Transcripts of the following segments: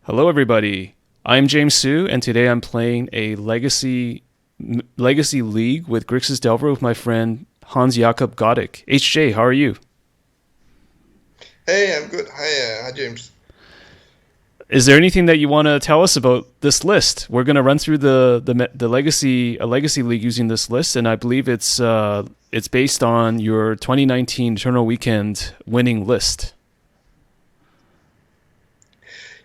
Hello, everybody. I'm James Sue, and today I'm playing a Legacy League with Grixis Delver with my friend Hans Jakob Goddik. HJ, how are you? Hey, I'm good. Hi, James. Is there anything that you want to tell us about this list? We're going to run through the Legacy League using this list, and I believe it's based on your 2019 Eternal Weekend winning list.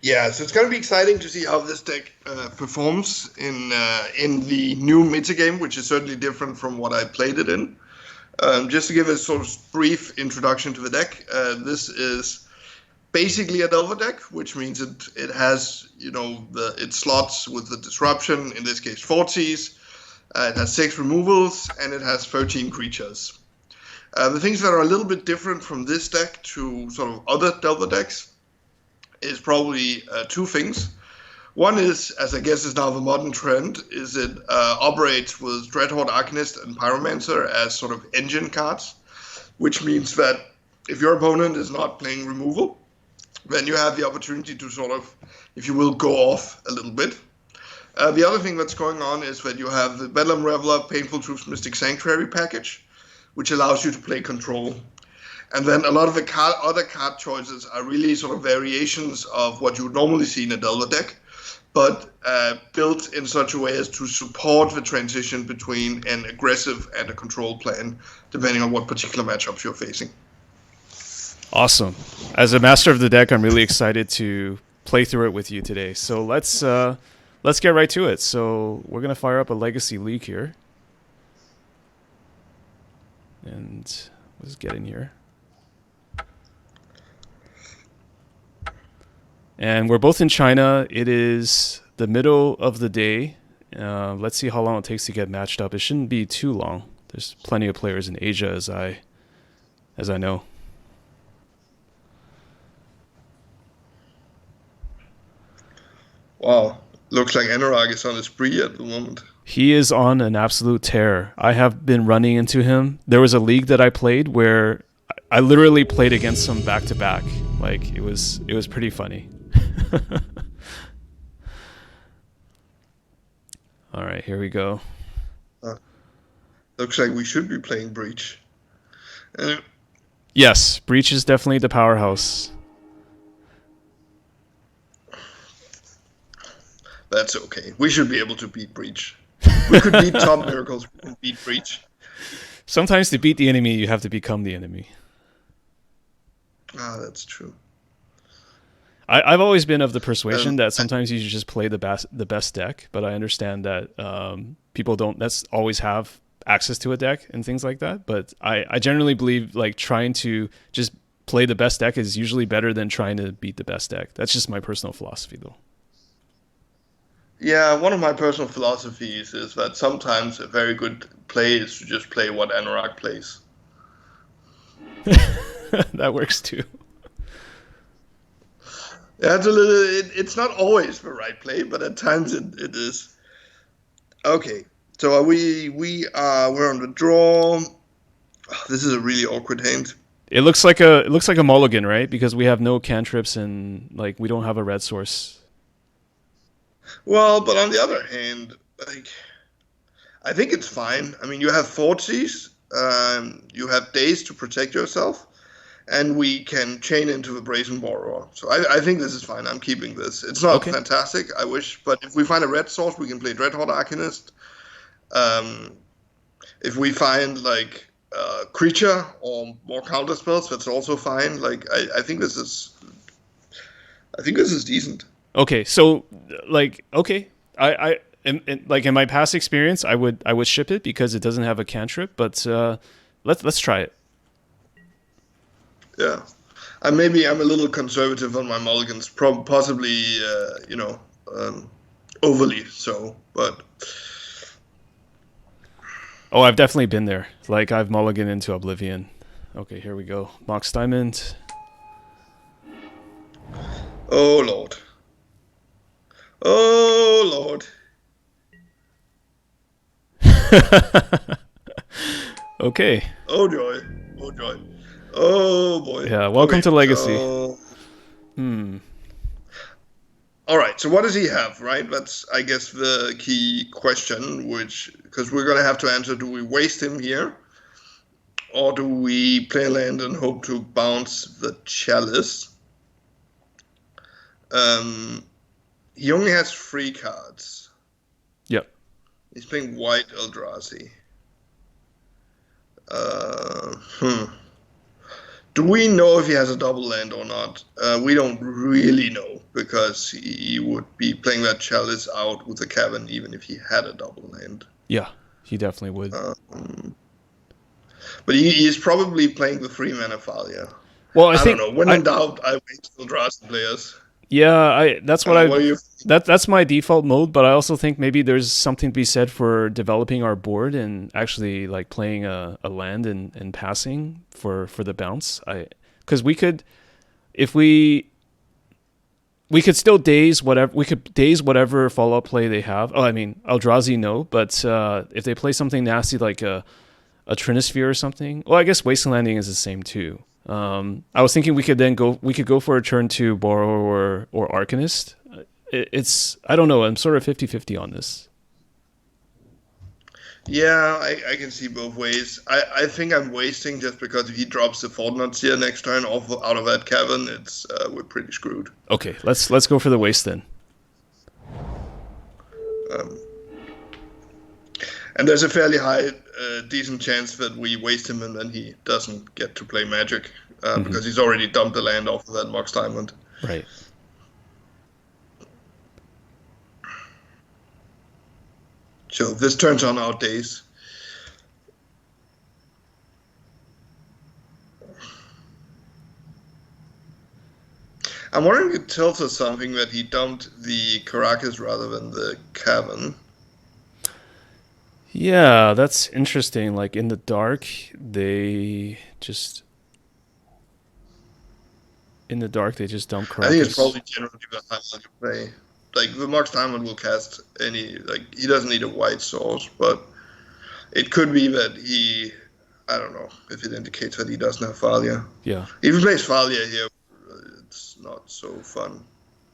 Yeah, so it's gonna be exciting to see how this deck performs in the new meta game, which is certainly different from what I played it in. Just to give a sort of brief introduction to the deck, this is basically a Delver deck, which means it has it slots with the disruption. In this case, 40s. It has 6 removals and it has 13 creatures. The things that are a little bit different from this deck to sort of other Delver decks is probably two things. One is, as I guess is now the modern trend, is it operates with Dreadhorde Arcanist and Pyromancer as sort of engine cards, which means that if your opponent is not playing removal, then you have the opportunity to sort of, if you will, go off a little bit. The other thing that's going on is that you have the Bedlam Reveler Painful Truths Mystic Sanctuary package, which allows you to play control. And then a lot of the other card choices are really sort of variations of what you would normally see in a Delver deck, but built in such a way as to support the transition between an aggressive and a control plan, depending on what particular matchups you're facing. Awesome. As a master of the deck, I'm really excited to play through it with you today. So let's get right to it. So we're gonna fire up a Legacy League here, and let's get in here. And we're both in China. It is the middle of the day. Let's see how long it takes to get matched up. It shouldn't be too long. There's plenty of players in Asia, as I know. Wow, looks like Anurag is on a spree at the moment. He is on an absolute tear. I have been running into him. There was a league that I played where I literally played against him back to back. Like it was pretty funny. All right, here we go. Uh, Looks like we should be playing Breach. Uh, Yes, Breach is definitely the powerhouse. that's okay. We should be able to beat Breach. We could beat Top Miracles. We can beat Breach. Sometimes to beat the enemy, you have to become the enemy. Ah, that's true. I've always been of the persuasion Um, that sometimes you should just play the best deck, but I understand that people don't that's always have access to a deck and things like that. But I generally believe like trying to just play the best deck is usually better than trying to beat the best deck. That's just my personal philosophy, though. Yeah, one of my personal philosophies is that sometimes a very good play is to just play what Anorak plays. That works too. Yeah, it's not always the right play, but at times it is. Okay, so we're on the draw. This is a really awkward hand. It looks like a mulligan, right? Because we have no cantrips and like we don't have a red source. Well, but on the other hand, like I think it's fine. I mean, you have forties, you have days to protect yourself, and we can chain into the Brazen Borrower. So I think this is fine. I'm keeping this. It's not Okay. fantastic, I wish, but if we find a red source, we can play Dreadhorde Arcanist. Um, if we find like creature or more counter spells, that's also fine. Like I think this is decent. Okay. So like okay, like in my past experience, I would ship it because it doesn't have a cantrip, but let's try it. Yeah. And maybe I'm a little conservative on my mulligans, possibly, overly so. But Oh, I've definitely been there. Like I've mulligan into Oblivion. Okay, here we go. Mox Diamond. oh lord, oh lord, Okay. oh joy, oh joy, oh boy. Yeah, welcome Okay, to Legacy. so Hmm. All right. So what does he have? Right. That's, I guess, the key question. Which, because we're gonna have to answer: do we waste him here, or do we play land and hope to bounce the chalice? Um, he only has 3 cards. Yep. He's playing white Eldrazi. Hmm. Do we know if he has a double land or not? We don't really know, because he would be playing that chalice out with the cavern even if he had a double land. Yeah, he definitely would. But he's probably playing the 3-mana Thalia. Well, I I don't think know. When in doubt, I wait till Eldrazi players. that's what What do you? that's my default mode, but I also think maybe there's something to be said for developing our board and actually like playing a land and passing for the bounce. Because we could, if we could still daze whatever follow up play they have. Oh, I mean Eldrazi no, but if they play something nasty like a Trinisphere or something, well, I guess Wasteland Landing is the same too. I was thinking we could go for a turn to Borrow or Arcanist. It's I don't know. I'm sort of 50-50 on this. Yeah, I can see both ways. I think I'm wasting just because if he drops the Fortnuts here next turn out of that cavern, it's we're pretty screwed. Okay, let's go for the waste then. And there's a fairly high, decent chance that we waste him and then he doesn't get to play Magic because he's already dumped the land off of that Mox Diamond. Right. So this turns on our days. I'm wondering if it tells us something that he dumped the Caracas rather than the Cavern. Yeah, that's interesting. Like in the dark, they just dump Caracas. I think it's probably generally the high value play. Like the Mox Diamond will cast any, like he doesn't need a white source, but it could be that he, I don't know if it indicates that he doesn't have Thalia. Yeah. If he plays Thalia here, it's not so fun.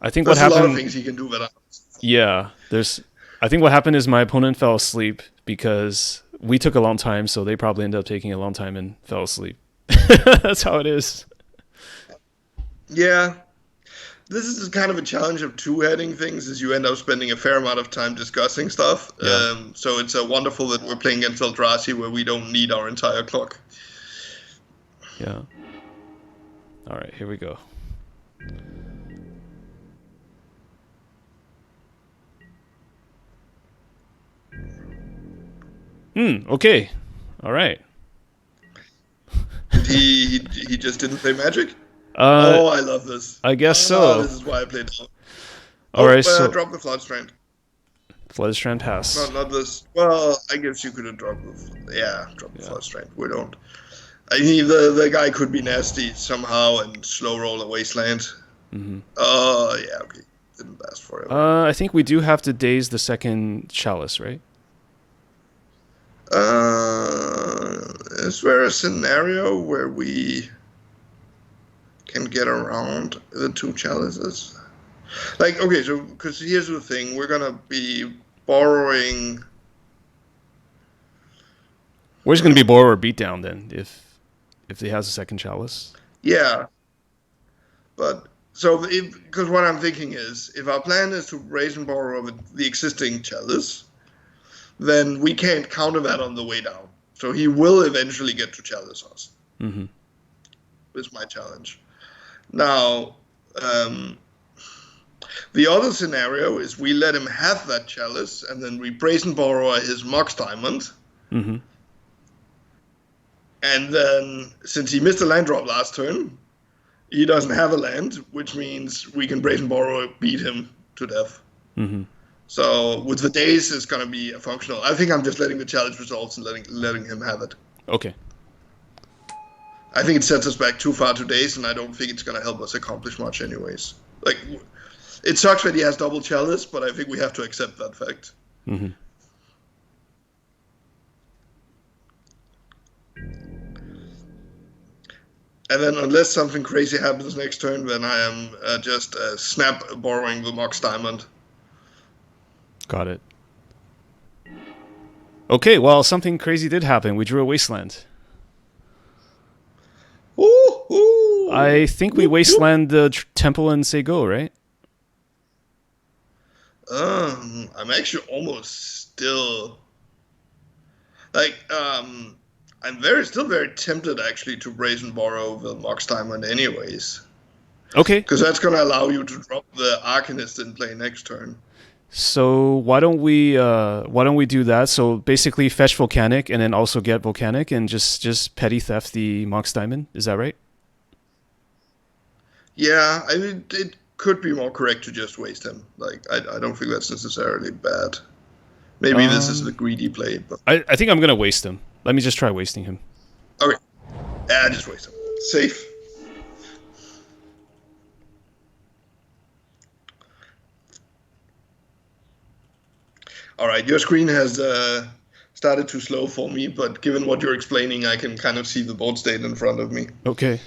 I think There's what happened. a lot of things he can do that. Yeah, I think what happened is my opponent fell asleep because we took a long time, so they probably ended up taking a long time and fell asleep. That's how it is. Yeah. This is kind of a challenge of two-heading things, is you end up spending a fair amount of time discussing stuff. Yeah. So it's wonderful that we're playing against Eldrazi where we don't need our entire clock. Yeah. All right, here we go. Okay. All right. He just didn't play Magic? I love this. I guess so. This is why I played. All right, so drop the Floodstrand. Floodstrand pass. Not this. Well, I guess you could have dropped the. Drop the Floodstrand. We don't. I mean, the guy could be nasty somehow and slow roll a Wasteland. Mm-hmm. Yeah, okay. Didn't last forever. I think we do have to daze the second Chalice, right? Is there a scenario where we can get around the 2 chalices? Like, okay, so, because here's the thing, we're gonna be borrowing... We're just gonna be Borrow or Beatdown then, if he has a second Chalice. Yeah. But, so, because what I'm thinking is, if our plan is to raise and borrow the existing chalice, then we can't counter that on the way down. So he will eventually get to chalice us. Mm-hmm. Is my challenge. Now, the other scenario is we let him have that chalice, and then we brazen borrow his Mox Diamond. Mm-hmm. And then, since he missed a land drop last turn, he doesn't have a land, which means we can brazen borrow beat him to death. Mm-hmm. So with the days, it's going to be a functional. I think I'm just letting the challenge results and letting him have it. Okay. I think it sets us back too far to days, and I don't think it's going to help us accomplish much anyways. Like, it sucks that he has double chalice, but I think we have to accept that fact. Mm-hmm. And then unless something crazy happens next turn, then I am just snap borrowing the Mox Diamond. Got it. Okay, well, something crazy did happen. We drew a Wasteland. Ooh. I think we Wasteland the temple and say go, right? I'm actually almost still like I'm still very tempted actually to brazen borrow the Mox Diamond anyways. Okay. Because that's gonna allow you to drop the Arcanist in play next turn. So why don't we do that? So basically fetch Volcanic and then also get Volcanic and just petty theft the Mox Diamond. Is that right? Yeah, I mean it could be more correct to just waste him. Like I don't think that's necessarily bad. Maybe this is the greedy play, but I think I'm gonna waste him. Let me just try wasting him. okay. Yeah, just waste him. Safe. All right, your screen has started too slow for me, but given what you're explaining, I can kind of see the board state in front of me. Okay.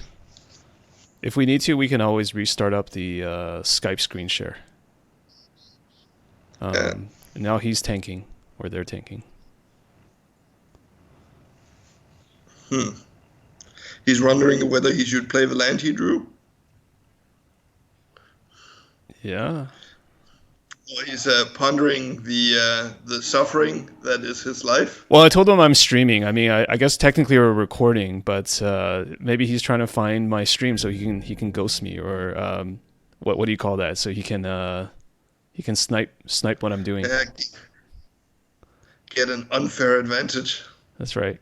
If we need to, we can always restart up the Skype screen share. Now he's tanking, or they're tanking. He's wondering whether he should play the land he drew. Yeah. He's pondering the suffering that is his life. Well, I told him I'm streaming. I mean, I guess technically we're recording, but maybe he's trying to find my stream so he can ghost me, or what do you call that? So he can snipe what I'm doing. Get an unfair advantage. That's right.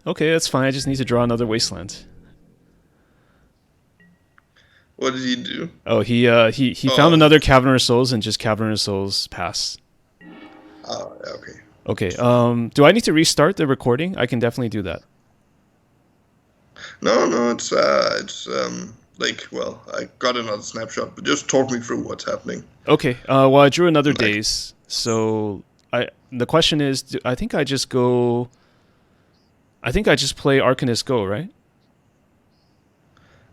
Okay, that's fine. I just need to draw another Wasteland. What did he do? Oh, he found another Cavernous Souls and just Cavernous Souls pass. Oh, okay. Okay. Do I need to restart the recording? I can definitely do that. No, it's well, I got another snapshot, but just talk me through what's happening. Okay. Well, I drew another daze, so the question is, I think I just play Arcanist Go, right?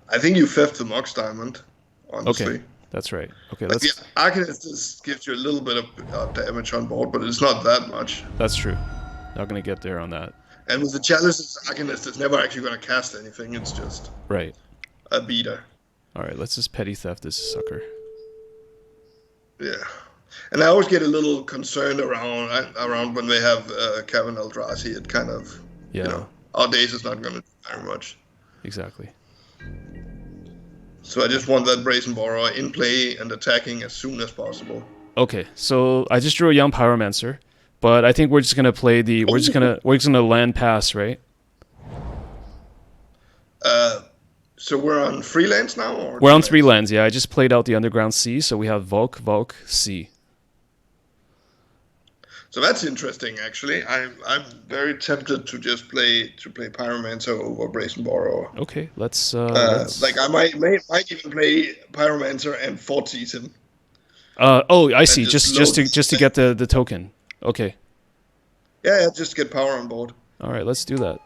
I think you fifth the Mox Diamond, honestly. Okay, that's right. Okay, like, the Arcanist just gives you a little bit of damage on board, but it's not that much. That's true. Not going to get there on that. And with the Chalice's Arcanist, it's never actually going to cast anything. It's just a beater. All right, let's just petty theft this sucker. Yeah. And I always get a little concerned around when they have Kevin Eldrazi. It kind of, our days is not going to do very much. Exactly. So I just want that Brazen Borrower in play and attacking as soon as possible. Okay, so I just drew a Young Pyromancer, but I think we're just gonna play we're just gonna land pass, right? So we're on 3 lands now, or we're on 3 lands. Yeah, I just played out the Underground Sea, so we have Volk, Sea. So that's interesting, actually. I'm very tempted to just play Pyromancer over Brazen Borrower. Okay, let's. Like I might even play Pyromancer and Fort Season. I see. Just to get the token. Okay. Yeah, just get power on board. All right, let's do that.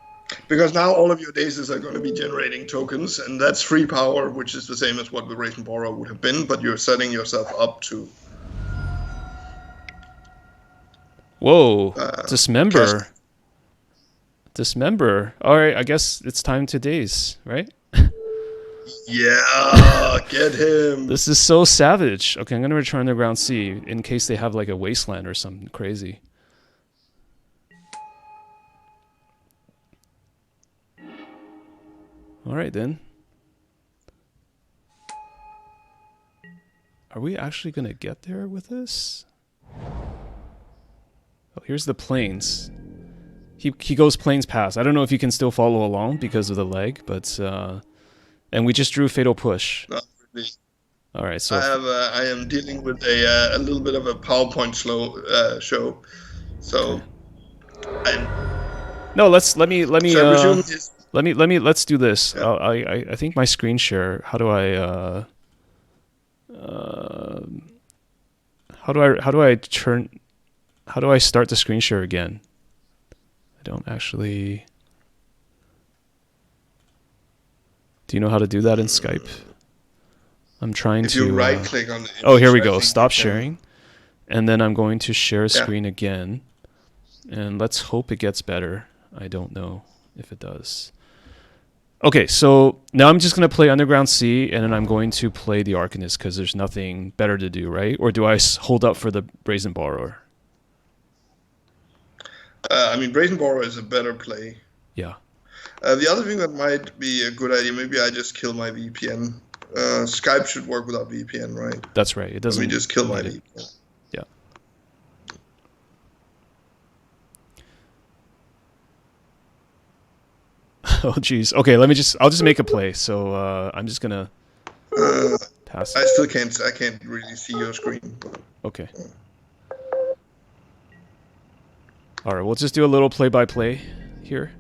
Because now all of your days are going to be generating tokens, and that's free power, which is the same as what the Brazen Borrower would have been, but you're setting yourself up to. Whoa! Dismember. All right, I guess it's time to daze, right? Yeah, get him. This is so savage. Okay, I'm gonna return the Ground Sea in case they have like a wasteland or something crazy. All right then. Are we actually gonna get there with this? Oh, here's the plains. He goes plains pass. I don't know if you can still follow along because of the leg, but and we just drew Fatal Push. Not really. All right, so I am dealing with a little bit of a PowerPoint show, so let's do this. Yeah. I think my screen share. How do I start the screen share again? I don't actually. Do you know how to do that in Skype? I'm trying if to... you right-click on the oh, here we image, I go. think Stop you can- sharing. And then I'm going to share screen again. And let's hope it gets better. I don't know if it does. Okay, so now I'm just going to play Underground Sea, and then I'm going to play the Arcanist because there's nothing better to do, right? Or do I hold up for the Brazen Borrower? I mean, Brazen Borrower is a better play. Yeah. The other thing that might be a good idea, maybe I just kill my VPN. Skype should work without VPN, right? That's right. It doesn't. Let me just kill my need it. VPN. Yeah. Oh, geez. Okay, I'll just make a play. So I'm just going to pass I it. still can't really see your screen. Okay. All right, we'll just do a little play-by-play here.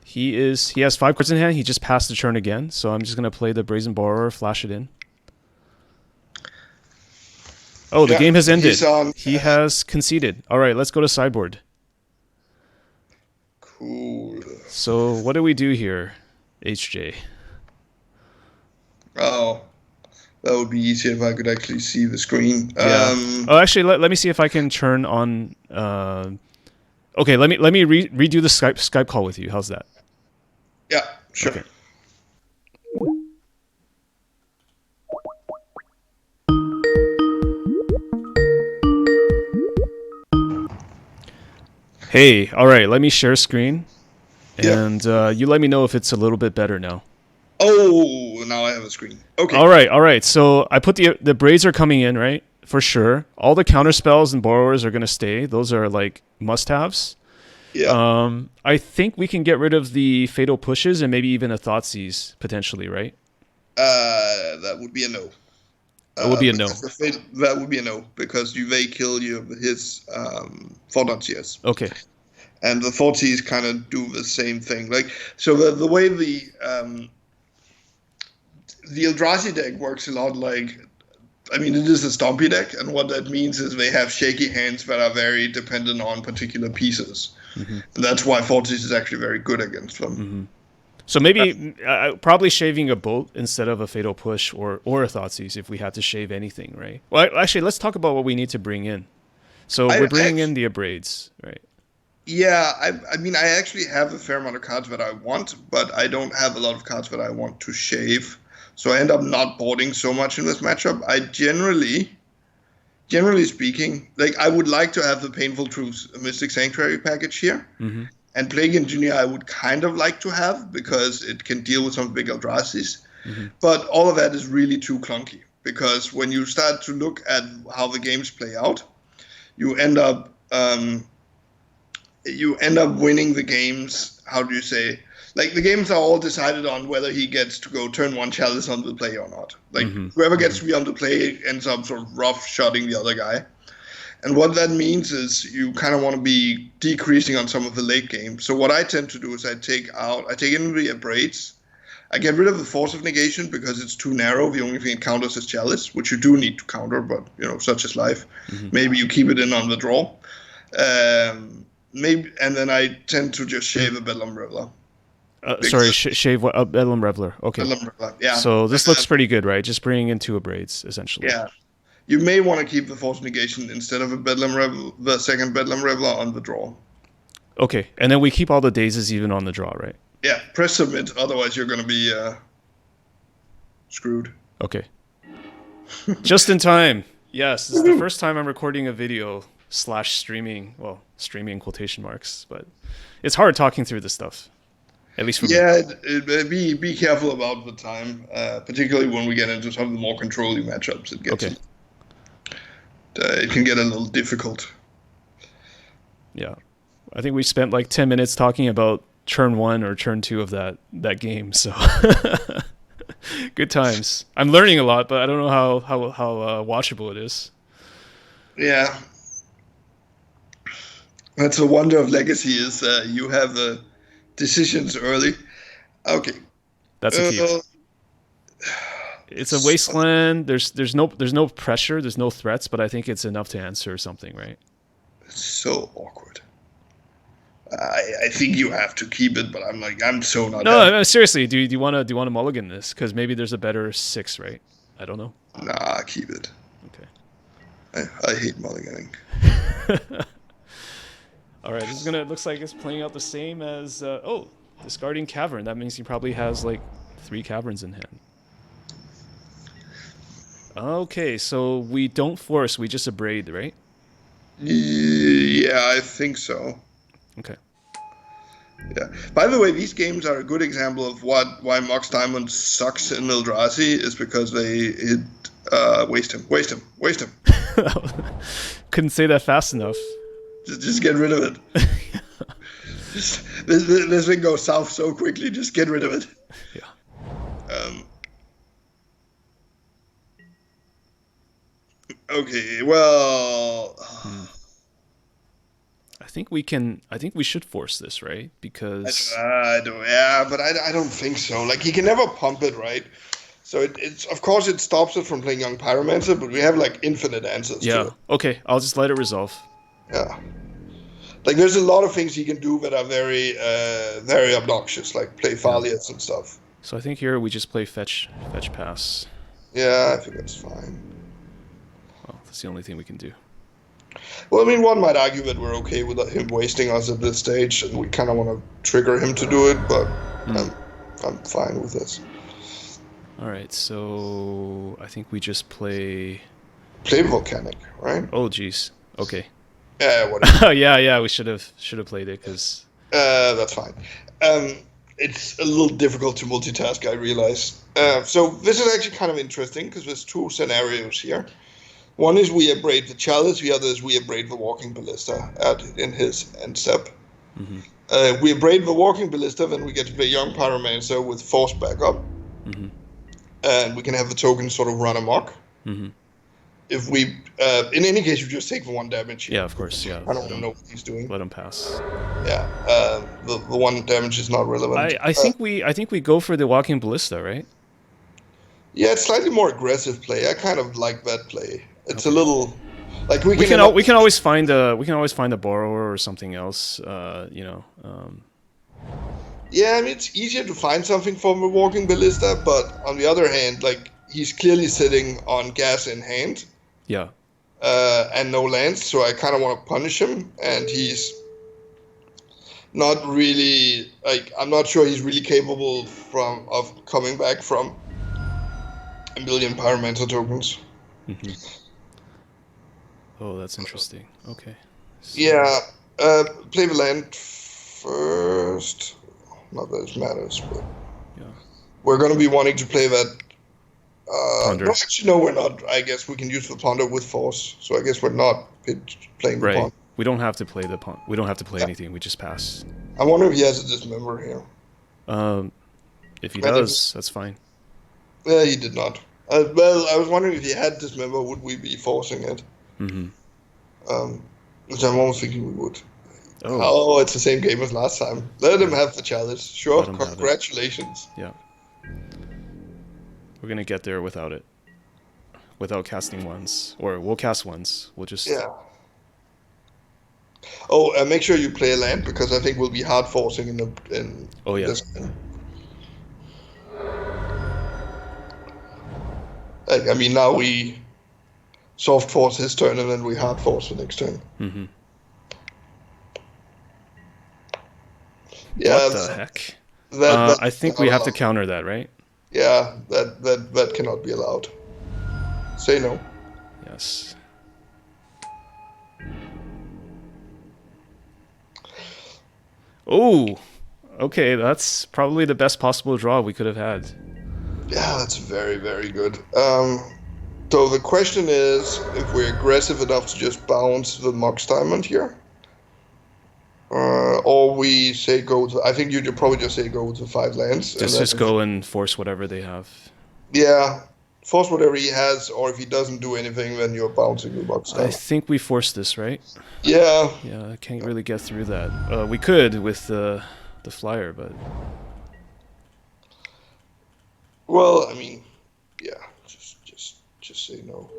He has 5 cards in hand. He just passed the turn again, so I'm just going to play the Brazen Borrower, flash it in. Oh, the game has ended. He has conceded. All right, let's go to sideboard. Cool. So what do we do here, HJ? Oh, that would be easier if I could actually see the screen. Yeah. Oh, actually, let me see if I can turn on... okay, let me redo the Skype call with you. How's that? Yeah, sure. Okay. Hey, all right, let me share screen, and you let me know if it's a little bit better now. Oh, now I have a screen. Okay. All right. So I put the braids are coming in, right? For sure. All the counter spells and borrowers are going to stay. Those are like must-haves. Yeah. I think we can get rid of the fatal pushes and maybe even a Thoughtseize potentially, right? That would be a no. It would be a no. That would be a no because you may kill his Fordonciers. Okay. And the Forties kind of do the same thing. Like so, the way the Eldrazi deck works a lot like. I mean, it is a Stompy deck, and what that means is they have shaky hands that are very dependent on particular pieces. Mm-hmm. And that's why Fortis is actually very good against them. Mm-hmm. So maybe probably shaving a bolt instead of a fatal push or a Thoughtseize if we had to shave anything, right? Well, actually, let's talk about what we need to bring in. So we're bringing in the Abrades, right? Yeah, I mean, I actually have a fair amount of cards that I want, but I don't have a lot of cards that I want to shave. So I end up not boarding so much in this matchup. I generally speaking, like I would like to have the Painful Truths Mystic Sanctuary package here. Mm-hmm. And Plague Engineer I would kind of like to have because it can deal with some big Eldrazi's. Mm-hmm. But all of that is really too clunky because when you start to look at how the games play out, you end up winning the games, how do you say? Like, the games are all decided on whether he gets to go turn 1 Chalice on the play or not. Like, whoever gets to be on the play ends up sort of rough-shotting the other guy. And what that means is you kind of want to be decreasing on some of the late game. So what I tend to do is I take in the Abrades. I get rid of the Force of Negation because it's too narrow. The only thing it counters is Chalice, which you do need to counter, but, such is life. Mm-hmm. Maybe you keep it in on the draw. And then I tend to just shave a Bedlam Reveler. Shave what? Bedlam Reveler. Okay. Bedlam Reveler, yeah. So this looks pretty good, right? Just bringing in 2 Abrades, essentially. Yeah. You may want to keep the Force Negation instead of the second Bedlam Reveler on the draw. Okay. And then we keep all the dazes even on the draw, right? Yeah. Press submit, otherwise you're going to be screwed. Okay. Just in time. Yes, this is the first time I'm recording a video / streaming. Well, streaming quotation marks, but it's hard talking through this stuff. At least for me. Yeah, be careful about the time, particularly when we get into some of the more controlling matchups. It can get a little difficult. Yeah, I think we spent like 10 minutes talking about turn 1 or turn 2 of that game. So good times. I'm learning a lot, but I don't know how watchable it is. Yeah, that's the wonder of Legacy is you have the decisions early. Okay, that's a key. It's a wasteland. There's no pressure. There's no threats, but I think it's enough to answer something, right? It's so awkward. I think you have to keep it, but I'm so not No, happy. no, seriously. Do you want to mulligan this? Because maybe there's a better 6, right? I don't know. Nah, keep it. Okay. I hate mulliganing. All right. This is gonna. Looks like it's playing out the same as. Oh, discarding cavern. That means he probably has like 3 caverns in hand. Okay, so we don't force. We just abrade, right? Yeah, I think so. Okay. Yeah. By the way, these games are a good example of why Mox Diamond sucks in Eldrazi is because they waste him. Couldn't say that fast enough. Just get rid of it. This thing goes south so quickly. Just get rid of it. Yeah. Okay. Well. I think we can. I think we should force this, right? Because I don't. Yeah, but I don't think so. Like he can never pump it, right? So it's of course it stops it from playing Young Pyromancer, but we have like infinite answers to yeah. it. Okay, I'll just let it resolve. Yeah. Like there's a lot of things he can do that are very obnoxious, like play Thalias and stuff. So I think here we just play fetch pass. Yeah, I think that's fine. Well, that's the only thing we can do. Well, I mean, one might argue that we're okay with him wasting us at this stage, and we kind of want to trigger him to do it, but I'm fine with this. All right, so I think we just play Volcanic, right? Oh, jeez. Okay. Yeah, whatever. yeah. We should have played it because. That's fine. It's a little difficult to multitask, I realize. So this is actually kind of interesting because there's 2 scenarios here. One is we abrade the Chalice, the other is we abrade the Walking Ballista in his end step. Mm-hmm. We abrade the Walking Ballista, then we get to play Young Pyromancer with Force backup. Mm-hmm. And we can have the token sort of run amok. Mm-hmm. If we, in any case, you just take the 1 damage. Yeah, of course, yeah. I don't know what he's doing. Let him pass. Yeah, the 1 damage is not relevant. I think we go for the Walking Ballista, right? Yeah, it's slightly more aggressive play. I kind of like that play. It's a little like we can always find a borrower or something else. Yeah, I mean it's easier to find something from a Walking Ballista, but on the other hand, like he's clearly sitting on gas in hand. Yeah. And no lands, so I kind of want to punish him, and he's not really like I'm not sure he's really capable of coming back from a million Pyromancer tokens. Mm-hmm. Oh, that's interesting. Okay. So. Yeah, play the land first. Not that it matters, but yeah, we're going to be wanting to play that. Ponder. No, actually, no, we're not. I guess we can use the Ponder with Force, so I guess we're not playing the Ponder. We don't have to play the Ponder. We don't have to play anything. We just pass. I wonder if he has a Dismember here. If he does, that's fine. Yeah, he did not. Well, I was wondering if he had Dismember, would we be forcing it? Mm-hmm. Which I'm almost thinking we would. Oh, it's the same game as last time. Let him have the challenge. Sure, congratulations. Yeah. We're going to get there without it. Without casting ones. Or we'll cast ones. We'll just... Yeah. Oh, make sure you play a land, because I think we'll be hard forcing in this game. Like, I mean, now we soft force his turn, and then we hard force the next turn. Mm-hmm. Yeah, what the heck? I think we have to counter that, right? Yeah, that cannot be allowed. Say no. Yes. Oh, okay. That's probably the best possible draw we could have had. Yeah, that's very, very good. So the question is if we're aggressive enough to just bounce the Mox Diamond here. Or we say go to... I think you'd probably just say go to 5 lands. Just go and force whatever they have. Yeah, force whatever he has, or if he doesn't do anything, then you're bouncing the Mox Diamond. I think we force this, right? Yeah. Yeah, I can't really get through that. We could with the flyer, but... Well, I mean, yeah, just say no.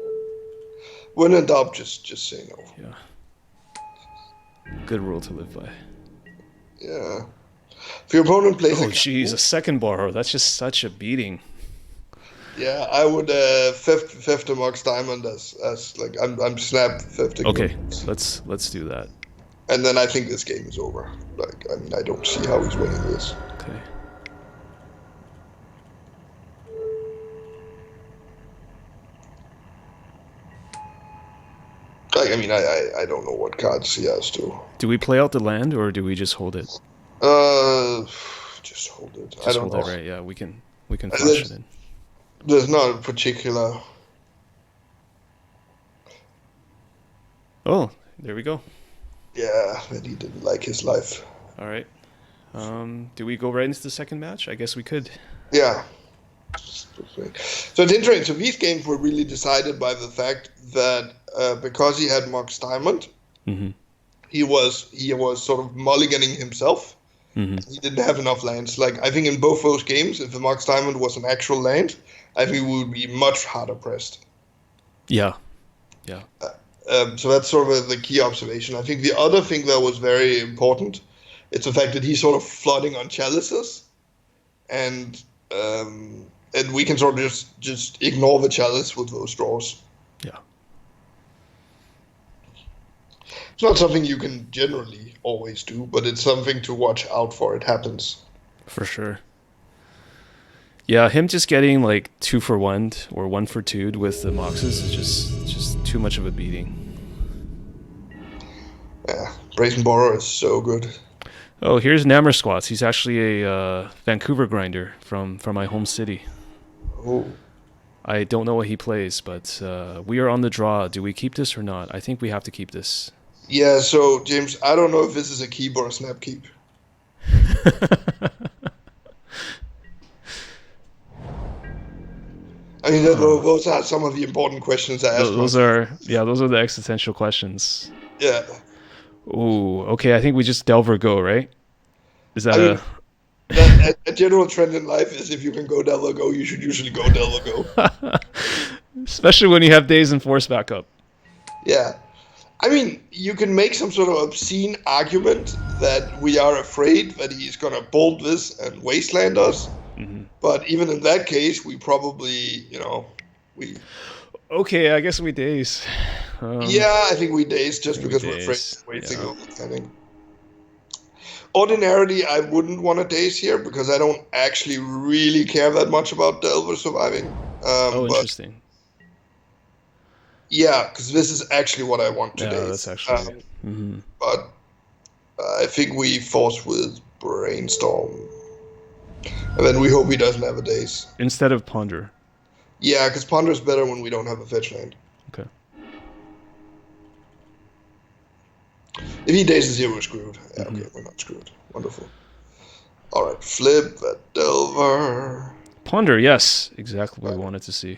When in doubt, just say no. Yeah. Good rule to live by. Yeah. If your opponent plays Oh, a jeez, card, a second borrow. That's just such a beating. yeah, I would fifth the Mox Diamond as like I'm snap fifthing Okay, them. let's do that. And then I think this game is over. Like, I mean, I don't see how he's winning this. Okay. Like, I mean, I don't know what cards he has to. Do we play out the land or do we just hold it? Uh, just hold it. I Just don't hold know. it, right? Yeah, we can flash it in. There's not a particular. Oh, there we go. Yeah, that he didn't like his life. All right. Do we go right into the second match? I guess we could. Yeah. So it's interesting. So these games were really decided by the fact that because he had Mox Diamond, Mm-hmm. he was sort of mulliganing himself. Mm-hmm. He didn't have enough lands. Like, I think in both those games, if the Mox Diamond was an actual land, I think we would be much harder pressed. Yeah. Yeah. So that's sort of the key observation. I think the other thing that was very important, it's the fact that he's sort of flooding on chalices, and we can sort of just ignore the chalice with those draws. Yeah. It's not something you can generally always do, but it's something to watch out for. It happens. For sure. Yeah, him just getting like 2 for 1 or 1 for 2 with the Moxes is just too much of a beating. Yeah, Brazen Borrower is so good. Oh, here's Nammer Squats. He's actually a Vancouver grinder from my home city. Oh, I don't know what he plays, but we are on the draw. Do we keep this or not? I think we have to keep this. yeah. So James, I don't know if this is a keep or a snap keep. I mean, those are some of the important questions I ask. Those are the existential questions. Yeah. Ooh, okay. I think we just Delver go, right? Is that I mean, a general trend in life is if you can go Delver go, you should usually go Delver go. especially when you have days and force back up? Yeah. I mean, you can make some sort of obscene argument that we are afraid that he's going to bolt this and wasteland us. Mm-hmm. But even in that case, we probably, we... Okay, I guess we daze. Yeah, I think we daze just because we're afraid of wasting overcutting. Ordinarily, I wouldn't want to daze here because I don't actually really care that much about Delver surviving. Interesting. Yeah, because this is actually what I want to daze. Yeah, that's actually... But I think we force with Brainstorm. And then we hope he doesn't have a daze. Instead of Ponder. Yeah, because Ponder is better when we don't have a fetch land. Okay. If he dazes here, we're screwed. Yeah, okay, we're not screwed. Wonderful. Alright, flip that Delver. Ponder, yes. Exactly what we wanted to see.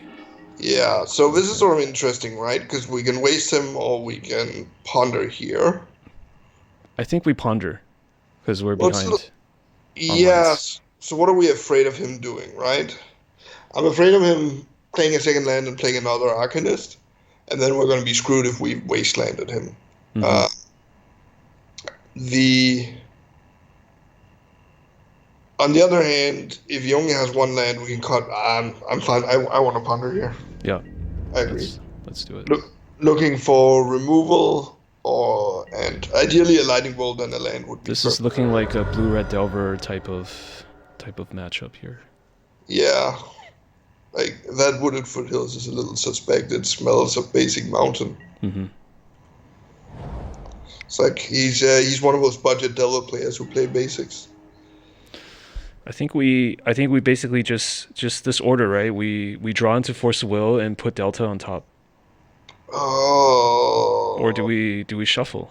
Yeah, so this is sort of interesting, right? Because we can waste him or we can Ponder here. I think we Ponder. Because we're behind. Yes. So what are we afraid of him doing, right? I'm afraid of him playing a second land and playing another Arcanist. And then we're going to be screwed if we wastelanded him. On the other hand, if he only has one land, we can cut. I'm fine. I want to Ponder here. Yeah. I agree. Let's do it. Looking for removal and ideally a Lightning Bolt and a land would be This is looking like a blue-red Delver type of matchup here. Yeah. Like, that Wooded Foothills is a little suspect. It smells of basic mountain. Mm-hmm. It's like he's one of those budget Delver players who play basics. I think we basically just this order, right? We draw into Force of Will and put Delta on top. Oh. Or do we shuffle?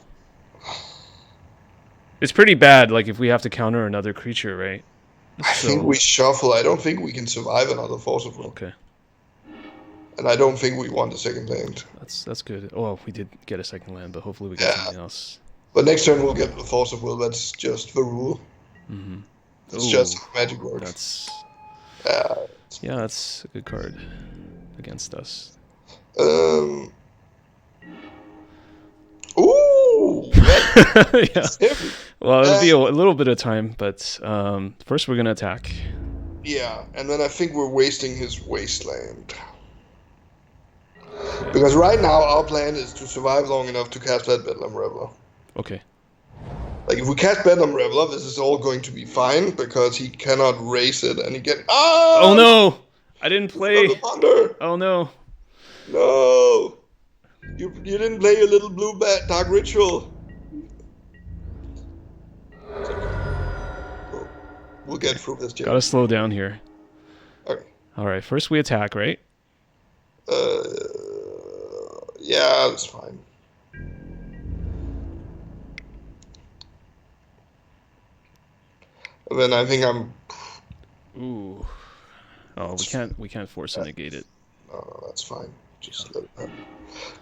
It's pretty bad, like if we have to counter another creature, right? I think we shuffle. I don't think we can survive another Force of Will. Okay. And I don't think we want a second land. That's good. Oh, we did get a second land, but hopefully we get something else. But next turn we'll get the Force of Will. That's just the rule. Mm-hmm. It's just how magic works. That's a good card against us. Ooh, that Yeah. It's him. Well, it'll be a little bit of time, but first we're gonna attack. Yeah, and then I think we're wasting his wasteland. Okay. Because right now our plan is to survive long enough to cast that Bedlam Reveler. Okay. Like if we cast Bedlam Reveler, this is all going to be fine because he cannot raise it and he get. Ah! Oh no! I didn't play. Thunder! Oh no! No! You didn't play your little blue dark ritual. It's okay. We'll get through this, Jim. Gotta slow down here. Okay. All right. First we attack, right? Yeah, that's fine. And then I think I'm. Ooh. Oh, we can't force and negate it. No, that's fine. Just let it happen.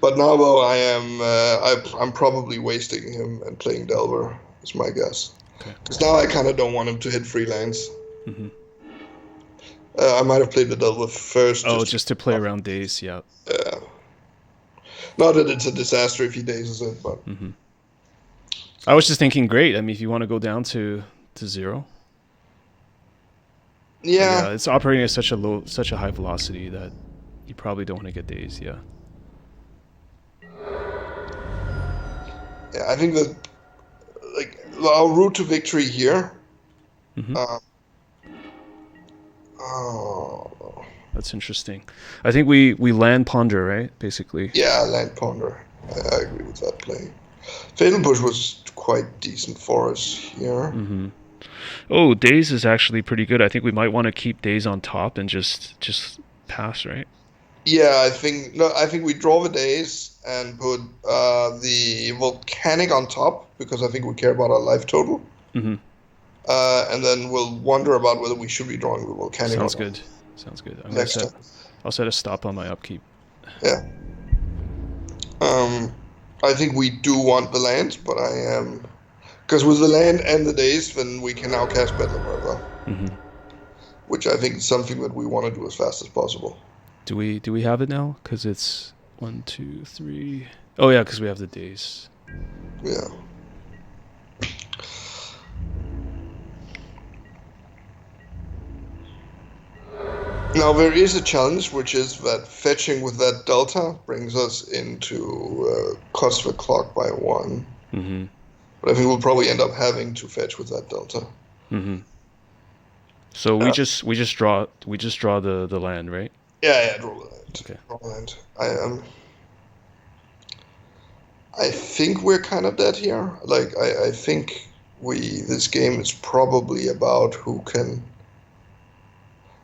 But now, though, I'm probably wasting him and playing Delver. Is my guess. Okay. Because now I kind of don't want him to hit freelance. Mm-hmm. I might have played the Delver first. Oh, just to play around days, yeah. Yeah. Not that it's a disaster if he dazes it, but. Mm-hmm. I was just thinking, great. I mean, if you want to go down to 0. Yeah. It's operating at such a high velocity that you probably don't want to get dazed. Yeah. Yeah, I think that like our route to victory here. Mm-hmm. Oh. That's interesting. I think we land ponder, right? Basically. Yeah, land ponder. I agree with that play. Fatal Push was quite decent for us here. Mm-hmm. Oh, daze is actually pretty good. I think we might want to keep daze on top and just pass, right? Yeah, I think we draw the daze and put the volcanic on top because I think we care about our life total. Mm-hmm. And then we'll wonder about whether we should be drawing the volcanic. Sounds good. Sounds good. I'll set a stop on my upkeep. Yeah. I think we do want the land, but I am because with the land and the days, then we can now cast Bedlam Reveler, Mm-hmm. which I think is something that we want to do as fast as possible. Do we have it now? Because it's 1, 2, 3. Oh yeah, because we have the days. Yeah. Now there is a challenge, which is that fetching with that delta brings us into cost the clock by 1. Mm-hmm. But I think we'll probably end up having to fetch with that delta. Mm-hmm. So we just draw the land, right? Yeah, draw the land. Okay. Draw the land. I think we're kind of dead here. Like I think this game is probably about who can.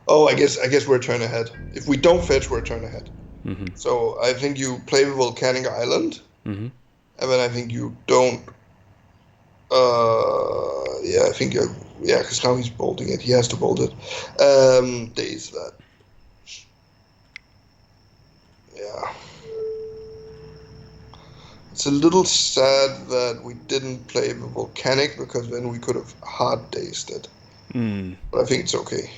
Oh, I guess we're a turn ahead. If we don't fetch, we're a turn ahead. Mm-hmm. So I think you play the volcanic island, Mm-hmm. and then I think you don't. Yeah, I think because now he's bolting it. He has to bolt it. Daze that. Yeah. It's a little sad that we didn't play the volcanic because then we could have hard dazed it. Mm. But I think it's okay.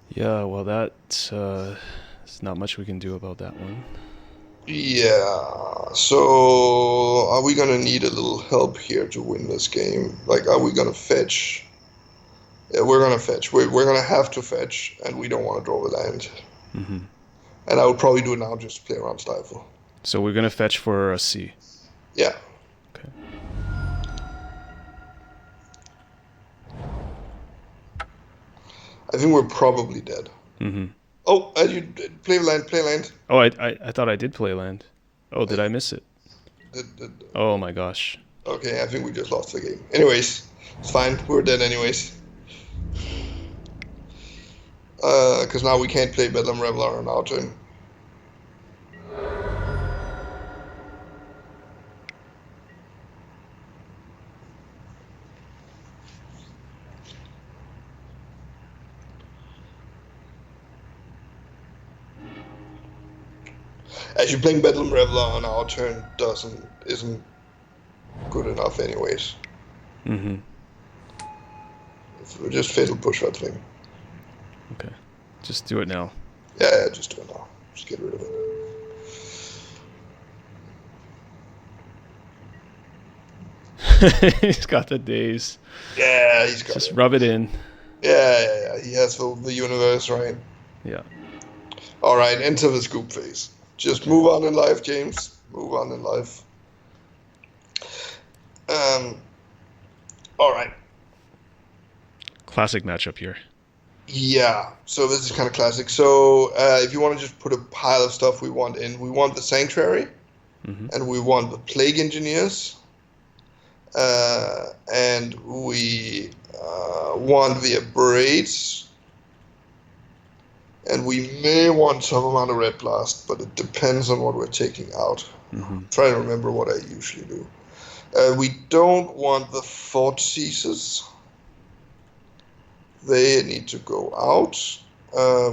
Yeah, well, there's not much we can do about that one. Yeah, so are we gonna need a little help here to win this game? Like, are we gonna fetch? Yeah, we're gonna fetch. We're gonna have to fetch, and we don't want to draw the land. Mm-hmm. And I would probably do it now just to play around Stifle. So we're gonna fetch for a C. Yeah. Okay. I think we're probably dead. Mm-hmm. Oh, you play land, play land. Oh, I thought I did play land. Oh, did I miss it? Oh my gosh. Okay, I think we just lost the game. Anyways, it's fine. We're dead anyways. Because now we can't play Bedlam Reveler on our turn. Actually, playing Bedlam Reveler on our turn isn't good enough anyways. Mm-hmm. Just fatal push that thing. Okay. Just do it now. Yeah, just do it now. Just get rid of it. He's got the days. Yeah, he's got Just it. rub it in. Yeah. He has the universe, right? Yeah. All right, enter the scoop phase. Just move on in life, James. Move on in life. All right. Classic matchup here. Yeah, so this is kind of classic. So if you want to just put a pile of stuff we want in, we want the Sanctuary, and we want the Plague Engineers, and we want the Abrades, and we may want some amount of Red Blast, but it depends on what we're taking out. Try to remember what I usually do. We don't want the Fort Seizes. They need to go out.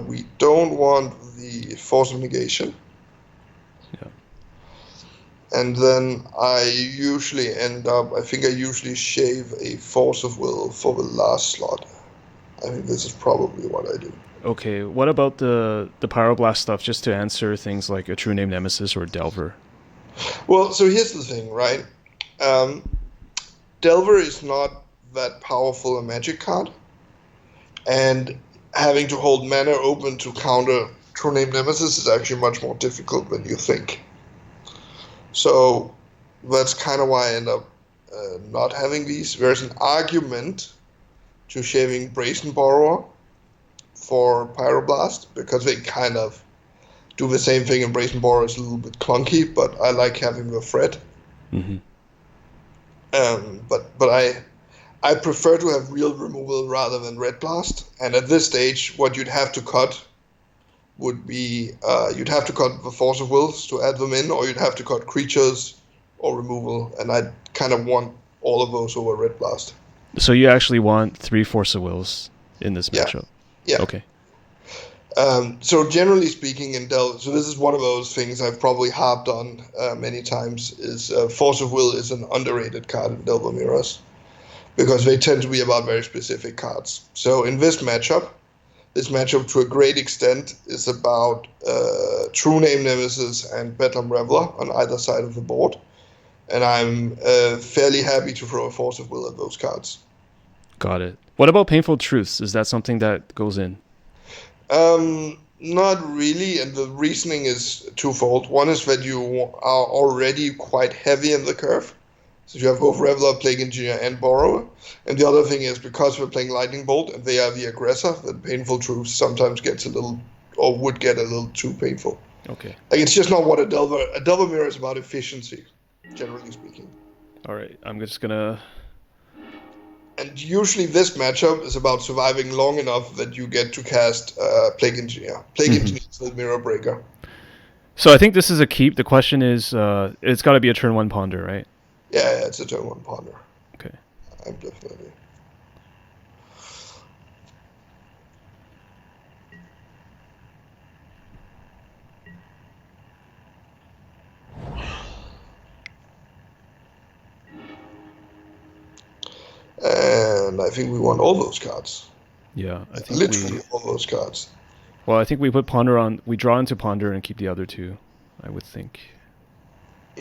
We don't want the Force of Negation. Yeah. And then I usually shave a Force of Will for the last slot. I think this is probably what I do. Okay, what about the Pyroblast stuff, just to answer things like a True Name Nemesis or Delver? Well, so here's the thing, right? Delver is not that powerful a magic card. And having to hold mana open to counter True Name Nemesis is actually much more difficult than you think. So that's kind of why I end up not having these. There's an argument to shaving Brazen Borrower for Pyroblast, because they kind of do the same thing, and Brazen Borrower is a little bit clunky, but I like having the threat. But I prefer to have real removal rather than Red Blast. And at this stage, what you'd have to cut would be you'd have to cut the Force of Wills to add them in, or you'd have to cut creatures or removal. And I kind of want all of those over Red Blast. So you actually want 3 Force of Wills in this matchup? Yeah. Okay. So generally speaking, so this is one of those things I've probably harped on many times, is Force of Will is an underrated card in Delver Mirrors, because they tend to be about very specific cards. So in this matchup to a great extent is about True Name Nemesis and Bedlam Reveler on either side of the board. And I'm fairly happy to throw a Force of Will at those cards. Got it. What about Painful Truths? Is that something that goes in? Not really, and the reasoning is twofold. One is that you are already quite heavy in the curve. So you have both Reveler, Plague Engineer, and Borrower. And the other thing is, because we're playing Lightning Bolt and they are the aggressor, that Painful Truth sometimes gets would get a little too painful. Okay. Like, it's just not what a Delver Mirror is about efficiency, generally speaking. All right, I'm just gonna... And usually this matchup is about surviving long enough that you get to cast Plague Engineer. Plague Engineer is the Mirror Breaker. So I think this is a keep. The question is, it's got to be a turn 1 Ponder, right? Yeah, it's a turn 1 Ponder. Okay. I'm definitely. And I think we want all those cards. Yeah, I think literally all those cards. Well, I think we put Ponder on. We draw into Ponder and keep the other 2. I would think. I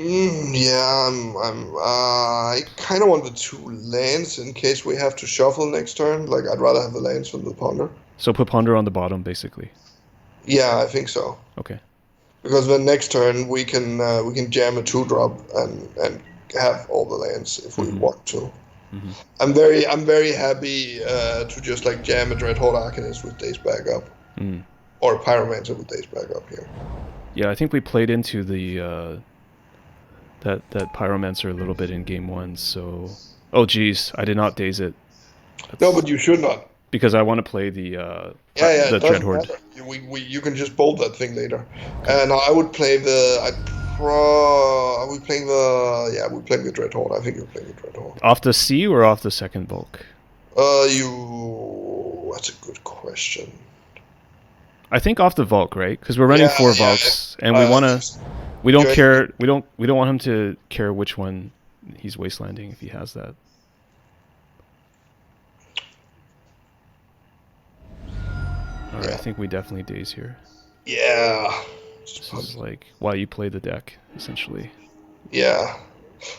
kind of want the 2 lands in case we have to shuffle next turn. Like, I'd rather have the lands than the Ponder. So put Ponder on the bottom, basically. Yeah, I think so. Okay. Because then next turn we can jam a 2-drop and have all the lands if we want to. I'm very happy to just like jam a Dreadhorde Arcanist with Days Back Up, or a Pyromancer with Days Back Up here. Yeah, I think we played into the that Pyromancer a little bit in game 1. So, oh geez, I did not daze it. No, but you should not. Because I want to play the Dreadhorde. You can just bolt that thing later. And I would play the. Are we playing the? Yeah, we're playing the Dreadhorde. I think you're playing the Dreadhorde. Off the sea or off the second bulk? That's a good question. I think off the Volk, right? Because we're running 4 Volks, and we want to. We don't care. We don't want him to care which one he's wastelanding if he has that. All right, I think we definitely daze here. Yeah. This is like why you play the deck, essentially. Yeah.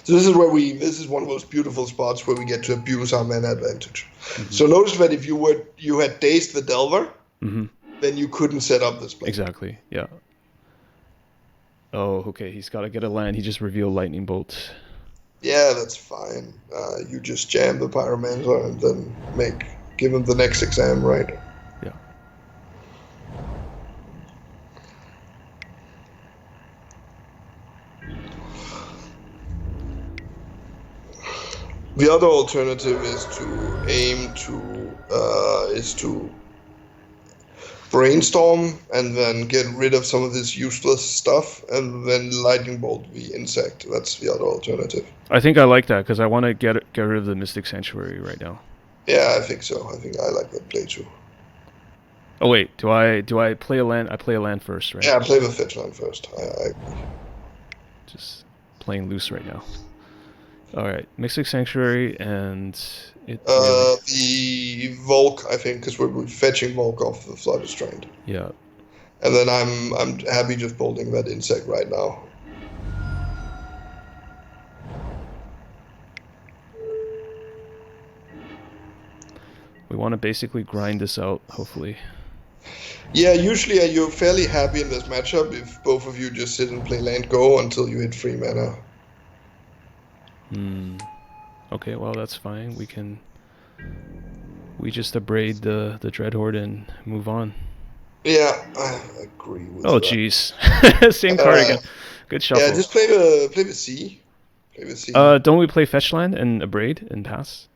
So this is one of those beautiful spots where we get to abuse our mana advantage. Mm-hmm. So notice that if you had dazed the Delver, Mm-hmm. then you couldn't set up this play. Exactly. Yeah. Oh, okay. He's got to get a land. He just revealed Lightning Bolt. Yeah, that's fine. You just jam the Pyromancer and then give him the next exam, right? Yeah. The other alternative is to brainstorm and then get rid of some of this useless stuff and then lightning bolt the insect. That's the other alternative. I think I like that because I want to get rid of the Mystic Sanctuary right now. Yeah, I think so. I think I like that play too. Oh wait, do I play a land? I play a land first, right? Yeah, play the fetch land first. I agree. Just playing loose right now. All right, Mystic Sanctuary and it. Really... The Volk, I think, because we're fetching Volk off the Flood Strand. Yeah. And then I'm happy just bolting that insect right now. We want to basically grind this out, hopefully. Yeah, usually you're fairly happy in this matchup if both of you just sit and play land go until you hit 3 mana. Okay, well that's fine. We just abrade the Dreadhorde and move on. Yeah, I agree with that. Oh jeez. Same card again. Good shuffle. Yeah, just play the C. Play the C. Don't we play fetch land and abrade and pass?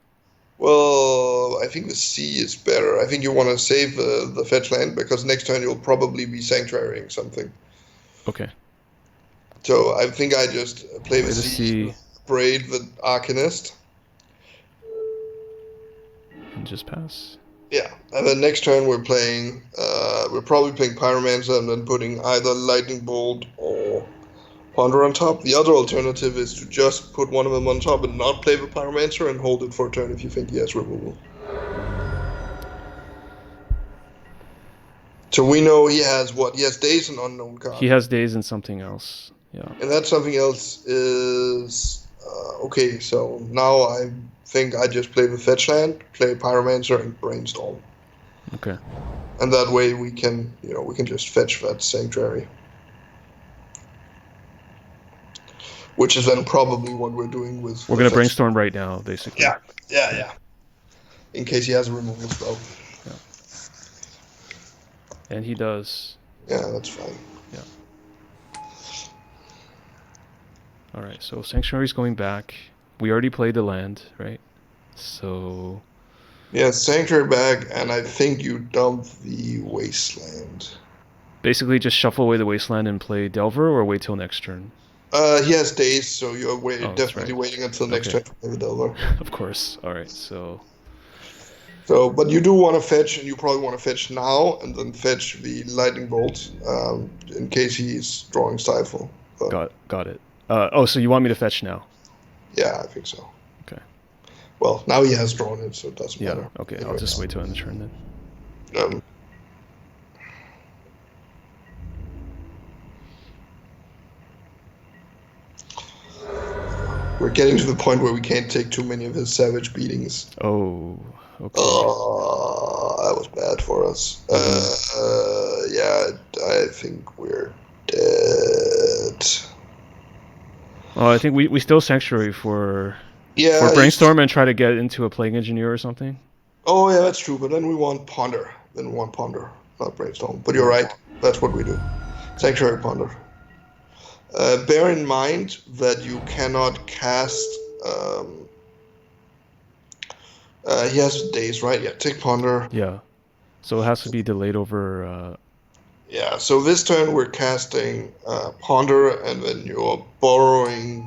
Well, I think the C is better. I think you want to save the fetch land because next turn you'll probably be sanctuarying something. Okay. So I think I just play the C. Braid the Arcanist. And just pass. Yeah, and then next turn we're probably playing Pyromancer and then putting either Lightning Bolt or Ponder on top. The other alternative is to just put one of them on top and not play the Pyromancer and hold it for a turn if you think he has removal. So we know he has what? He has Daze and Unknown card. He has Daze and something else. Yeah. And that something else is... okay, so now I think I just play the fetch land, play Pyromancer, and brainstorm. Okay. And that way we can just fetch that sanctuary. Which is then probably what we're doing with... We're going to brainstorm right now, basically. Yeah. In case he has a removal spell. Yeah. And he does. Yeah, that's fine. Yeah. Alright, so Sanctuary's going back. We already played the land, right? So... Yeah, Sanctuary back, and I think you dump the Wasteland. Basically just shuffle away the Wasteland and play Delver, or wait till next turn? He has Daze, so you're definitely waiting until next turn to play the Delver. Of course. Alright, so... But you do want to fetch, and you probably want to fetch now, and then fetch the Lightning Bolt, in case he's drawing Stifle. Got it. So you want me to fetch now? Yeah, I think so. Okay. Well, now he has drawn it, so it doesn't matter. Okay, I'll just wait till end of turn then. We're getting to the point where we can't take too many of his savage beatings. Oh, okay. Oh, that was bad for us. Yeah, I think we're dead. Oh, I think we still Sanctuary for Brainstorm and try to get into a Plague Engineer or something. Oh, yeah, that's true. But then we want Ponder. Not Brainstorm. But you're right. That's what we do. Sanctuary Ponder. Bear in mind that you cannot cast... he has Daze, right? Yeah, take Ponder. Yeah. So it has to be delayed over... Yeah, so this turn we're casting Ponder, and then you're borrowing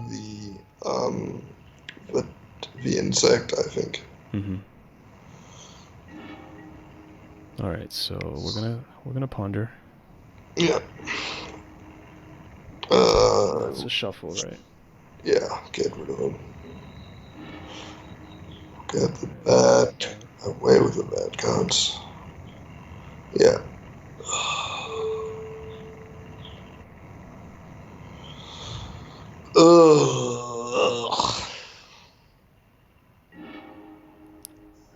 the insect, I think. Mm-hmm. All right, so we're gonna Ponder. Yeah. It's a shuffle, right? Yeah, get rid of him. Get the bad away with the bad cards. Yeah. Ugh.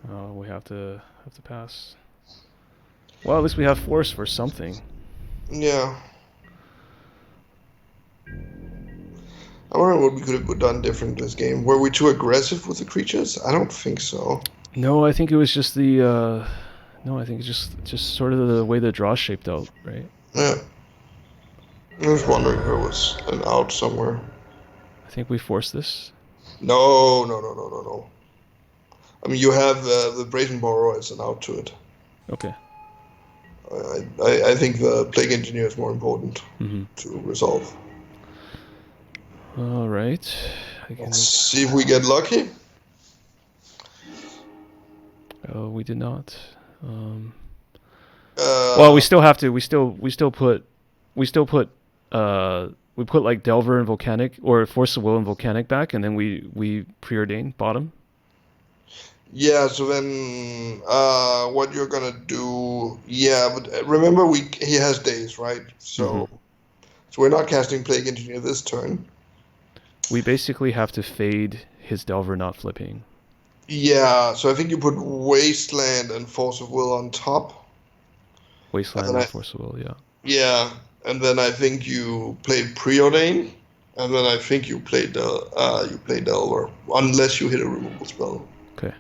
Oh, we have to pass. Well, at least we have force for something. Yeah. I wonder what we could have done different this game. Were we too aggressive with the creatures? I don't think so. No, I think it was just the. No, I think it's just sort of the way the draw shaped out, right? Yeah. I was wondering if there was an out somewhere. I think we forced this. No, no, no, no, no, no. I mean, you have the Brazen Borrower as an out to it. Okay. I think the Plague Engineer is more important to resolve. All right. Let's see if we get lucky. Oh, we did not. Well, we still have to. We put like Delver and Volcanic, or Force of Will and Volcanic back, and then we preordain bottom. Yeah, so then what you're gonna do? Yeah, but remember he has days, right? So we're not casting Plague Engineer this turn. We basically have to fade his Delver not flipping. Yeah, so I think you put Wasteland and Force of Will on top. Wasteland and Force of Will, yeah. Yeah, and then I think you play Preordain, and then I think you play Delver, unless you hit a removal spell. Okay.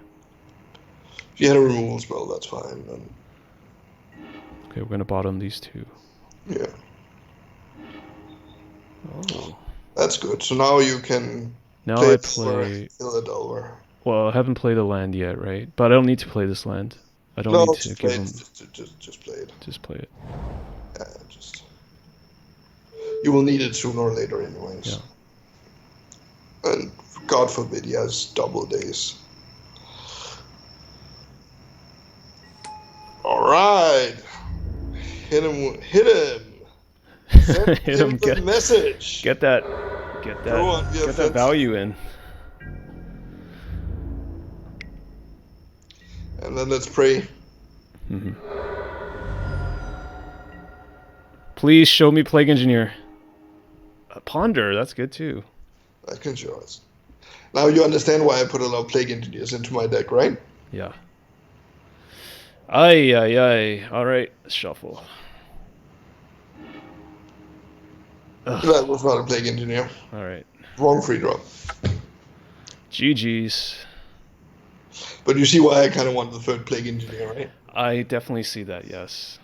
If you hit a removal spell, that's fine. Then. Okay, we're gonna bottom these two. Yeah. Oh. That's good. So now you can play Delver. Well, I haven't played a land yet, right? But I don't need to play this land. I don't need to give him. Just play it. Just play it. Yeah, you will need it sooner or later, anyways. Yeah. And God forbid he has double days. All right, hit him. Send hit him. The message. Get that value in. And then let's pray. Please show me Plague Engineer. Ponder, that's good too. I can show us. Now you understand why I put a lot of Plague Engineers into my deck, right? Yeah. Aye. All right, shuffle. Ugh. That was not a Plague Engineer. All right. Wrong free drop. GG's. But you see why I kind of wanted the third Plague Engineer, right? I definitely see that, yes.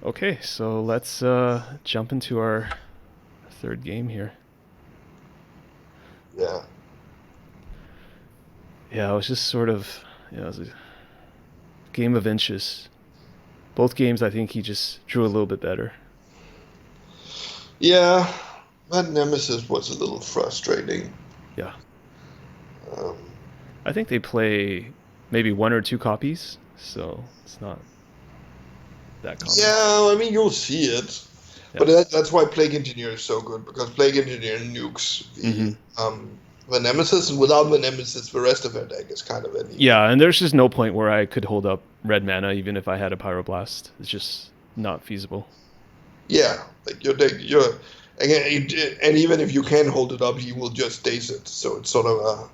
Okay, so let's jump into our third game here. Yeah. Yeah, it was just sort of, it was a game of inches. Both games, I think he just drew a little bit better. Yeah, that Nemesis was a little frustrating. Yeah. I think they play maybe one or two copies, so it's not that common. Yeah, I mean, you'll see it. Yeah. But that's why Plague Engineer is so good, because Plague Engineer nukes the Nemesis, and without the Nemesis, the rest of their deck is kind of any. Yeah, and there's just no point where I could hold up red mana even if I had a Pyroblast. It's just not feasible. Yeah, like your deck, and even if you can hold it up, he will just daze it. So it's sort of a.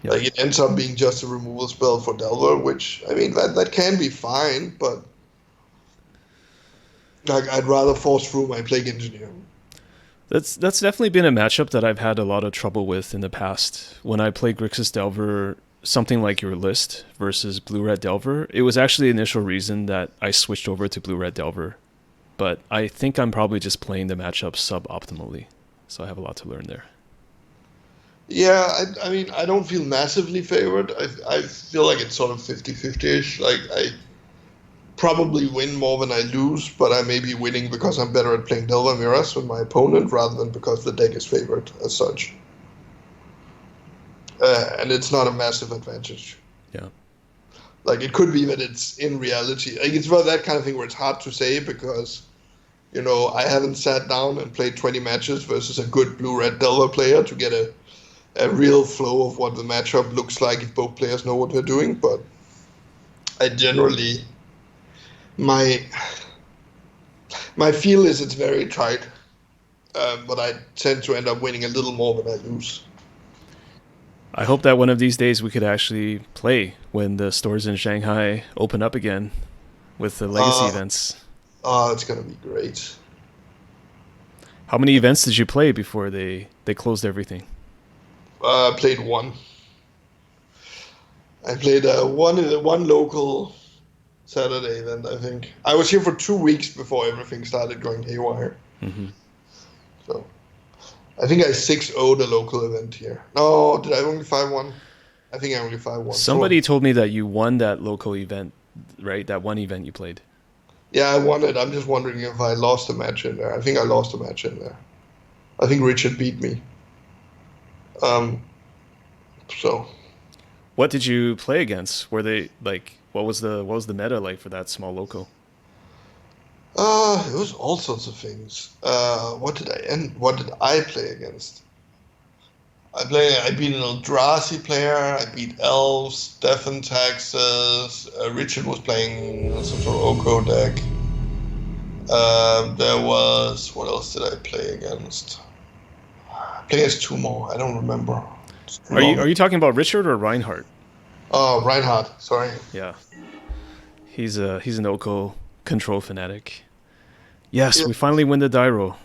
Yep. Like it ends up being just a removal spell for Delver, which I mean that can be fine, but like I'd rather force through my Plague Engineer. That's definitely been a matchup that I've had a lot of trouble with in the past. When I play Grixis Delver, something like your list versus Blue-Red Delver, it was actually the initial reason that I switched over to Blue-Red Delver. But I think I'm probably just playing the matchup suboptimally, so I have a lot to learn there. Yeah, I mean, I don't feel massively favored. I feel like it's sort of 50-50-ish. Like, I probably win more than I lose, but I may be winning because I'm better at playing Delver Mirrors with my opponent rather than because the deck is favored as such. And it's not a massive advantage. Yeah. Like, it could be that it's in reality. Like, it's about that kind of thing where it's hard to say because, you know, I haven't sat down and played 20 matches versus a good Blue-Red Delver player to get a real flow of what the matchup looks like if both players know what they're doing, but I generally my feel is it's very tight, but I tend to end up winning a little more than I lose. I hope that one of these days we could actually play when the stores in Shanghai open up again with the legacy Uh, events. it's gonna be great. How many events did you play before they closed everything? I played one. I played one local Saturday. Then I think I was here for 2 weeks before everything started going haywire. Hmm. So I think I 6-0'd a local event here. No, did I only 5-1? I think I only 5-1. So Somebody told me that you won that local event, right? That one event you played. yeah, I won it. I'm just wondering if I lost a match in there. I think I lost a match in there. I think Richard beat me. Um, so What did you play against? Were they like what was the meta like for that small local? it was all sorts of things. What did I end? What did I play against? I beat an Eldrazi player. I beat Elves, Stefan Taxes. Richard was playing some sort of Oko deck. There was what else did I play against? I played against two more. I don't remember. It's too Are you long. are you talking about Richard or Reinhardt? Oh, Reinhardt. Sorry. Yeah, he's an Oko control fanatic. Yes, Yeah. we finally win the Dairo.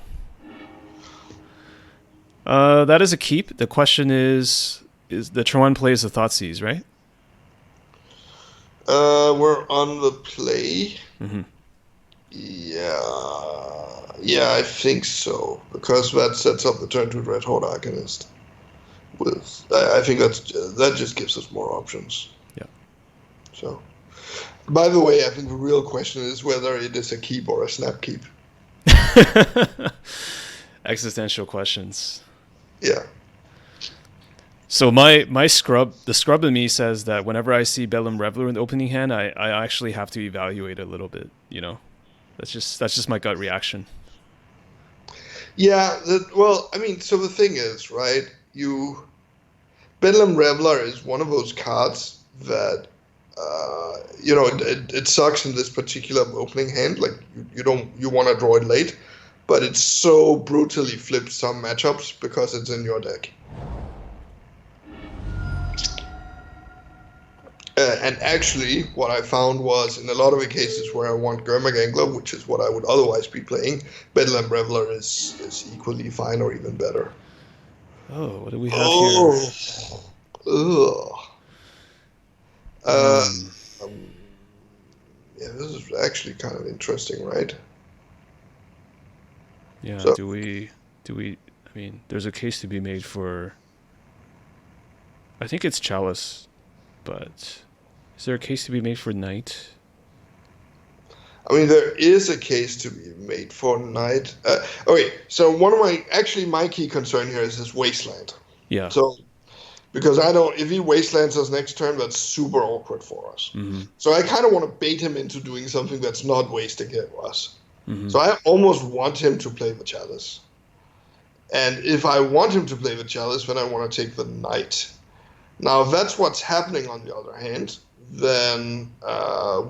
That is a keep. The question is the Chuan plays the Thoughtseize, right? We're on the play. Mm-hmm. Yeah, I think so because that sets up the turn to Red Horde Arcanist. I think that just gives us more options. Yeah. So, by the way, I think the real question is whether it is a keep or a snap keep. Existential questions. Yeah. So my scrub, the scrub in me says that whenever I see Bellum Reveler in the opening hand, I actually have to evaluate a little bit. That's just my gut reaction. Yeah. Well, I mean, so the thing is, right? Bedlam Reveler is one of those cards that, it sucks in this particular opening hand. Like you want to draw it late, but it so brutally flips some matchups because it's in your deck. And actually, what I found was in a lot of the cases where I want Gurmag Angler, which is what I would otherwise be playing, Bedlam Reveler is equally fine or even better. Oh, what do we have here? Ugh. Uh, Hmm. yeah, this is actually kind of interesting, right? Yeah. So, Do we? I mean, there's a case to be made for. I think it's Chalice, but is there a case to be made for Knight? I mean, there is a case to be made for Knight. Okay, so my key concern here is his Wasteland. Yeah. So, because if he Wastelands us next turn, that's super awkward for us. Mm-hmm. So I kind of want to bait him into doing something that's not wasting us. Mm-hmm. So I almost want him to play the Chalice. And if I want him to play the Chalice, then I want to take the Knight. Now, if that's what's happening on the other hand, then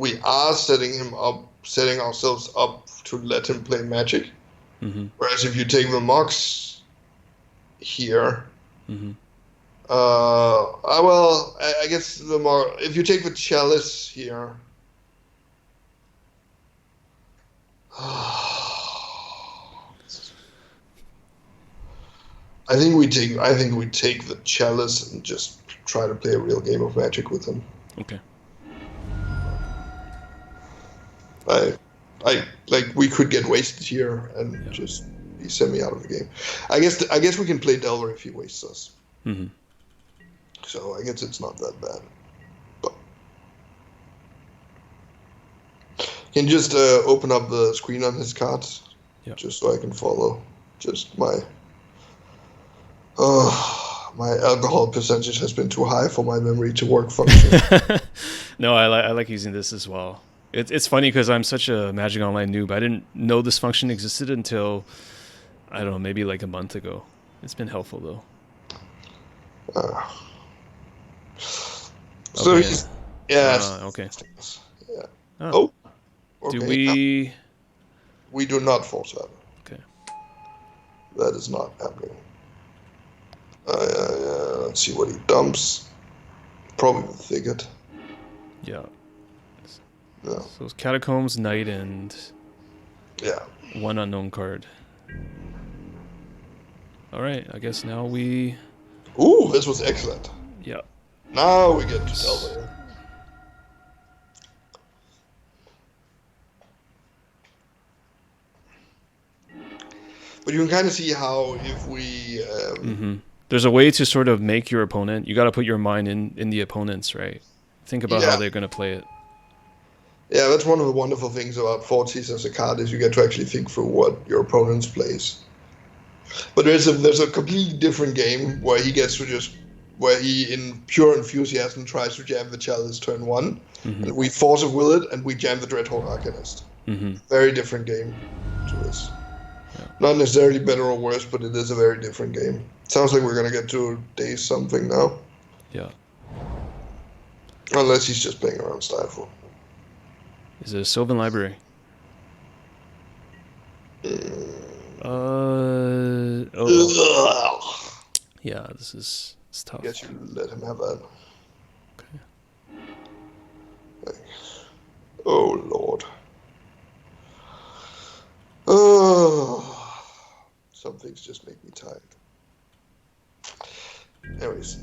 we are setting ourselves up to let him play Magic. Mm-hmm. Whereas if you take the Mox here, Mm-hmm. I guess if you take the Chalice here, I think we take the Chalice and just try to play a real game of Magic with him. Okay. I like we could get wasted here and just be semi out of the game. I guess we can play Delver if he wastes us. Mm-hmm. So I guess it's not that bad. But can you just open up the screen on his cards, just so I can follow. Just my alcohol percentage has been too high for my memory to work function. No, I like using this as well. It's funny because I'm such a Magic Online noob. I didn't know this function existed until, I don't know, maybe like a month ago. It's been helpful though. So Okay. he's yeah. Okay. Yeah. Oh. Okay. Do we? We do not force that. Okay. That is not happening. Let's see what he dumps. Probably the Thicket. Yeah. Yeah. So it's Catacombs, Knight, and Yeah. one unknown card. All right, I guess now we... Ooh, this was excellent. Yeah. Now we get to Delver. But you can kind of see how if we... There's a way to sort of make your opponent... You got to put your mind in the opponents, right? Think about how they're going to play it. Yeah, that's one of the wonderful things about Forties as a card is you get to actually think through what your opponent's plays. But there's a completely different game where he gets to just... Where he, in pure enthusiasm, tries to jam the Chalice turn 1. And we force a will it, and we jam the Dreadhorde Arcanist. Very different game to this. Yeah. Not necessarily better or worse, but it is a very different game. Sounds like we're going to get to day something now. Yeah. Unless he's just playing around Stifle. Is it a Sylvan Library? Yeah, this is tough. I guess you let him have that. Okay. Oh, Lord. Oh, some things just make me tired. Anyways.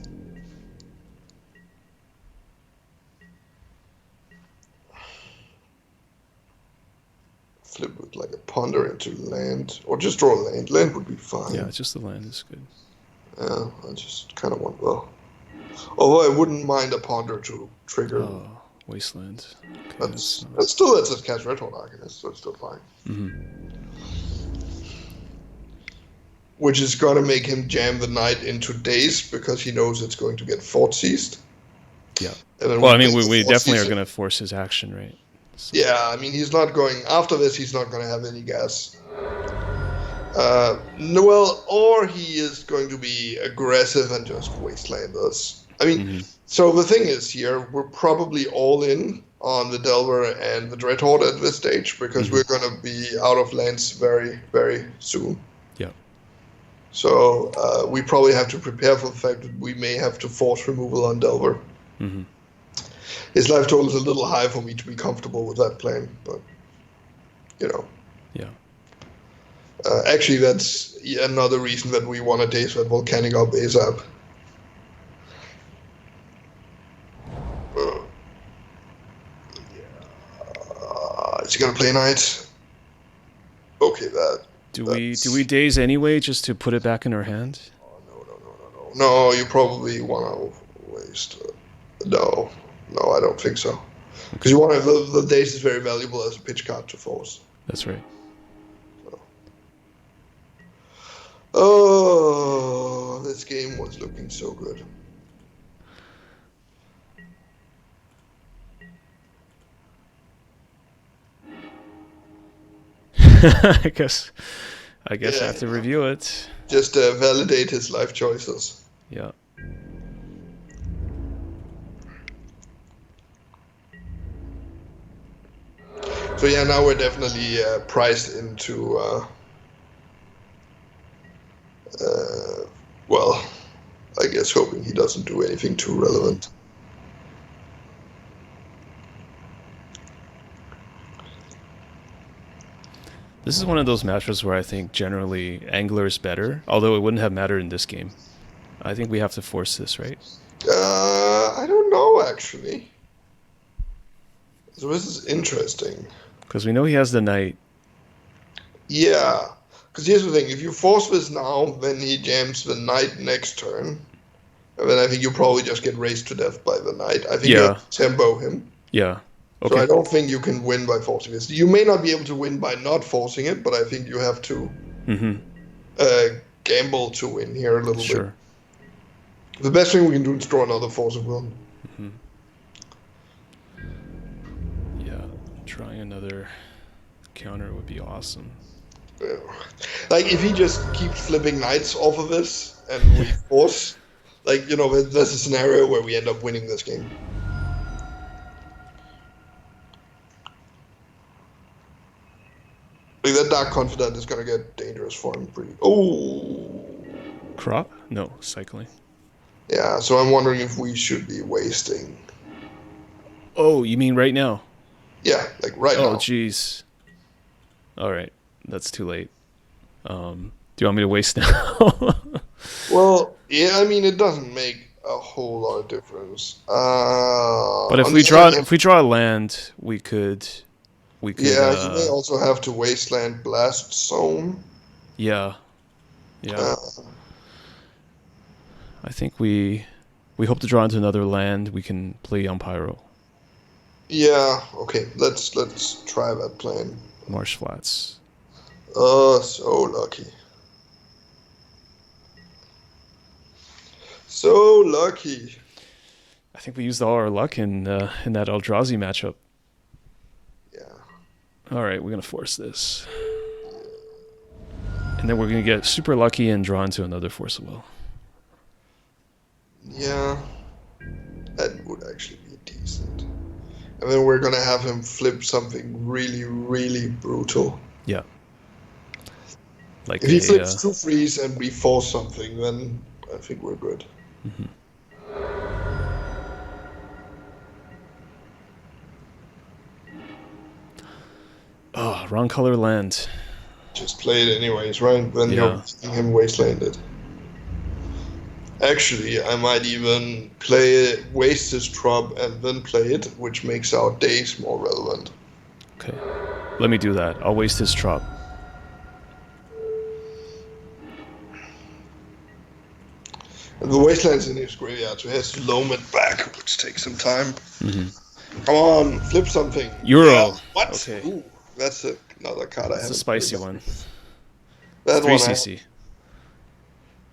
Flip with like a ponder into land, or just draw land. Land would be fine. Yeah, just the land is good. Yeah, I just kind of want, well, although I wouldn't mind a ponder to trigger. Oh, Wasteland. Okay, that's still lets us cast Dreadhorde Arcanist, so it's still fine. Which is going to make him jam the Knight into Daze because he knows it's going to get Fort Seized. Yeah. And then well, I mean, we definitely are going to force his action, right? So. Yeah, I mean, he's not going... After this, he's not going to have any gas. Well, or he is going to be aggressive and just wasteland us. I mean, so the thing is here, we're probably all in on the Delver and the Dreadhorde at this stage because we're going to be out of lands very, very soon. Yeah. So we probably have to prepare for the fact that we may have to force removal on Delver. His life total is a little high for me to be comfortable with that plan, but, you know. Yeah. Actually, that's another reason that we want to daze that Volcanic up ASAP. Is he gonna play Knight? Okay, Do we daze anyway, just to put it back in our hand? Oh, no, you probably want to waste. No, I don't think so. Because you want to have the daze is very valuable as a pitch card to force. That's right. Oh, this game was looking so good. I guess I have to review it. Just validate his life choices. Yeah. So yeah, now we're definitely priced into... well, I guess hoping he doesn't do anything too relevant. This is one of those matches where I think generally Angler is better, although it wouldn't have mattered in this game. I think we have to force this, right? I don't know, actually. So this is interesting. Because we know he has the Knight. Yeah. Because here's the thing, if you force this now, then he jams the Knight next turn. And then I think you probably just get raced to death by the Knight. I think you have to tempo him. Yeah. Okay. So I don't think you can win by forcing this. You may not be able to win by not forcing it, but I think you have to gamble to win here a little bit. The best thing we can do is draw another Force of Will. Yeah, trying another counter would be awesome. Yeah. Like, if he just keeps flipping Knights off of this, and we force, like, you know, there's a scenario where we end up winning this game. Like that Dark Confidant is gonna get dangerous for him pretty. Oh, Crop? No, cycling. yeah. So I'm wondering if we should be wasting. Oh, you mean right now? Yeah, like right Oh, now. jeez. All right, that's too late. Do you want me to waste now? Well, yeah. I mean, it doesn't make a whole lot of difference. But On the other hand, if we draw a land, we could yeah, you may also have to Wasteland Blast Zone. yeah. Yeah. Uh, I think we hope to draw into another land. We can play on Pyro. yeah. Okay. Let's try that plan. Marsh Flats. Oh, so lucky. So lucky. I think we used all our luck in that Eldrazi matchup. Yeah. All right, we're gonna force this, and then we're gonna get super lucky and draw into another Force of Will. Yeah. That would actually be decent. And then we're gonna have him flip something really, really brutal. Yeah. Like If he flips 2 freeze and we force something, then I think we're good. Mm-hmm. Oh, wrong color land. Just play it anyways, right? Then Yeah. you're seeing him wastelanded. Actually, I might even waste his trop and then play it, which makes our days more relevant. Okay. Let me do that. I'll waste his trop. And the wasteland's in his graveyard, so he has to loam it back, which takes some time. Mm-hmm. Come on, flip something. Euro. Yeah. What? Okay. Ooh, that's another card I That's have. a spicy one. That 3 one. CC.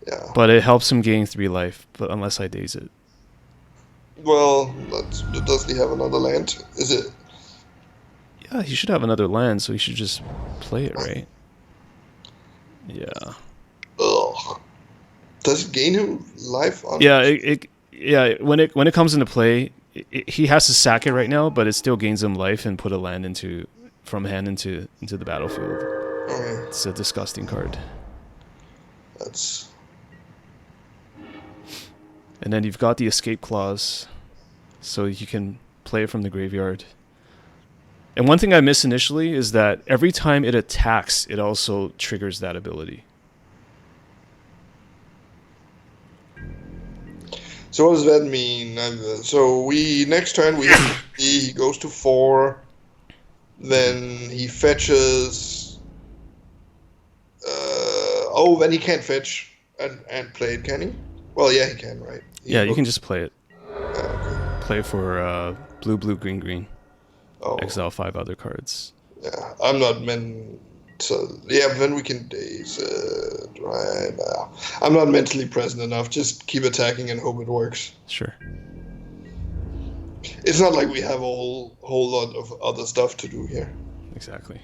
Yeah. But it helps him gain 3 life, but unless I daze it. Well, does he have another land? Is it? Yeah, he should have another land, so he should just play it, right? Yeah. Ugh. Does it gain him life on? Yeah, when it comes into play, he has to sack it right now, but it still gains him life and put a land from hand into the battlefield. Okay. It's a disgusting card. That's. And then you've got the escape clause, so you can play it from the graveyard. And one thing I missed initially is that every time it attacks, it also triggers that ability. So what does that mean? So next turn we have he goes to 4, then he fetches. Then he can't fetch and play it, can he? Well, yeah, he can, right? You can just play it. Okay. Play for blue, green, green. Oh. Exile 5 other cards. Yeah, I'm not meant. So yeah, then we can daze it, right? I'm not mentally present enough. Just keep attacking and hope it works. Sure. It's not like we have a whole lot of other stuff to do here. Exactly.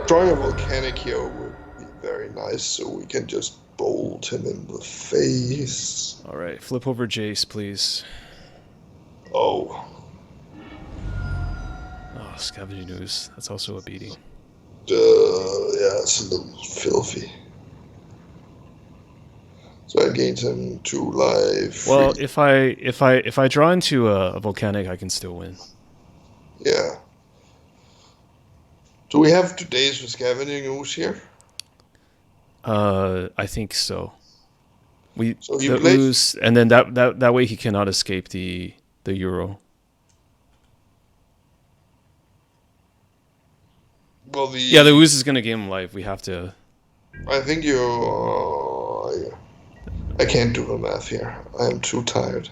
Drawing a volcanic here would be very nice, so we can just bolt him in the face. All right, flip over Jace, please. Oh. Oh, Scavenging Ooze. That's also a beating. Yeah, it's a little filthy. So I gained him 2 life. Well, if I draw into a volcanic, I can still win. Yeah. Do we have today's for Scavenging Ooze here? I think so. So the Ooze, and then that way he cannot escape the Euro. Well, the Ooze is gonna give him life. We have to. I think I can't do the math here. I am too tired.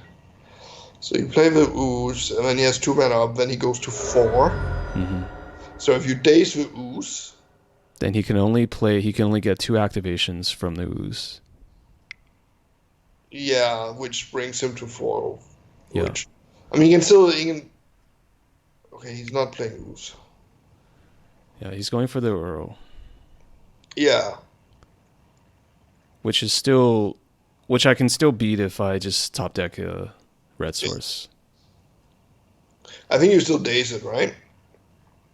So you play the Ooze, and then he has 2 mana up. Then he goes to 4. Mm-hmm. So if you daze the Ooze, then he can only get 2 activations from the Ooze. Yeah, which brings him to 4. Yeah. I mean, he can. Okay, he's not playing Ooze. Yeah, he's going for the Uro. Yeah. Which I can still beat if I just top deck a red source. I think you still daze it, right?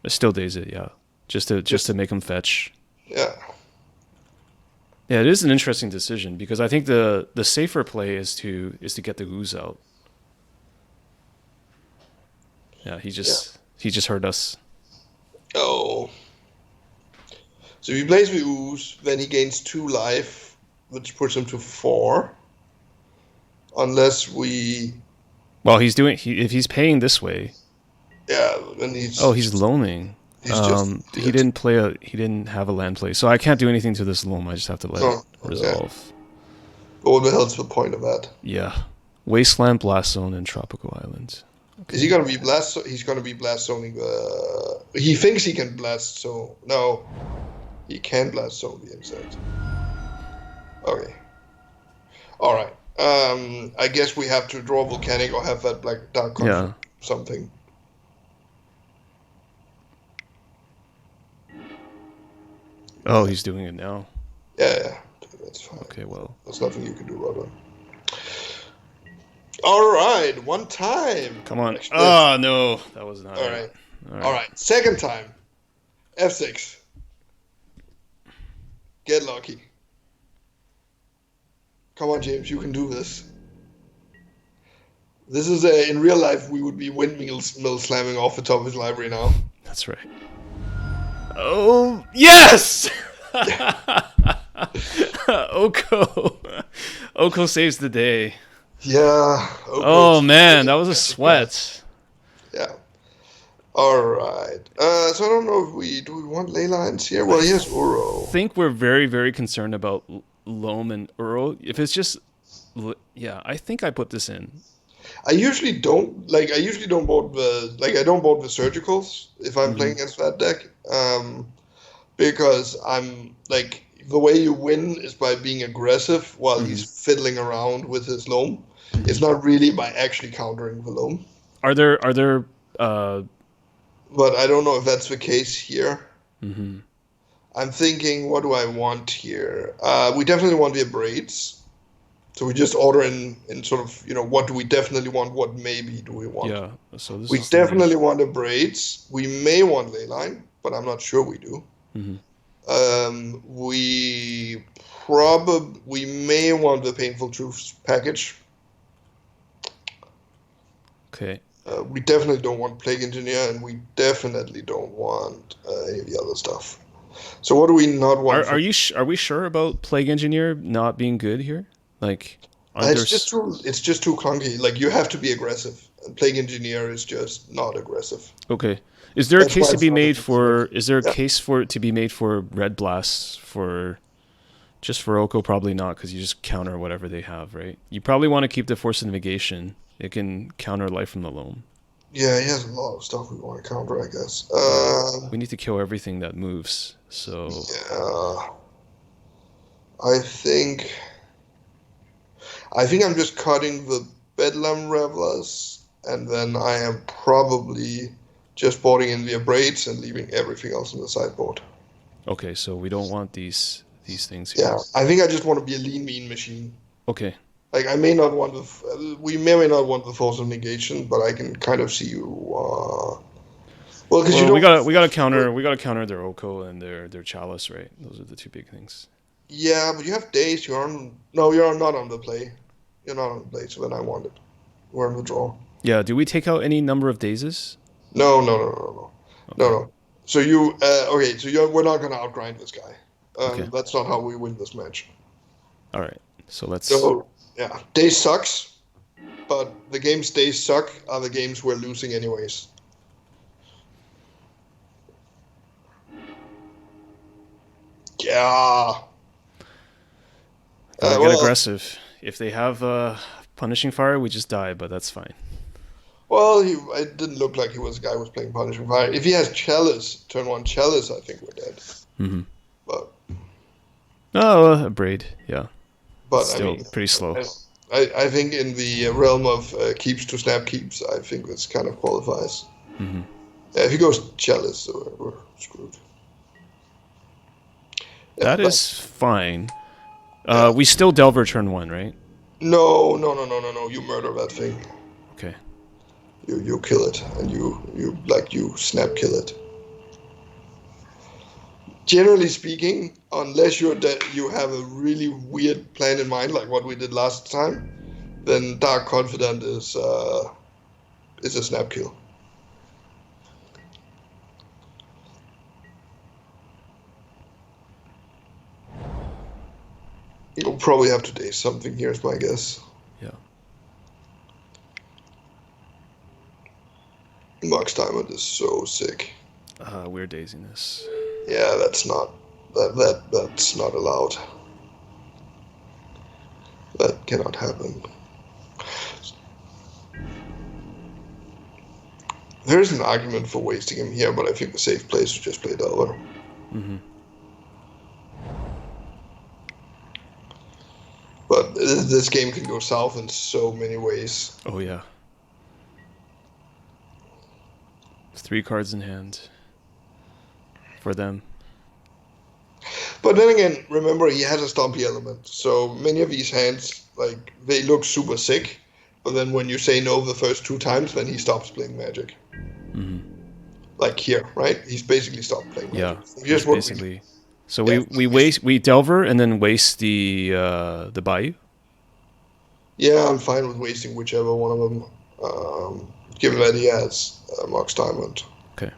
I still daze it, yeah. just to make him fetch. Yeah. Yeah, it is an interesting decision because I think the safer play is to get the ooze out. Yeah, he just hurt us. Oh. So if he plays with ooze, then he gains 2 life, which puts him to 4. Unless we... Well, if he's paying this way. Yeah, then he's... Oh, he's loaming. He didn't have a land play, so I can't do anything to this loam. I just have to let it resolve. Yeah. What the hell's the point of that? Yeah, Wasteland, Blast Zone, and Tropical Islands. Okay. Is he gonna be blast? He's gonna be blast zoning. He thinks he can blast, so no, he can blast zone the insect. Okay. All right. I guess we have to draw volcanic or have that black dark conflict something. Oh, he's doing it now. Yeah, that's fine. Okay, well, there's nothing you can do about it. All right, one time. Come on. Oh no, that was not. All right. Second time. F6. Get lucky. Come on, James, you can do this. This is in real life we would be windmill slamming off the top of his library now. That's right. Oh yes! Oko saves the day. Yeah. Oh man, that was a sweat. Yeah. All right. So I don't know if we want ley lines here. Well, here's Uro. I think we're very, very concerned about loam and Uro. If it's just, I think I put this in. I usually don't board the surgicals if I'm playing against that deck, because I'm like, the way you win is by being aggressive while he's fiddling around with his loam. It's not really by actually countering the loam. Are there but I don't know if that's the case here. I'm thinking, what do I want here? We definitely want the braids. So we just order in sort of, what do we definitely want? What maybe do we want? Yeah. So we definitely want the braids. We may want ley line, but I'm not sure we do. We may want the Painful Truths package. Okay. We definitely don't want Plague Engineer, and we definitely don't want any of the other stuff. So what do we not want? Are we sure about Plague Engineer not being good here? Like, it's just too clunky. Like, you have to be aggressive, and Plague Engineer is just not aggressive. Okay. Is there a case to be made for? Is there a case for it to be made for Red Blasts for? Just for Oko, probably not, because you just counter whatever they have, right? You probably want to keep the Force of Negation. It can counter Life from the Loam. Yeah, he has a lot of stuff we want to counter, I guess. We need to kill everything that moves. So yeah, I think I'm just cutting the Bedlam Revelers, and then I am probably just boarding in the Abrades and leaving everything else on the sideboard. Okay, so we don't want these things here. Yeah, I think I just want to be a lean, mean machine. Okay. Like, I may not want we may or may not want the Force of Negation, but I can kind of see you. Because we gotta counter their Oko and their Chalice, right? Those are the two big things. Yeah, but you have days. You're not on the play. You're not on the play, so then I want it. We're on the draw. Yeah. Do we take out any number of dazes? No. Okay. No. So you okay? So we're not gonna outgrind this guy. Okay. That's not how we win this match. All right. So let's. So yeah, days sucks, but the games days suck are the games we're losing anyways. Yeah. Get aggressive. If they have Punishing Fire, we just die, but that's fine. Well, it didn't look like he was a guy who was playing Punishing Fire. If he has Chalice, turn 1 Chalice, I think we're dead. But a Braid, yeah. But still pretty slow. I think in the realm of keeps to snap keeps, I think this kind of qualifies. Yeah, if he goes Chalice, we're screwed. Yeah, that is fine. We still Delver turn 1, right? No. You murder that thing. Okay. You kill it, and you snap kill it. generally speaking, unless you have a really weird plan in mind, like what we did last time, then Dark Confidant is a snap kill. You'll probably have to daze something here, is my guess. Yeah. Mox Diamond is so sick. We're dazing this. Yeah, that's not allowed. That cannot happen. There's an argument for wasting him here, but I think the safe place is just play Delver. Mm-hmm. But this game can go south in so many ways. Oh yeah. 3 cards in hand for them. But then again, remember he has a Stompy element, so many of these hands, like, they look super sick, but then when you say no the first 2 times, then he stops playing Magic. Mm-hmm. Like here, right? He's basically stopped playing Magic. Yeah, Just basically. So we Delver and then waste the Bayou. Yeah, I'm fine with wasting whichever one of them, given that he has Mox Diamond. Okay.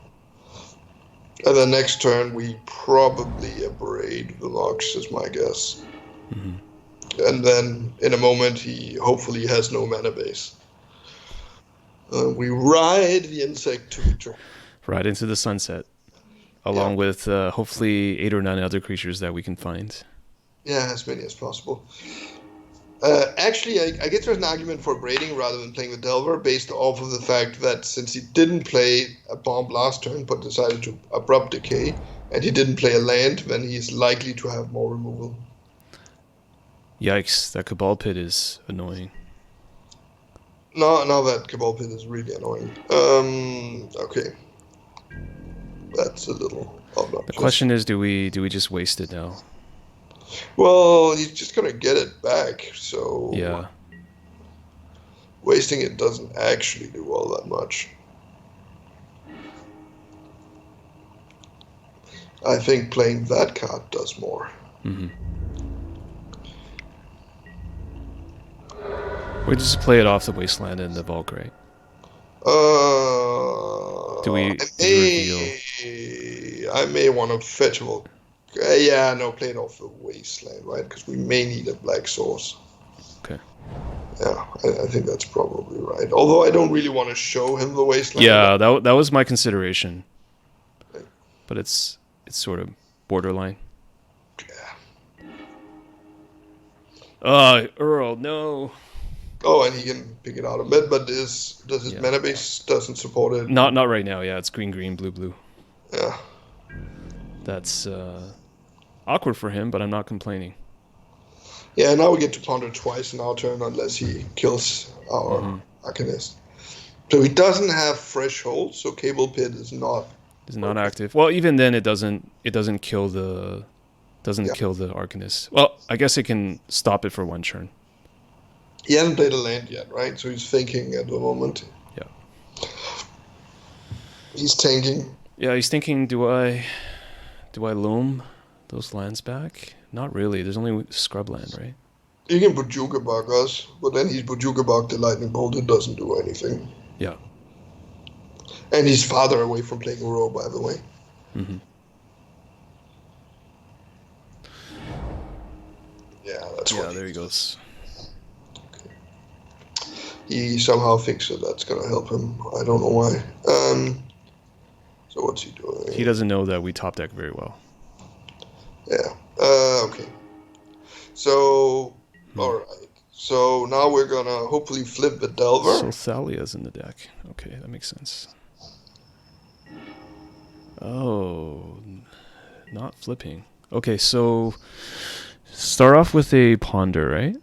And then next turn we probably abrade the Mox, is my guess. Mm-hmm. And then in a moment he hopefully has no mana base. We ride the insect to victory. Right into the sunset, along with hopefully 8 or 9 other creatures that we can find. Yeah, as many as possible. Actually, I guess there's an argument for braiding rather than playing the Delver, based off of the fact that since he didn't play a bomb last turn, but decided to abrupt decay, and he didn't play a land, then he's likely to have more removal. Yikes, that Cabal Pit is annoying. No, that Cabal Pit is really annoying. Okay. That's a little obnoxious. The question is, do we just waste it now? Well, he's just gonna get it back, so yeah, wasting it doesn't actually do all that much. I think playing that card does more. Mm-hmm. We just play it off the Wasteland and the Volk, right? Do we reveal? I may want to fetch a Volk. Yeah, no, play it off the Wasteland, right? Because we may need a black source. Okay. Yeah, I think that's probably right. Although I don't really want to show him the Wasteland. Yeah, that was my consideration. Okay. But it's sort of borderline. Yeah. Earl, no. Oh, and he can pick it out a bit, but does his mana base doesn't support it? Not right now. Yeah, it's green, blue. Yeah. That's awkward for him, but I'm not complaining. Yeah, now we get to ponder twice in our turn unless he kills our Arcanist. So he doesn't have Threshold, so Cable Pit is not active. Well, even then it doesn't kill the kill the Arcanist. Well, I guess it can stop it for 1 turn. He hasn't played a land yet, right? So he's thinking at the moment. Yeah. He's tanking. Yeah, he's thinking, do I loam those lands back? Not really. There's only Scrubland, right? You can Bojuka Bug us, but then he's Bojuka Bug the Lightning Bolt. It doesn't do anything. Yeah. And he's farther away from playing Row, by the way. Mm-hmm. Yeah, that's what. Yeah, there he goes. He somehow thinks that that's going to help him. I don't know why. So what's he doing? He doesn't know that we top deck very well. Yeah. Okay. So, all right. So now we're going to hopefully flip the Delver. So Thalia's in the deck. Okay, that makes sense. Oh, not flipping. Okay, so start off with a Ponder, right?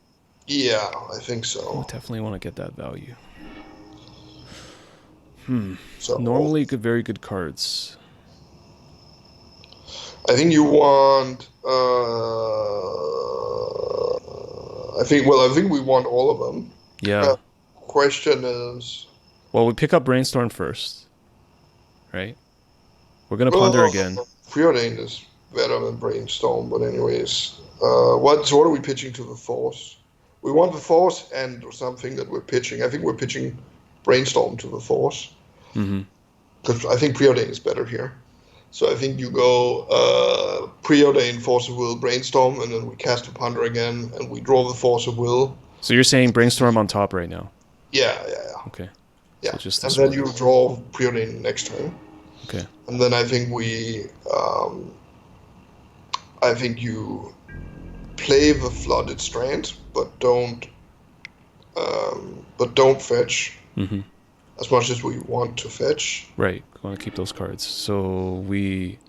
Yeah, I think so. Oh, definitely want to get that value. So normally very good cards. I think you want. I think we want all of them. Yeah. Question is. Well, we pick up Brainstorm first, right? We're gonna Ponder again. Preordained is better than Brainstorm, but anyways. So what are we pitching to the Force? We want the Force and something that we're pitching. I think we're pitching Brainstorm to the Force. Mm-hmm. Because I think Preordain is better here. So I think you go Preordain, Force of Will, Brainstorm, and then we cast a Ponder again, and we draw the Force of Will. So you're saying Brainstorm on top right now? Yeah. Okay. Yeah, so just and then you draw Preordain next turn. Okay. And then I think you play the Flooded Strand, but don't fetch as much as we want to fetch. Right, we want to keep those cards. So we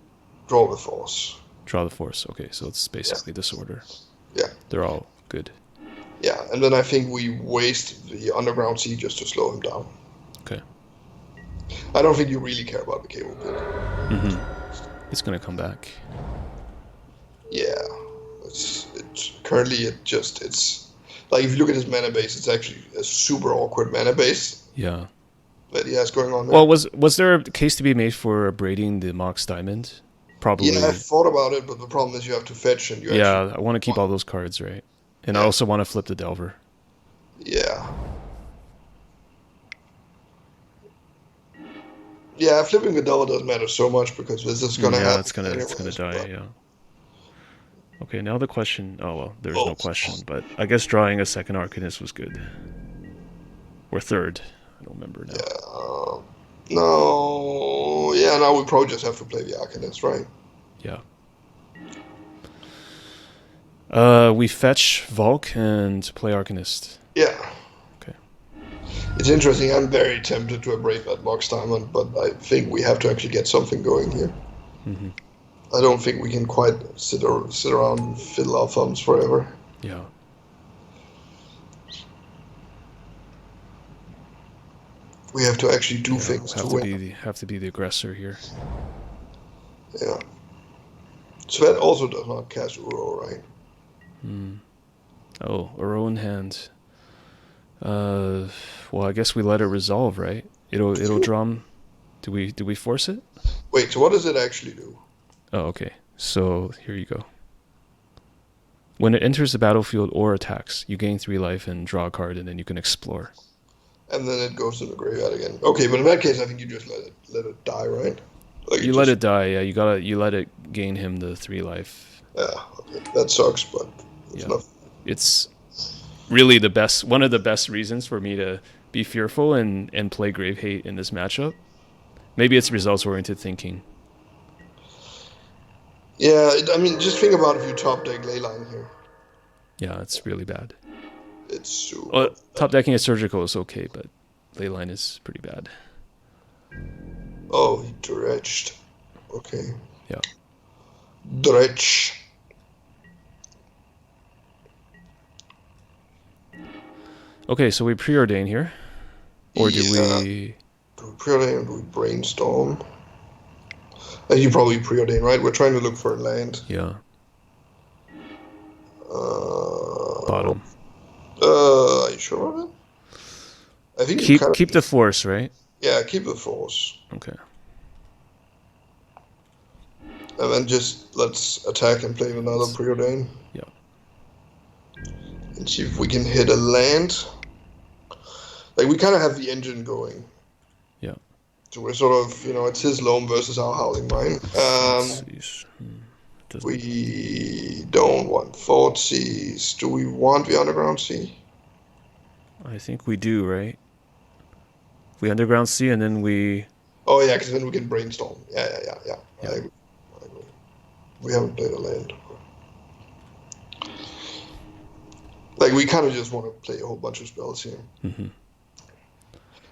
draw the Force. Draw the Force. Okay, so it's basically this order. Yeah. They're all good. Yeah, and then I think we waste the Underground Sea just to slow him down. Okay. I don't think you really care about the Cable Pit. It's gonna come back. Yeah, it's like if you look at his mana base, it's actually a super awkward mana base. Yeah. That he has going on there. Well, was there a case to be made for braiding the Mox Diamond? Probably. Yeah, I thought about it, but the problem is you have to fetch and you. Yeah, I want to keep all those cards, right? And I also want to flip the Delver. Yeah. Yeah, flipping the Delver doesn't matter so much because this is gonna happen. Yeah, it's gonna die. Yeah. Okay, now the question. Oh well, there's no question, but I guess drawing a second Arcanist was good. Or third. I don't remember now. Yeah. No. Yeah. Now we probably just have to play the Arcanist, right? Yeah. We fetch Volk and play Arcanist. Yeah. Okay. It's interesting. I'm very tempted to abrade that Mox Diamond, but I think we have to actually get something going here. I don't think we can quite sit around and fiddle our thumbs forever. Yeah. We have to actually do things to win. Have to be the aggressor here. Yeah. Svet also does not cast Uro, right? Oh, Uro in hand. Well, I guess we let it resolve, right? It'll drum. Do we force it? Wait, so what does it actually do? Oh, okay. So here you go. When it enters the battlefield or attacks, you gain 3 life and draw a card, and then you can explore. And then it goes to the graveyard again. Okay, but in that case, I think you just let it die, right? Like you let it die, yeah. You let it gain him the 3 life. Yeah, okay. That sucks, but it's enough. It's really one of the best reasons for me to be fearful and play Grave Hate in this matchup. Maybe it's results-oriented thinking. Yeah, I mean, just think about if you top deck Leyline here. Yeah, it's really bad. It's super. Well, top decking a Surgical is okay, but Leyline is pretty bad. Oh, he dredged. Okay. Yeah. Dredge. Okay, so we preordain here, or do we? Do we preordain or do we brainstorm? You probably preordain, right? We're trying to look for a land. Yeah. Bottom. Are you sure of it? I think keep the Force, right? Yeah, keep the Force. Okay. And then just let's attack and play another preordain. Yeah. And see if we can hit a land. Like, we kind of have the engine going. Yeah. So we're sort of, it's his loam versus our Howling Mine. We don't want Thoughtseize. Do we want the Underground Sea? I think we do, right? We Underground Sea and then we... Oh, yeah, because then we can brainstorm. Yeah. I agree. We haven't played a land. Like, we kind of just want to play a whole bunch of spells here.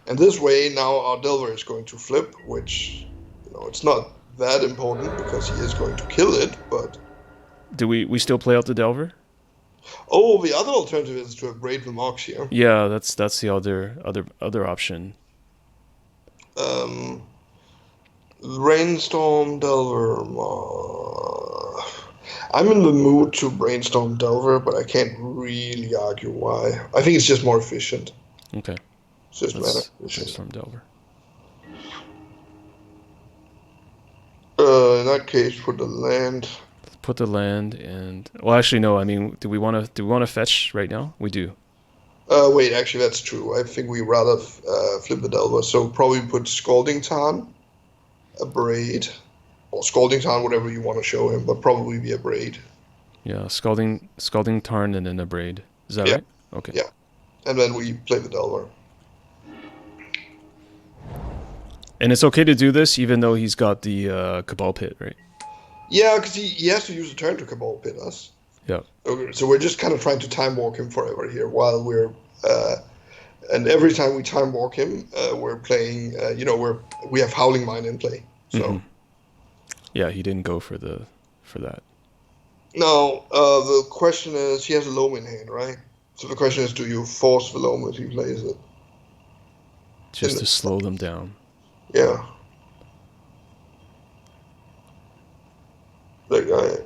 And this way, now our Delver is going to flip, which, it's not that important because he is going to kill it, but... Do we still play out the Delver? Oh, the other alternative is to abrade the Mox here. Yeah, that's the other option. Brainstorm Delver. I'm in the mood to brainstorm Delver, but I can't really argue why. I think it's just more efficient. Okay. It's just brainstorm Delver. In that case, put the land. Put the land and well, actually no. I mean, do we want to fetch right now? We do. Wait, actually, that's true. I think we rather flip the Delver. So probably put Scalding Tarn, a Braid, or Scalding Tarn, whatever you want to show him, but probably be a Braid. Yeah, scalding tarn and then a braid. Is that right? Okay. Yeah, and then we play the Delver. And it's okay to do this even though he's got the Cabal Pit, right? Yeah, because he has to use a turn to Cabal Pit us. Yeah. So we're just kind of trying to time walk him forever here while we're, and every time we time walk him, we're playing. We have Howling Mine in play. So. Yeah, he didn't go for that. No, the question is he has a loam in hand, right? So the question is, do you force the loam if he plays it? Just to slow them down. Yeah. That guy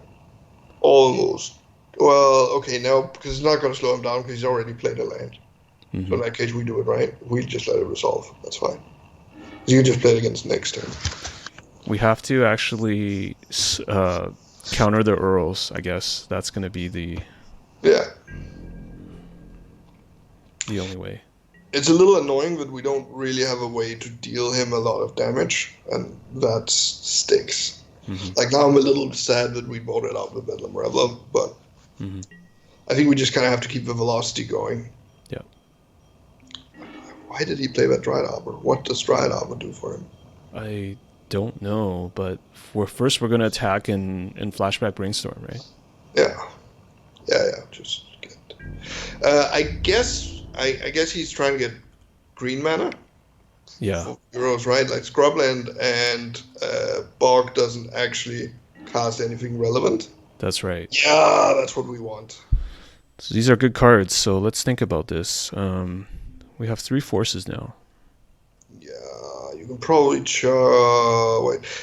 almost. Well, okay, now, because it's not going to slow him down because he's already played a land. Mm-hmm. So in that case, we do it, right? We just let it resolve. That's fine. You can just play it against next turn. We have to actually counter the Earls, I guess. That's going to be the only way. It's a little annoying that we don't really have a way to deal him a lot of damage, and that sticks. Mm-hmm. Like, now I'm a little sad that we bought it out with Bedlam Reveler, but I think we just kind of have to keep the velocity going. Yeah. Why did he play that Dryad Arbor? What does Dryad Arbor do for him? I don't know, but first we're going to attack in Flashback Brainstorm, right? Yeah. Just get. I guess he's trying to get green mana. Yeah. For heroes, right? Like Scrubland and Bog doesn't actually cast anything relevant. That's right. Yeah, that's what we want. So these are good cards. So let's think about this. We have 3 forces now. Yeah, you can probably wait.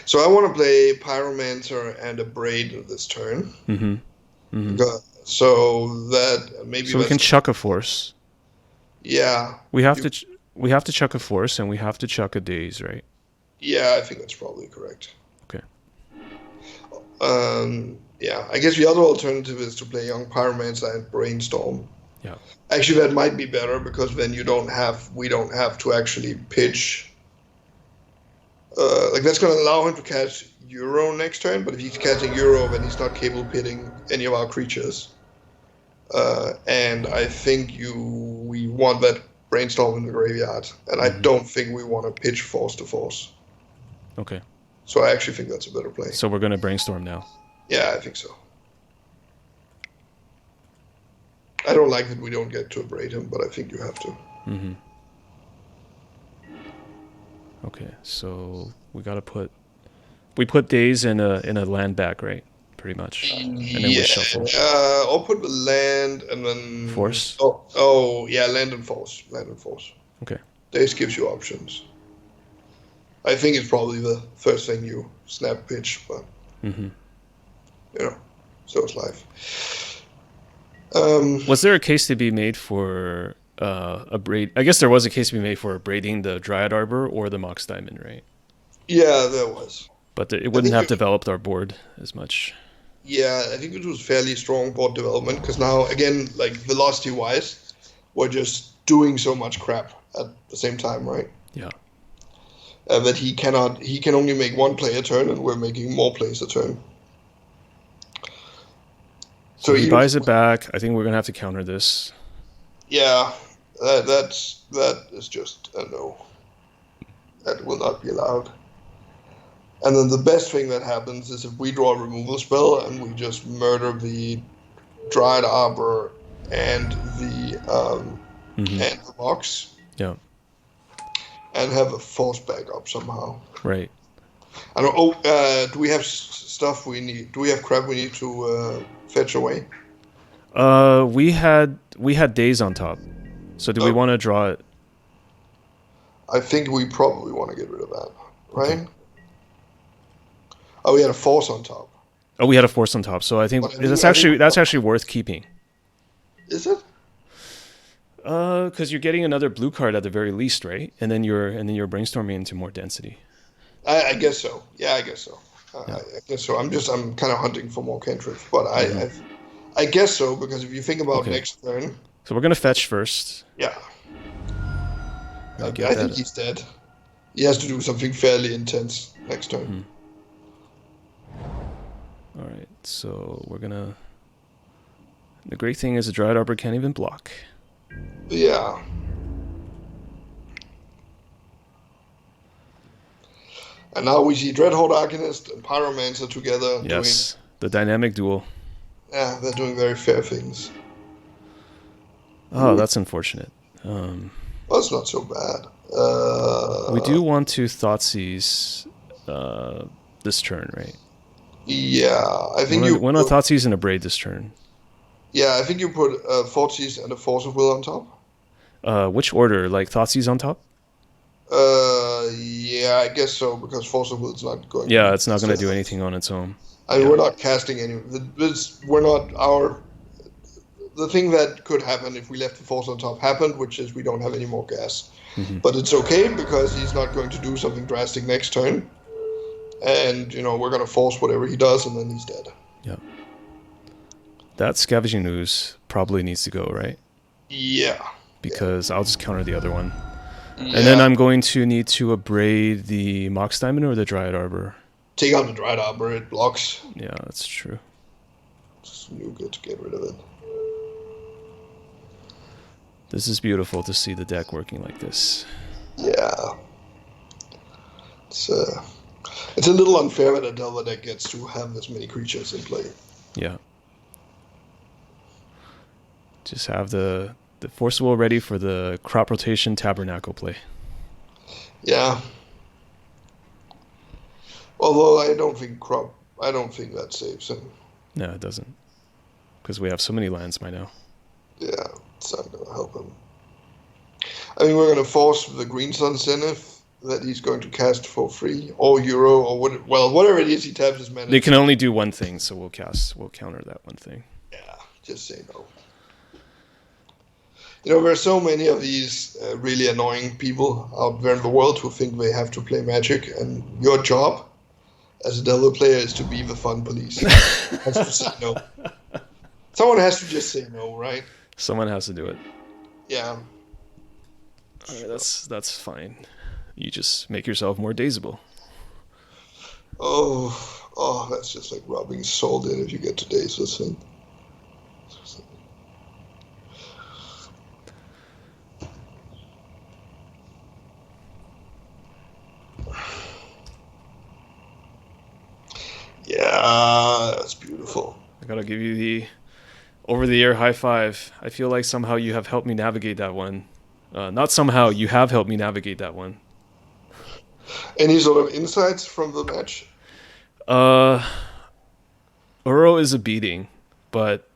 So I want to play Pyromancer and a Braid this turn. So that maybe. So we can chuck a force. Yeah. We have to chuck a force and we have to chuck a daze, right? Yeah, I think that's probably correct. Okay. Yeah, I guess the other alternative is to play Young Pyromancer and Brainstorm. Yeah. Actually, that might be better because then we don't have to actually pitch. That's going to allow him to catch Euro next turn, but if he's catching Euro, then he's not capable pitting any of our creatures. And I think we want that Brainstorm in the graveyard, and I don't think we want to pitch force to force. Okay. So I actually think that's a better play. So we're going to Brainstorm now. Yeah, I think so. I don't like that we don't get to abrade him, but I think you have to. Mm-hmm. Okay, so we put days in a land back, right? Pretty much, and then we shuffle. I'll put the land and then force. Oh yeah, land and force. Okay. Days gives you options. I think it's probably the first thing you snap pitch, but so it's life. Was there a case to be made for a braid? I guess there was a case to be made for braiding the Dryad Arbor or the Mox Diamond, right? Yeah, there was. But it wouldn't have developed our board as much. Yeah, I think it was fairly strong board development because now, again, like velocity-wise, we're just doing so much crap at the same time, right? Yeah. That he can only make one play a turn, and we're making more plays a turn. So he buys it back. I think we're gonna have to counter this. Yeah, that is just a no. That will not be allowed. And then the best thing that happens is if we draw a removal spell and we just murder the Dryad Arbor and the box. Yeah. And have a force backup somehow. Right. I don't. Do we have stuff we need? Do we have crap we need to fetch away? We had days on top. So do we want to draw it? I think we probably want to get rid of that, right? Okay. Oh, we had a force on top. Oh, we had a force on top. So I think that's actually worth keeping. Is it? Because you're getting another blue card at the very least, right? And then you're brainstorming into more density. I guess so. Yeah, I guess so. I guess so. I'm kind of hunting for more cantrips, but Mm-hmm. I guess so, because if you think about Okay. next turn, So we're gonna fetch first. yeah, Gonna get I think that. he's dead. He has to do something fairly intense next turn. Hmm. All right. So we're gonna. The great thing is a Dryad Arbor can't even block. Yeah. And now we see Dreadhorde Arcanist and Pyromancer together Yes, the dynamic duel. they're doing very fair things. Oh, that's unfortunate. Well, it's not so bad. We do want to Thoughtseize this turn, right? Yeah, I think We're not Thoughtseize and a Braid this turn. Yeah, I think you put Forties and a Force of Will on top. Which order? Like Thoughtseize on top? Yeah, I guess so, because Force of Will is not going. Yeah, it's not going to do anything on its own. I mean, we're not casting any. We're not our. The thing that could happen if we left the Force on top happened, which is we don't have any more gas. Mm-hmm. But it's okay, because he's not going to do something drastic next turn, and we're going to force whatever he does, and then he's dead. Yeah. That Scavenging Ooze probably needs to go, right? Yeah. Because I'll just counter the other one. Yeah. And then I'm going to need to abrade the Mox Diamond or the Dryad Arbor. Take out the Dryad Arbor, it blocks. Yeah, that's true. Just nuke it to get rid of it. This is beautiful to see the deck working like this. Yeah. It's a little unfair that a Delver deck gets to have this many creatures in play. Yeah. Just have the Force Will ready for the crop rotation Tabernacle play. Yeah. Although I don't think that saves him. No, it doesn't. Because we have so many lands by now. Yeah, it's not going to help him. I mean, we're going to force the Green Sun Zenith that he's going to cast for free, or Euro, or whatever it is he taps his mana. They can only do one thing, so we'll counter that one thing. Yeah, just say no. There are so many of these really annoying people out there in the world who think they have to play Magic, and your job as a Delver player is to be the fun police. Has to say no. Someone has to just say no, right? Someone has to do it. Yeah. All right, that's fine. You just make yourself more dazeable. Oh, that's just like rubbing salt in if you get to daze this thing. Yeah, that's beautiful. I gotta give you the over-the-air high five. I feel like somehow you have helped me navigate that one. Not somehow, you have helped me navigate that one. Any sort of insights from the match? Uro is a beating, but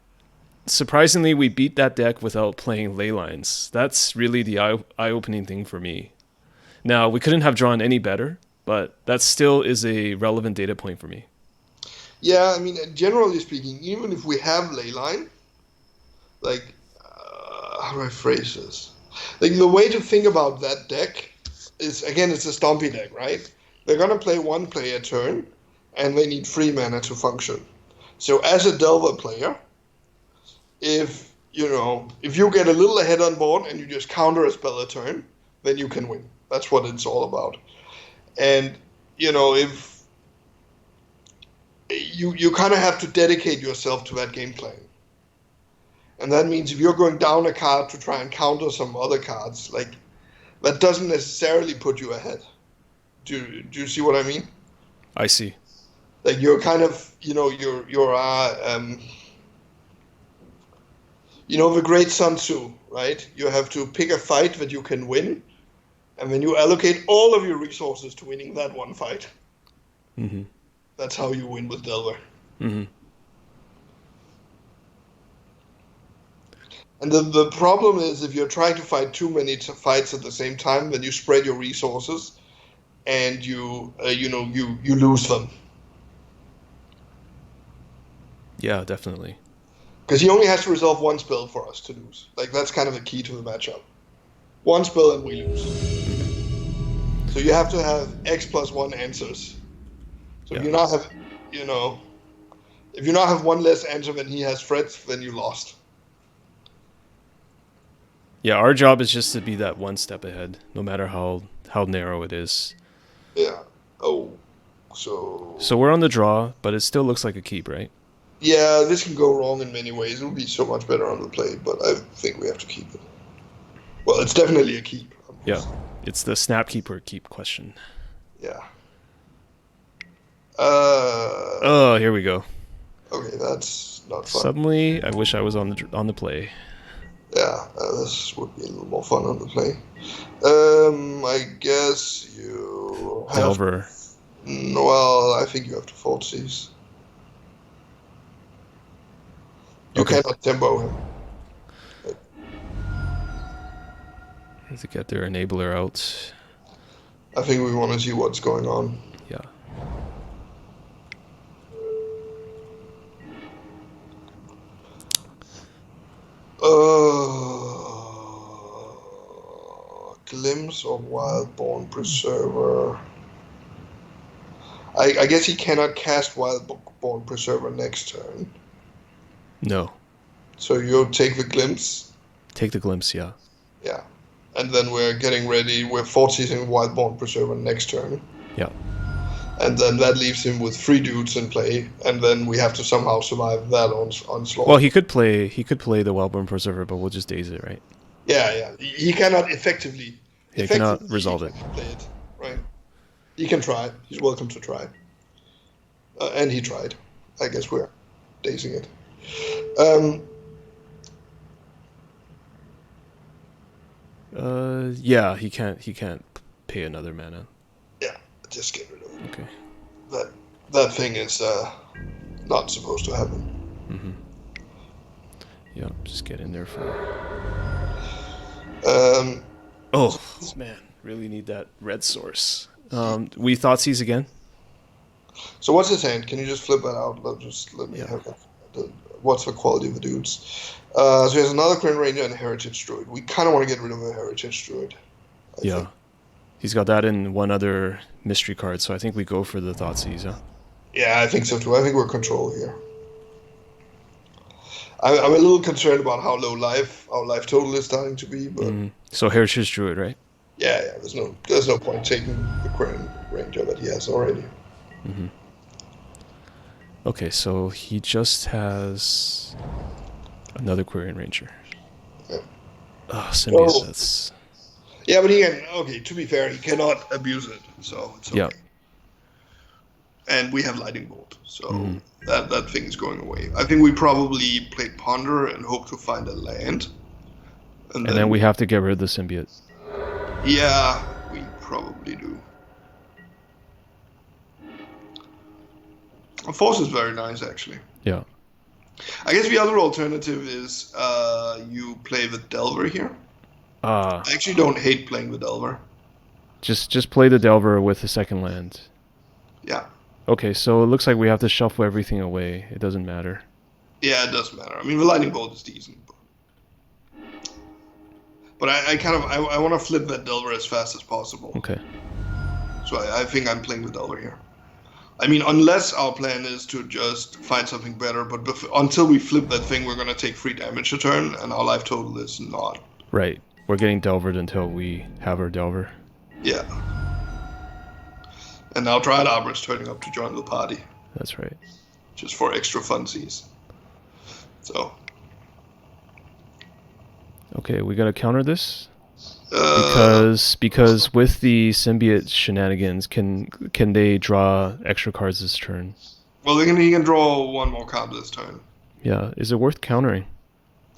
surprisingly, we beat that deck without playing ley lines. That's really the eye-opening thing for me. Now, we couldn't have drawn any better, but that still is a relevant data point for me. Yeah, I mean, generally speaking, even if we have Leyline, like, how do I phrase this? Like, the way to think about that deck is, again, it's a Stompy deck, right? They're going to play one play a turn, and they need 3 mana to function. So as a Delver player, if you get a little ahead on board and you just counter a spell a turn, then you can win. That's what it's all about. And, if you kind of have to dedicate yourself to that game plan. And that means if you're going down a card to try and counter some other cards, like, that doesn't necessarily put you ahead. Do you see what I mean? I see. Like, you're kind of, the great Sun Tzu, right? You have to pick a fight that you can win, and then you allocate all of your resources to winning that one fight. Mm-hmm. That's how you win with Delver. Mm-hmm. And the problem is, if you're trying to fight too many fights at the same time, then you spread your resources, and you lose them. Yeah, definitely. Because he only has to resolve one spell for us to lose. Like, that's kind of the key to the matchup. One spell and we lose. So you have to have X+1 answers So if you not have, you know, if you not have one less answer than he has threats, then you lost. Yeah, our job is just to be that one step ahead, no matter how narrow it is. Yeah. Oh, So we're on the draw, but it still looks like a keep, right? yeah, this can go wrong in many ways. It would be so much better on the play, but I think we have to keep it. Well, it's definitely a keep. Yeah, it's the snap keep or keep question. Yeah. Oh, here we go. Okay, that's not fun. Suddenly, I wish I was on the play. Yeah, this would be a little more fun on the play. I guess you have... Delver. Well, I think you have to fold these. You cannot tempo him. To get their enabler out. I think we want to see what's going on. Yeah. Glimpse of Wildborn Preserver. I guess he cannot cast Wildborn Preserver next turn. No. So you take the Glimpse. Take the glimpse, yeah. Yeah. And then we're getting ready. We're forcing Wildborn Preserver next turn. Yeah. And then that leaves him with 3 dudes in play, and then we have to somehow survive that onslaught. Well, he could play the Wildborn Preserver, but we'll just daze it, right? Yeah. He cannot effectively. He cannot resolve it. Play it, right? He can try. He's welcome to try. And he tried. I guess we're dazing it. Yeah, he can't pay another mana. Yeah, just get rid of it. Okay. That thing is not supposed to happen. Mm-hmm. Yeah, just get in there for. Oh man, really need that red source. We thought seize again. So what's his hand? Can you just flip that out? Let me have that. What's the quality of the dudes? So he has another Grand Ranger and a Heritage Druid. We kind of want to get rid of a Heritage Druid. I think. He's got that in one other mystery card, so I think we go for the Thoughtseize, huh? Yeah, I think so too. I think we're control here. I'm a little concerned about how low our life total is starting to be, but so Heritage Druid, right? Yeah. There's no point taking the Grand Ranger that he has already. Mm-hmm. Okay, so he just has another Quarian Ranger. Yeah. Oh, Symbiote, that's... Yeah, but he can... Okay, to be fair, he cannot abuse it, so it's okay. Yeah. And we have Lightning Bolt, so that thing is going away. I think we probably play Ponder and hope to find a land. And then we have to get rid of the Symbiote. Yeah, we probably do. Force is very nice, actually. Yeah. I guess the other alternative is you play the Delver here. I actually don't hate playing the Delver. Just play the Delver with the second land. Yeah. Okay, so it looks like we have to shuffle everything away. It doesn't matter. Yeah, it doesn't matter. I mean, the Lightning Bolt is decent. But I want to flip that Delver as fast as possible. Okay. So I think I'm playing the Delver here. I mean, unless our plan is to just find something better, but until we flip that thing, we're going to take 3 damage a turn, and our life total is not. Right. We're getting Delvered until we have our Delver. Yeah. And now Dryad Arbor is turning up to join the party. That's right. Just for extra funsies. So. Okay, we got to counter this? Because with the Symbiote shenanigans, can they draw extra cards this turn? Well, he can draw 1 more card this turn. Yeah, is it worth countering?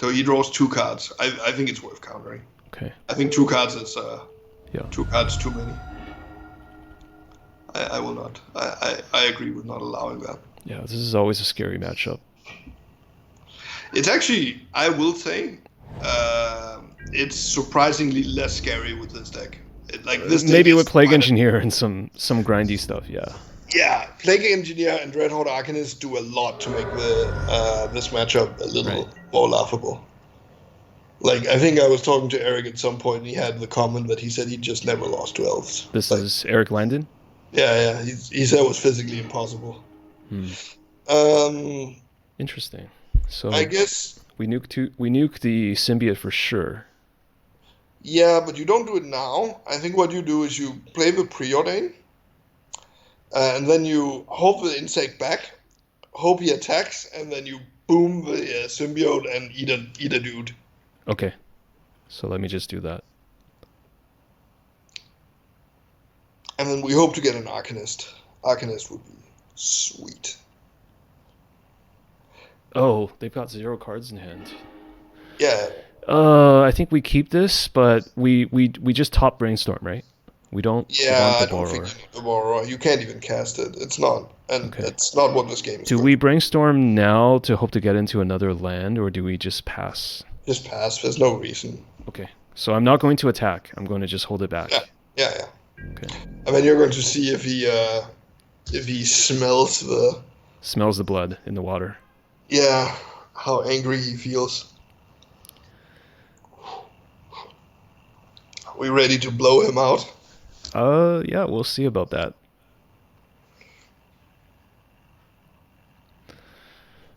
So he draws 2 cards. I think it's worth countering. Okay. I think 2 cards is 2 cards too many. I will not. I agree with not allowing that. Yeah, this is always a scary matchup. It's actually, I will say, it's surprisingly less scary with this deck. Maybe with Plague Engineer and some grindy stuff, yeah. Yeah, Plague Engineer and Dreadhorde Arcanist do a lot to make this matchup a little more laughable. Like, I think I was talking to Eric at some point, and he had the comment that he said he just never lost to elves. This is Eric Landon? Yeah. He said it was physically impossible. Hmm. Um, Interesting. I So guess. we nuke the symbiote for sure. Yeah, but you don't do it now. I think what you do is you play the preordain, and then you hope the insect back, hope he attacks, and then you boom the symbiote and eat a dude. Okay. So let me just do that. And then we hope to get an Arcanist. Arcanist would be sweet. Oh, they've got 0 cards in hand. Yeah, I think we keep this, but we just top brainstorm, right? We don't want yeah. the I don't think borrower. you need the borrower. You can't even cast it. It's not, and Okay. it's not what this game is Do going we to. brainstorm now to hope to get into another land, or do we just pass? Just pass. There's no reason. Okay. So I'm not going to attack. I'm going to just hold it Yeah, back. yeah. Okay. I mean, you're going to see if he smells the Smells the blood in the water. yeah how angry he feels. Are we ready to blow him out? Yeah, we'll see about that.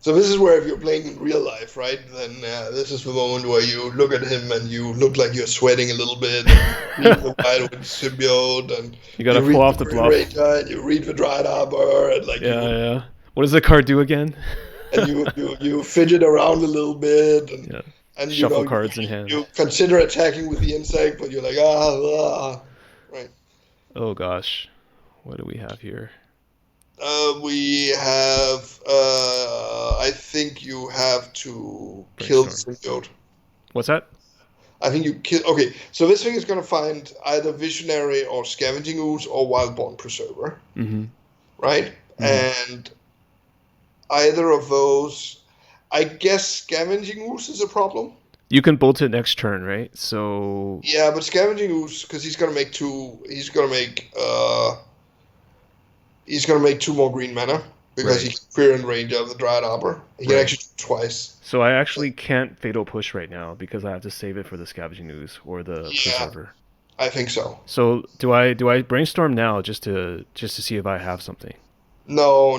So this is where if you're playing in real life, right? Then this is the moment where you look at him and you look like you're sweating a little bit, and you read the Wildwood symbiote, and You gotta you pull read the off the Green bluff. Ranger, and you read the Dried Arbor, and like Yeah, yeah. What does the card do again? you fidget around a little bit, Yeah. and Shuffle cards in hand. you consider attacking with the insect, but you're like right. Oh gosh. What do we have here? We have. I think you have to kill the Brainstorm. symbiote. What's that? I think you kill. Okay, so this thing is going to find either Visionary or Scavenging Ooze or Wildborn Preserver, Mm-hmm. right? Mm-hmm. And either of those, I guess Scavenging Ooze is a problem. You can bolt it next turn, right? So Yeah, but Scavenging Ooze, because he's going to make two. He's going to make two more green mana because he right. can fear and range of the Dryad Arbor. He can Right. actually do it twice. So I actually can't fatal push right now because I have to save it for the scavenging ooze or the Yeah, preserver. I think so. So do I brainstorm now just to see if I have something? No.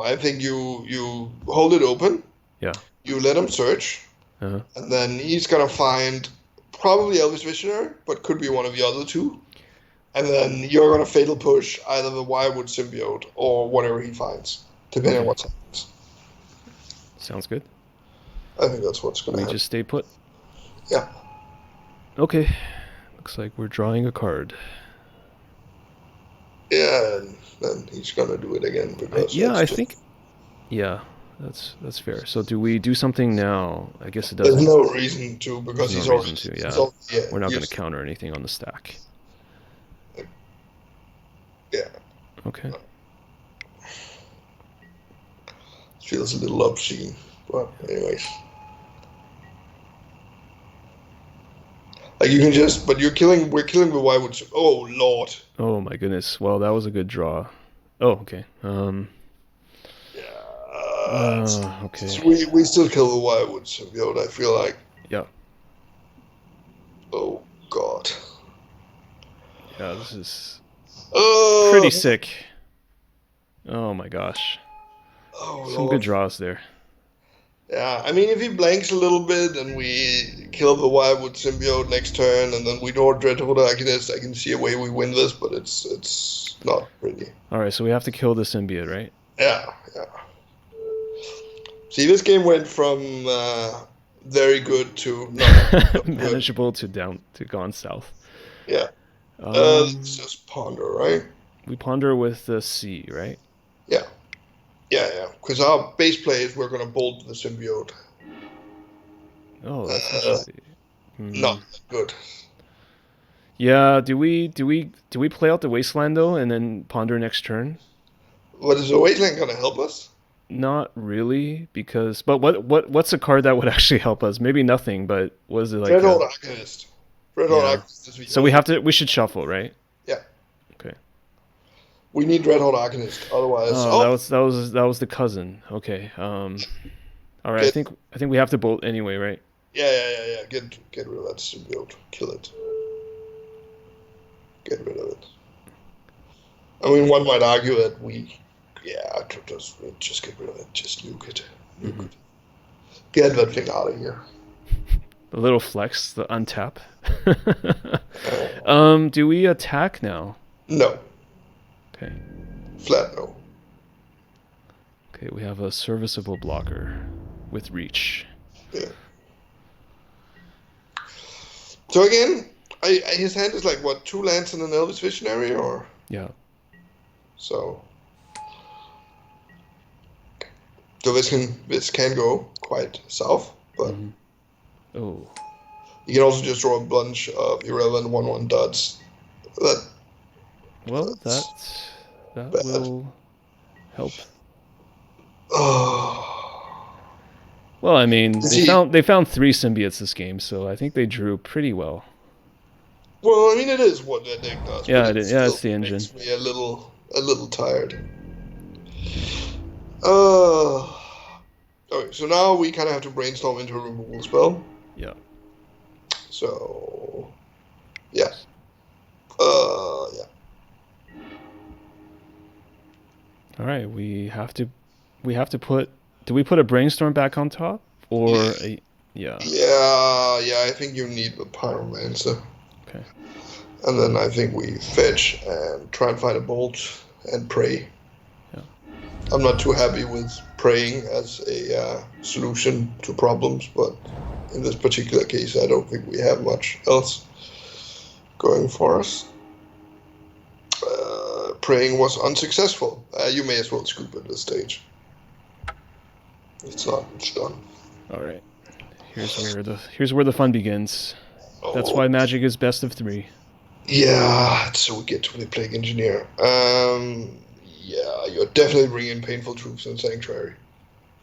I think you hold it open. Yeah. You let him search, Uh-huh. and then he's gonna find probably Elvis Visionary, but could be one of the other two. And then you're gonna fatal push either the Wirewood symbiote or whatever he finds, depending on Okay. what happens. Sounds good. I think that's what's gonna We happen. just stay put. Yeah. Okay. Looks like we're drawing a card. Yeah, and then he's gonna do it again because Yeah, that's I just think yeah, that's fair. So do we do something now? I guess it there's doesn't. no reason to There's because no reason to. he's Yeah. already We're not going to used counter anything on the stack. yeah. Okay. Feels a little obscene, but anyways. Like you can just, but we're killing the Wirewood. Oh Lord. Oh my goodness. Well, that was a good draw. Oh, okay. Yeah, Okay. we still kill the Wirewood symbiote. I feel like. Yeah. Oh God. Yeah, this is Oh, pretty sick. Oh my gosh. oh Some good Lord. draws there. Yeah, I mean, if he blanks a little bit and we kill the Wirewood symbiote next turn, and then we draw Dreadful Arcanist, I can see a way we win this, but it's not really. All right, so we have to kill the symbiote, right? Yeah. See, this game went from very good to not good. Manageable to down to gone south. Yeah. Let's Um, just ponder, right? we ponder with the C, right? Yeah. Because our base play is we're going to bolt the symbiote. Oh, that's Uh, actually. Hmm. not good. Yeah. Do we play out the wasteland though, and then ponder next turn? What is the wasteland going to help us? Not really, because but what's a card that would actually help us? Maybe nothing, but was it like Dreadhold a Arcanist. Dreadhold yeah? Arcanist is the So we should shuffle, right? Yeah. Okay. We need Dreadhold Arcanist. Otherwise, Oh, that was the cousin. Okay. All right. I get think I think we have to bolt anyway, right? yeah. Get rid of that symbiote. Kill it. Get rid of it. I mean, one might argue that just get rid of it. Just nuke it. Nuke it. Get that thing out of here. The little flex, the untap. Uh, Do we attack now? no. Okay. Flat no. Okay, we have a serviceable blocker with reach. Yeah. So again, his hand is like, what, 2 lands and an Elvis Visionary, or? Yeah. So this can go quite south, but Oh. you can also just draw a bunch of irrelevant 1/1 duds. Well, that bad. will help. Oh. Well, I mean, they found 3 symbiotes this game, so I think they drew pretty well. Well, I mean, it is what that deck does. Yeah, but it's the engine. Makes me a little tired. Okay, so now we kind of have to brainstorm into a removal spell. Yeah. So, yeah. Yeah. All right, we have to put. Do we put a brainstorm back on top, or a, yeah? Yeah. I think you need the Pyromancer. Okay. And then I think we fetch and try and find a bolt and pray. Yeah. I'm not too happy with praying as a solution to problems, but in this particular case, I don't think we have much else going for us. Praying was unsuccessful. You may as well scoop at this stage. It's done. All right. Here's where the fun begins. That's why Magic is best of 3. Yeah, so we get to the Plague Engineer. Yeah, you're definitely bringing Painful Troops and Sanctuary.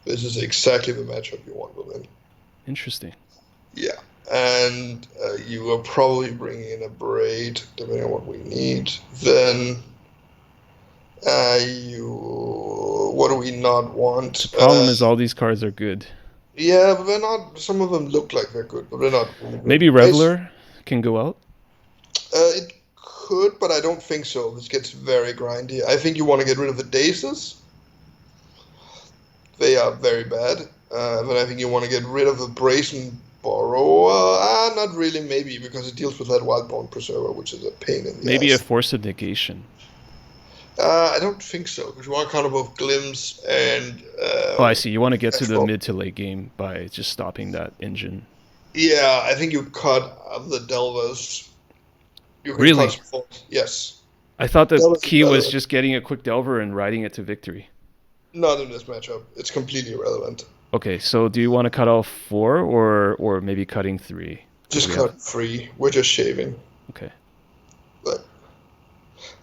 This is exactly the matchup you want with him. Interesting. Yeah, and you are probably bringing in a Braid, depending on what we need. Then what do we not want? The problem is all these cards are good. Yeah, but they're not. Some of them look like they're good, but they're not really good. Maybe Reveler can go out. It could, but I don't think so. This gets very grindy. I think you want to get rid of the Dazes. They are very bad. Then I think you want to get rid of the Brazen Borrower. Not really, maybe, because it deals with that Wildborn Preserver, which is a pain in the Maybe ass. a Force of Negation. I don't think so, because you want to counter both Glimpse and... Oh, I see. You want to get to the Expo. mid to late game by just stopping that engine. Yeah, I think you cut the Delvers. You can Really? cut yes. I thought the Delvers key is was better. just getting a quick Delver and riding it to victory. Not in this matchup. It's completely irrelevant. Okay, so do you want to cut off 4 or maybe cutting 3? Just cut 3. We're just shaving. Okay. But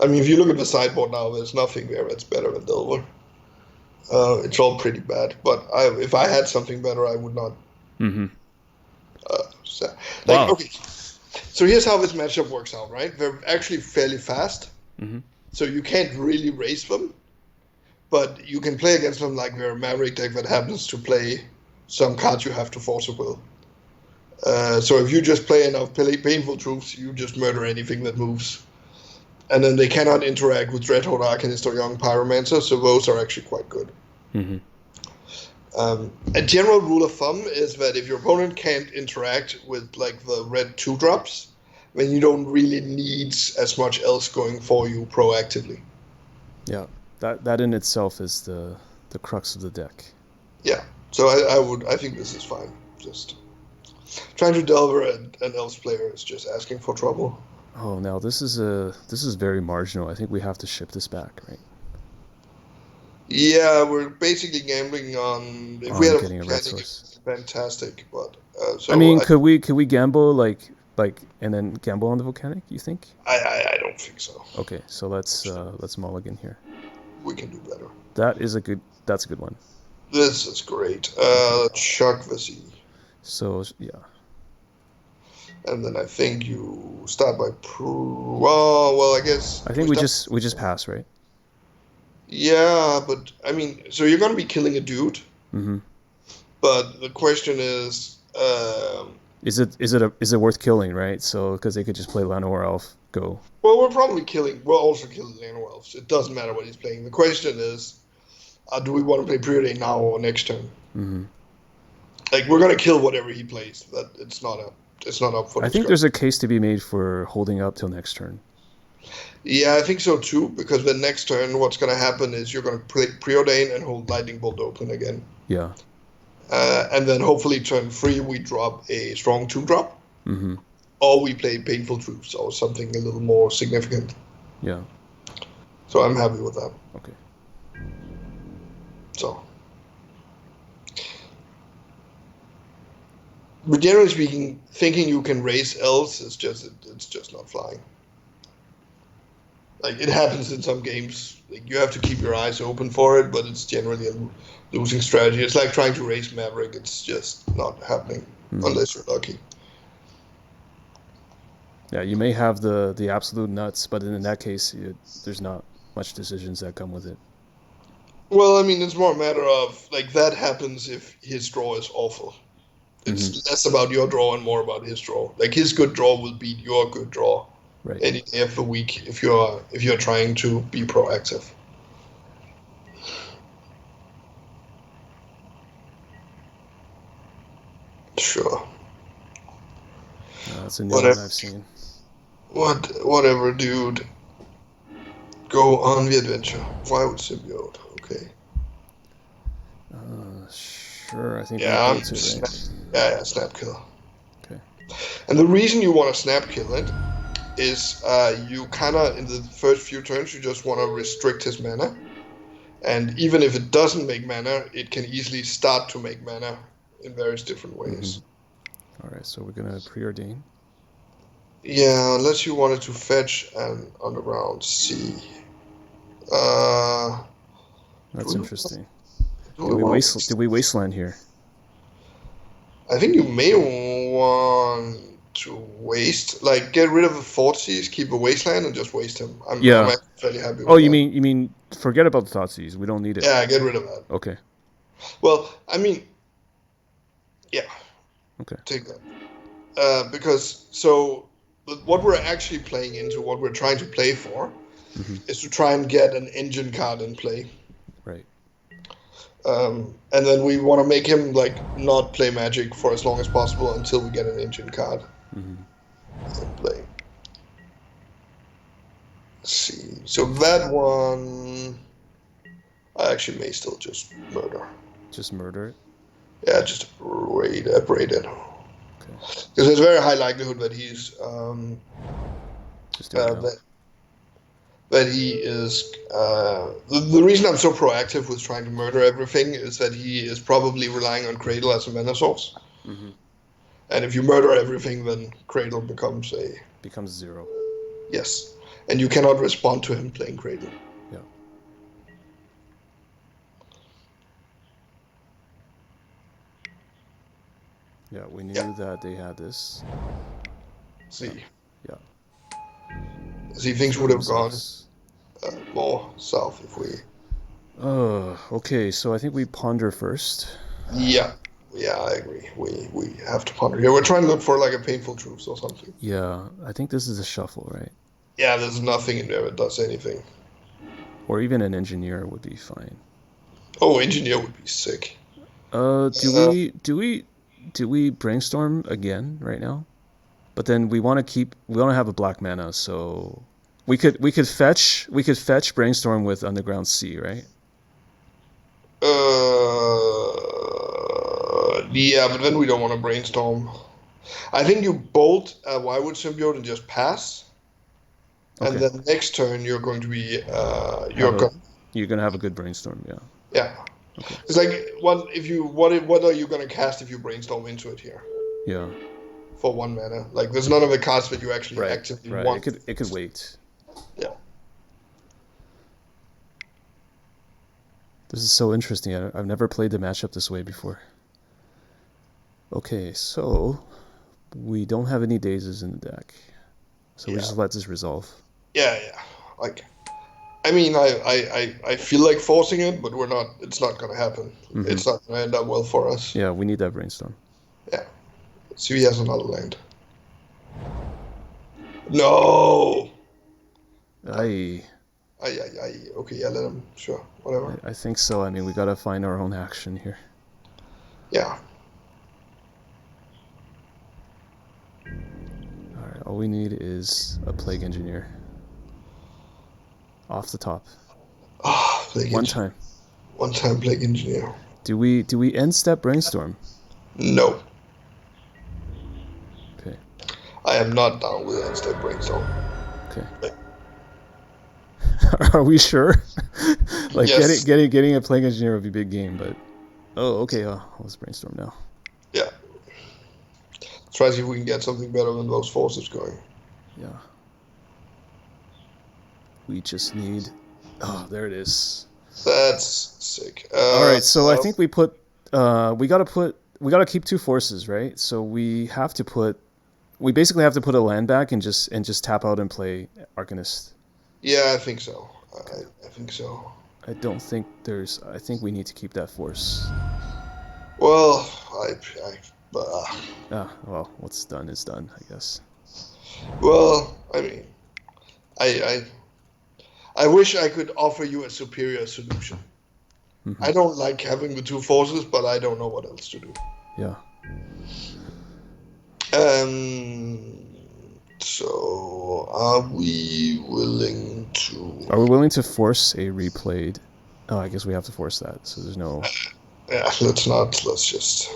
I mean, if you look at the sideboard now, there's nothing there that's better than Delver. It's all pretty bad. But if I had something better, I would not. Mm-hmm. Wow. Okay. So here's how this matchup works out, right? They're actually fairly fast. Mm-hmm. So you can't really race them. But you can play against them like they're a Maverick deck that happens to play some cards you have to force a will. So if you just play enough Painful Troops, you just murder anything that moves. And then they cannot interact with Dreadhorde Arcanist or Young Pyromancer, so those are actually quite good. Mm-hmm. A general rule of thumb is that if your opponent can't interact with like the red 2-drops, then you don't really need as much else going for you proactively. Yeah, that in itself is the crux of the deck. Yeah, so I think this is fine. Just trying to Delver an Elves player is just asking for trouble. Oh, now this is very marginal. I think we have to ship this back, right? Yeah, we're basically gambling on if we had getting a red source. Fantastic, but so I mean, could we gamble like and then gamble on the volcanic? You think? I don't think so. Okay, so let's mulligan here. We can do better. That's a good one. This is great. Chuck the sea. So yeah. And then I think you start by well, I guess. I think we just pass, right? Yeah, but I mean, so you're gonna be killing a dude. Mm-hmm. But the question is it worth killing, right? So because they could just play Llanowar Elf go. Well, we're also killing Nano Elves. It doesn't matter what he's playing. The question is, do we want to play Preordain now or next turn? Hmm. Like, we're gonna kill whatever he plays. That it's not up for I think discussion. there's a case to be made for holding up till next turn. Yeah, I think so too. Because the next turn, what's gonna happen is you're gonna Preordain and hold Lightning Bolt open again, Yeah. and then hopefully turn 3 we drop a strong 2-drop, Hmm. or we play Painful Truths or something a little more significant. Yeah. So I'm happy with that. Okay. So. But generally speaking, thinking you can raise elves is it's just not flying. Like, it happens in some games. Like, you have to keep your eyes open for it, but it's generally a losing strategy. It's like trying to raise Maverick. It's just not happening unless you're lucky. Yeah, you may have the absolute nuts, but in that case, there's not much decisions that come with it. Well, I mean, it's more a matter of, like, that happens if his draw is awful. It's less about your draw and more about his draw. Like, his good draw will beat your good draw Right. any day of the week if you're trying to be proactive. Sure. That's a new one I've seen. Whatever, dude. Go on the adventure. Why would symbiote? Okay. Sure, I think Yeah, we go to right. yeah, snap kill. Okay. And the reason you want to snap kill it is you kind of, in the first few turns, you just want to restrict his mana. And even if it doesn't make mana, it can easily start to make mana in various different ways. All right, so we're gonna preordain. Yeah, unless you wanted to fetch an underground sea. That's interesting. Do Did we wasteland here? I think you may want to waste, like, get rid of the Thoughtseize, keep a wasteland, and just waste him. I'm actually fairly happy with Oh, that. you mean forget about the Thoughtseize. We don't need it. Yeah, get rid of that. Okay. Well, I mean, yeah. Okay. Take that. Because, so, what we're actually playing into, what we're trying to play for, is to try and get an engine card in play. Right. And then we want to make him, like, not play Magic for as long as possible until we get an engine card in play. Let's see. So that one, I actually may still just murder. Just murder it? Yeah, just abrade it. Okay. Because there's a very high likelihood that he's Just do it now. that he is. The reason I'm so proactive with trying to murder everything is that he is probably relying on Cradle as a mana source. And if you murder everything, then Cradle becomes becomes 0. Yes, and you cannot respond to him playing Cradle. Yeah. Yeah, we knew that they had this. See. Yeah. See, things would have gone more south if we. Okay, so I think we ponder first. Yeah, I agree. We have to ponder here. We're trying to look for, like, a Painful Truths or something. Yeah, I think this is a shuffle, right? Yeah, there's nothing in there that does anything. Or even an engineer would be fine. Oh, engineer would be sick. Do we brainstorm again right now? But then we want to have a black mana, so we could fetch brainstorm with underground sea, right? Yeah, but then we don't want to brainstorm. I think you bolt a Wildwood Symbiote and just pass. And then next turn you're going to be you're gonna have a good brainstorm, yeah. Yeah. Okay. It's like what are you gonna cast if you brainstorm into it here? Yeah. For 1 mana. Like, there's none of the cards that you actually actively want. It could wait. Yeah. This is so interesting. I've never played the matchup this way before. Okay, so we don't have any dazes in the deck. So we just let this resolve. Yeah. Like, I mean, I feel like forcing it, but it's not going to happen. It's not going to end up well for us. Yeah, we need that brainstorm. Yeah. So he has another land. No. I Okay, yeah, let him. Sure, whatever. I think so. I mean, we gotta find our own action here. Yeah. All right, all we need is a plague engineer. Off the top. One time. One time plague engineer. Do we end step brainstorm? No. Okay. I am not down with instant brainstorm. Okay. Are we sure? Like Yes. getting a plague engineer would be a big game, but okay. Let's brainstorm now. Yeah. Try to see if we can get something better than those forces going. Yeah. We just need. Oh, there it is. That's sick. All right, so I think we gotta keep two forces, right? So we basically have to put a land back and just tap out and play Arcanist. Yeah, I think so. Okay. I think so. I don't think there's. I think we need to keep that force. Well, Well, what's done is done, I guess. well, I mean, I wish I could offer you a superior solution. Mm-hmm. I don't like having the two forces, but I don't know what else to do. Yeah. So are we willing to? Are we willing to force a replayed? Oh, I guess we have to force that. So there's no. Yeah, let's not. Let's just.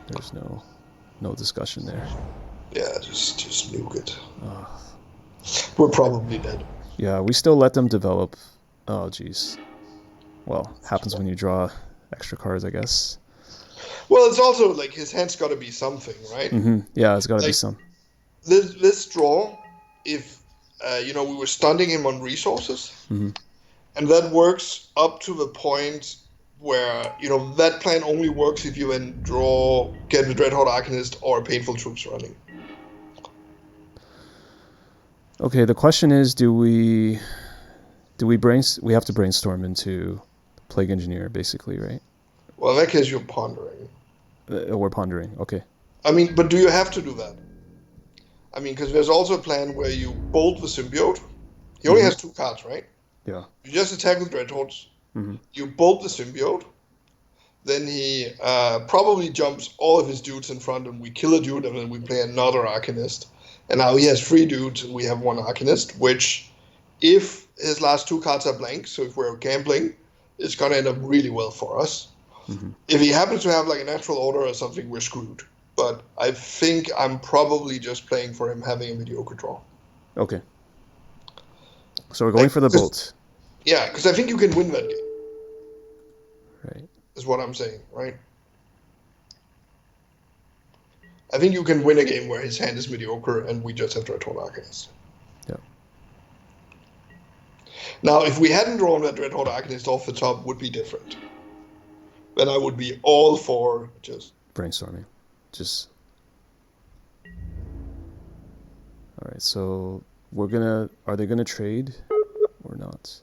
There's no discussion there. Yeah, just nuke it. Oh. We're probably dead. Yeah, we still let them develop. Oh, geez. Well, happens when you draw extra cards, I guess. Well, it's also like his hand's got to be something, right? Mm-hmm. Yeah, it's got to like, be some. This draw, if we were stunting him on resources, mm-hmm. and that works up to the point where that plan only works if you then get the Dreadhorde Arcanist or Painful Troops running. Okay, the question is, we have to brainstorm into Plague Engineer, basically, right? Well, in that case, you're pondering. We're pondering. Okay. I mean, but do you have to do that? I mean, because there's also a plan where you bolt the symbiote. He only has 2 cards, right? Yeah. You just attack with Dreadhordes. Mm-hmm. You bolt the symbiote. Then he probably jumps all of his dudes in front, and we kill a dude, and then we play another Arcanist. And now he has 3 dudes, and we have 1 Arcanist, which, if his last 2 cards are blank, so if we're gambling, it's going to end up really well for us. Mm-hmm. If he happens to have like a natural order or something, we're screwed. But I think I'm probably just playing for him having a mediocre draw. Okay. So we're going for the bolt. Yeah, because I think you can win that game. Right. Is what I'm saying, right? I think you can win a game where his hand is mediocre and we just have Dreadhorde Arcanist. Yeah. Now, if we hadn't drawn that Dreadhorde Arcanist off the top, would be different. Then I would be all for just brainstorming. All right, so are they gonna trade or not?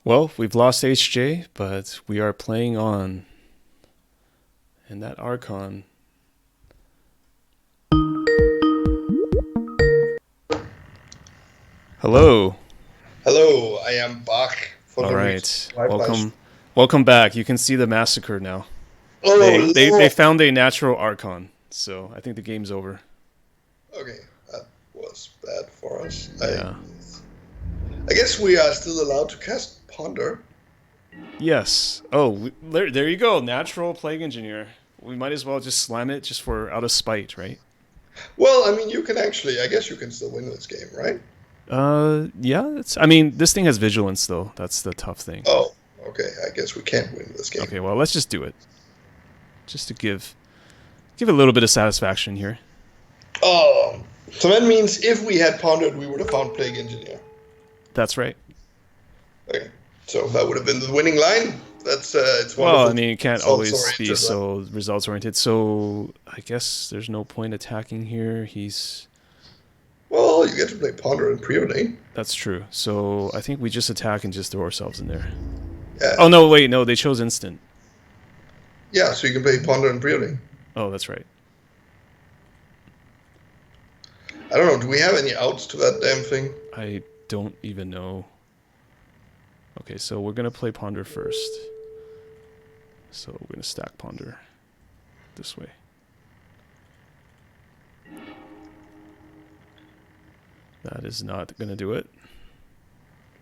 Well, we've lost HJ, but we are playing on. And that Archon. Hello. Hello, I am back for All the right. reason. Welcome back. You can see the massacre now. Oh, They Lord. found a natural Archon, so I think the game's over. Okay, that was bad for us. Yeah. I guess we are still allowed to cast Ponder. Yes. Oh, there you go. Natural Plague Engineer. We might as well just slam it just for out of spite, right? Well, I mean, you can actually, I guess you can still win this game, right? Yeah. I mean, this thing has vigilance though. That's the tough thing. Oh, okay, I guess we can't win this game. Okay, well, let's just do it. Just to give it a little bit of satisfaction here. Oh, so that means if we had pondered, we would have found Plague Engineer. That's right. Okay, so that would have been the winning line. It's wonderful. Well, I mean, it can't always be Results-oriented, so results oriented. So I guess there's no point attacking here. Well, you get to play Ponder and Preordain. That's true. So I think we just attack and just throw ourselves in there. Yeah. Oh no, wait, no, they chose instant. Yeah, so you can play Ponder and Preordain. Oh, that's right. I don't know. Do we have any outs to that damn thing? I don't even know. Okay, so we're gonna play Ponder first. So we're gonna stack Ponder this way. That is not gonna do it.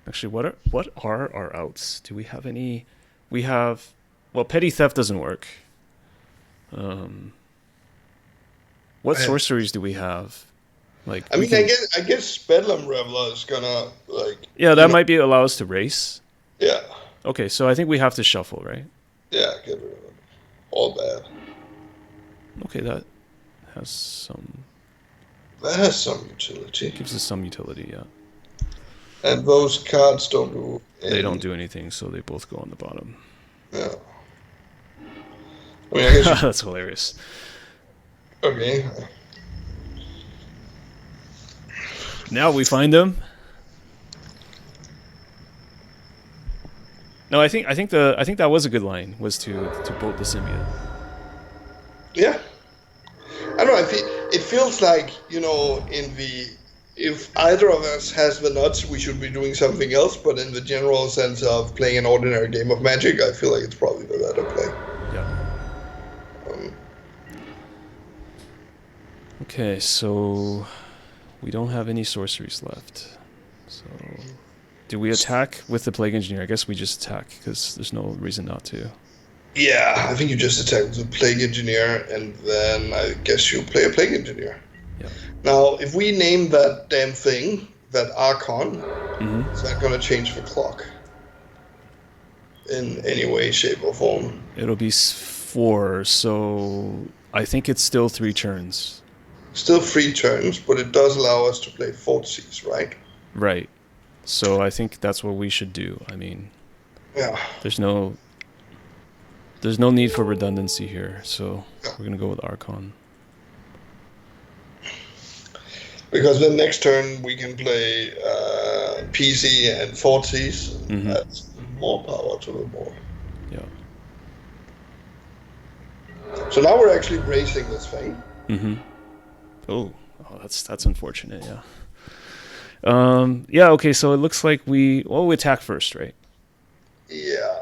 Actually, what are our outs? Do we have any? We have. Well, petty theft doesn't work. What sorceries do we have? Like, I mean, I guess Bedlam Reveler is gonna Yeah, that might be allow us to race. Yeah. Okay, so I think we have to shuffle, right? Yeah, get rid of it. All bad. Okay, that has some. That has some utility. Gives us some utility, yeah. And those cards don't do. They don't do anything, so they both go on the bottom. Yeah. I mean, I guess That's hilarious. Okay. Now we find them. No, I think that was a good line. Was to bolt the symbiote. Yeah. I don't know. It feels like if either of us has the nuts, we should be doing something else. But in the general sense of playing an ordinary game of Magic, I feel like it's probably the better play. Yeah. Okay, so we don't have any sorceries left. So, do we attack with the Plague Engineer? I guess we just attack because there's no reason not to. Yeah, I think you just attack with a Plague Engineer, and then I guess you play a Plague Engineer. Yeah. Now, if we name that damn thing, that Archon, is that going to change the clock? In any way, shape, or form? It'll be 4, so I think it's still 3 turns. Still 3 turns, but it does allow us to play Fortseas, right? Right. So I think that's what we should do. I mean, yeah. There's no need for redundancy here, so we're gonna go with Archon. Because then next turn we can play PC and Fortseas. That's more power to the board. Yeah. So now we're actually bracing this thing. Oh, that's unfortunate. Yeah. Yeah. Okay. So it looks like we attack first, right? Yeah.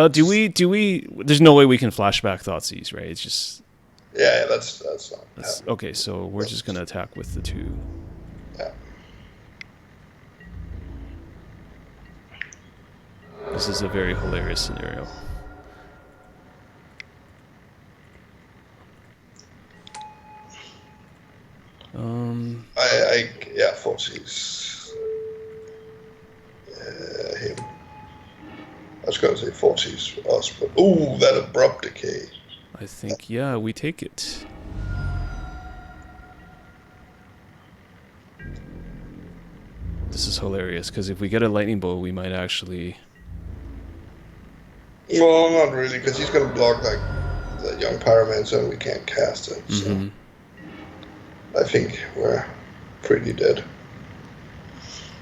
Do we? There's no way we can flashback Thoughtseize, right? It's just. Yeah. That's not. Okay. So we're just gonna attack with the 2. Yeah. This is a very hilarious scenario. Yeah, Fortseas. Him. I was going to say Fortseas us, but ooh, that abrupt decay. I think we take it. This is hilarious because if we get a lightning bolt, we might actually. Well, not really, because he's going to block like the young pyromancer, and we can't cast it. So I think we're pretty dead.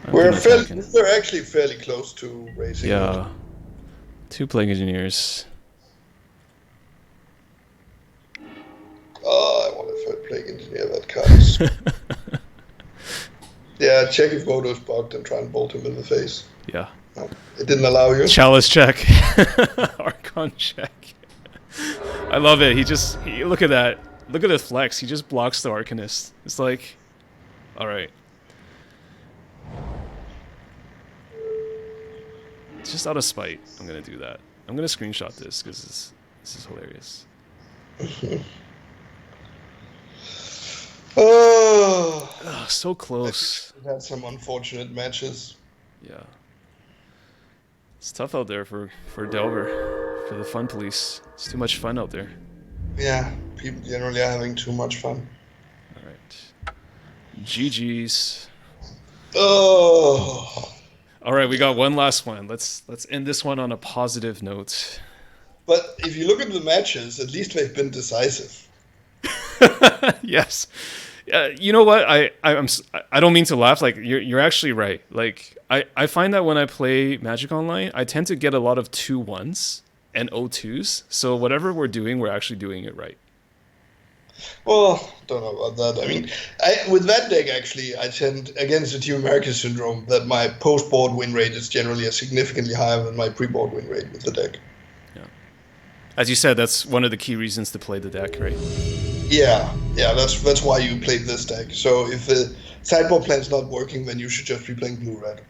I'm gonna attack it. We're actually fairly close to racing. Yeah. 2 Plague Engineers. Oh, I want a third Plague Engineer that comes. Yeah, check if Vodo's bugged and try and bolt him in the face. Yeah. No, it didn't allow you. Chalice check. Archon check. I love it. Look at that. Look at the flex. He just blocks the Arcanist. It's like, all right. It's just out of spite. I'm gonna do that. I'm gonna screenshot this because this is hilarious. Oh, Ugh, so close. we've had some unfortunate matches. Yeah. It's tough out there for Delver, for the fun police. It's too much fun out there. Yeah, people generally are having too much fun. All right. GG's. Oh. All right, we got one last one. Let's end this one on a positive note. But if you look at the matches, at least they've been decisive. Yes. You know what? I don't mean to laugh. Like you're actually right. Like I find that when I play Magic Online, I tend to get a lot of 2-1s and 0-2s. So whatever we're doing, we're actually doing it right. Well, don't know about that. I mean, with that deck, actually, I tend, against the Team America syndrome, that my post-board win rate is generally significantly higher than my pre-board win rate with the deck. Yeah. As you said, that's one of the key reasons to play the deck, right? Yeah, that's why you played this deck. So if the sideboard plan's not working, then you should just be playing blue-red.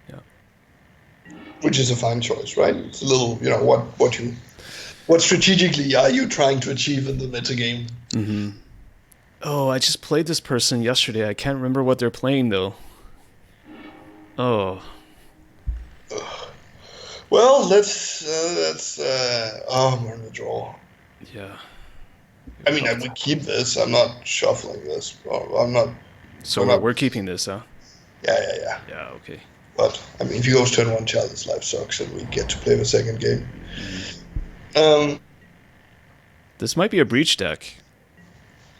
Yeah. Which is a fine choice, right? It's a little, what strategically are you trying to achieve in the metagame? Mm-hmm. Oh, I just played this person yesterday. I can't remember what they're playing, though. Oh. Well, let's we're in the draw. Yeah. I mean, I would keep this. I'm not shuffling this. I'm not. So we're keeping this, huh? Yeah. Yeah, okay. But, I mean, if he goes turn 1 Chalice, life sucks, and we get to play the second game. This might be a breach deck.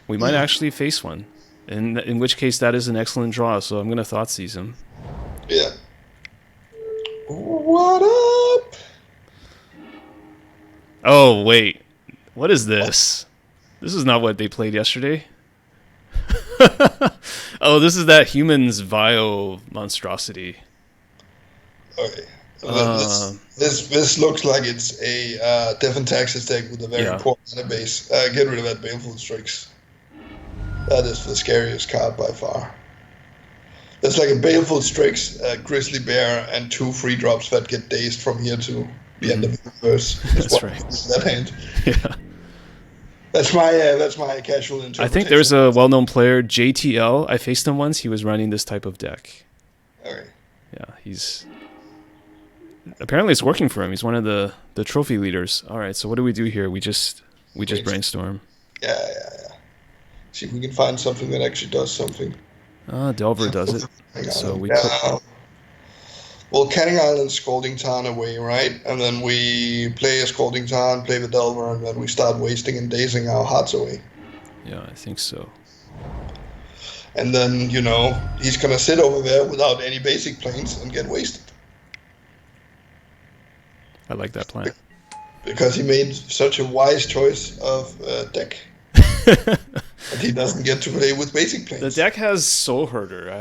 We might actually face one. In which case, that is an excellent draw, so I'm going to Thoughtseize him. Yeah. What up? Oh, wait. What is this? This is not what they played yesterday. Oh, this is that Humans Vile monstrosity. Okay. This looks like it's a Death and Taxes deck with a very poor mana base. Get rid of that Baleful Strix. That is the scariest card by far. There's like a Baleful Strix, Grizzly Bear, and 2 free drops that get dazed from here to the end of the universe. That's right. That hand. Yeah. That's my casual interpretation. I think there's a well-known player, JTL. I faced him once. He was running this type of deck. Okay. Yeah, apparently it's working for him. He's one of the trophy leaders. All right, so what do we do here? We just brainstorm. Yeah. See if we can find something that actually does something. Delver does it. So we well, Canning Island, Scalding Tarn away, right? And then we play a Scalding Tarn, play the Delver, and then we start wasting and dazing our hearts away. Yeah, I think so. And then, he's going to sit over there without any basic planes and get wasted. I like that plan. Because he made such a wise choice of deck. And he doesn't get to play with basic planes. The deck has Soul Herder. I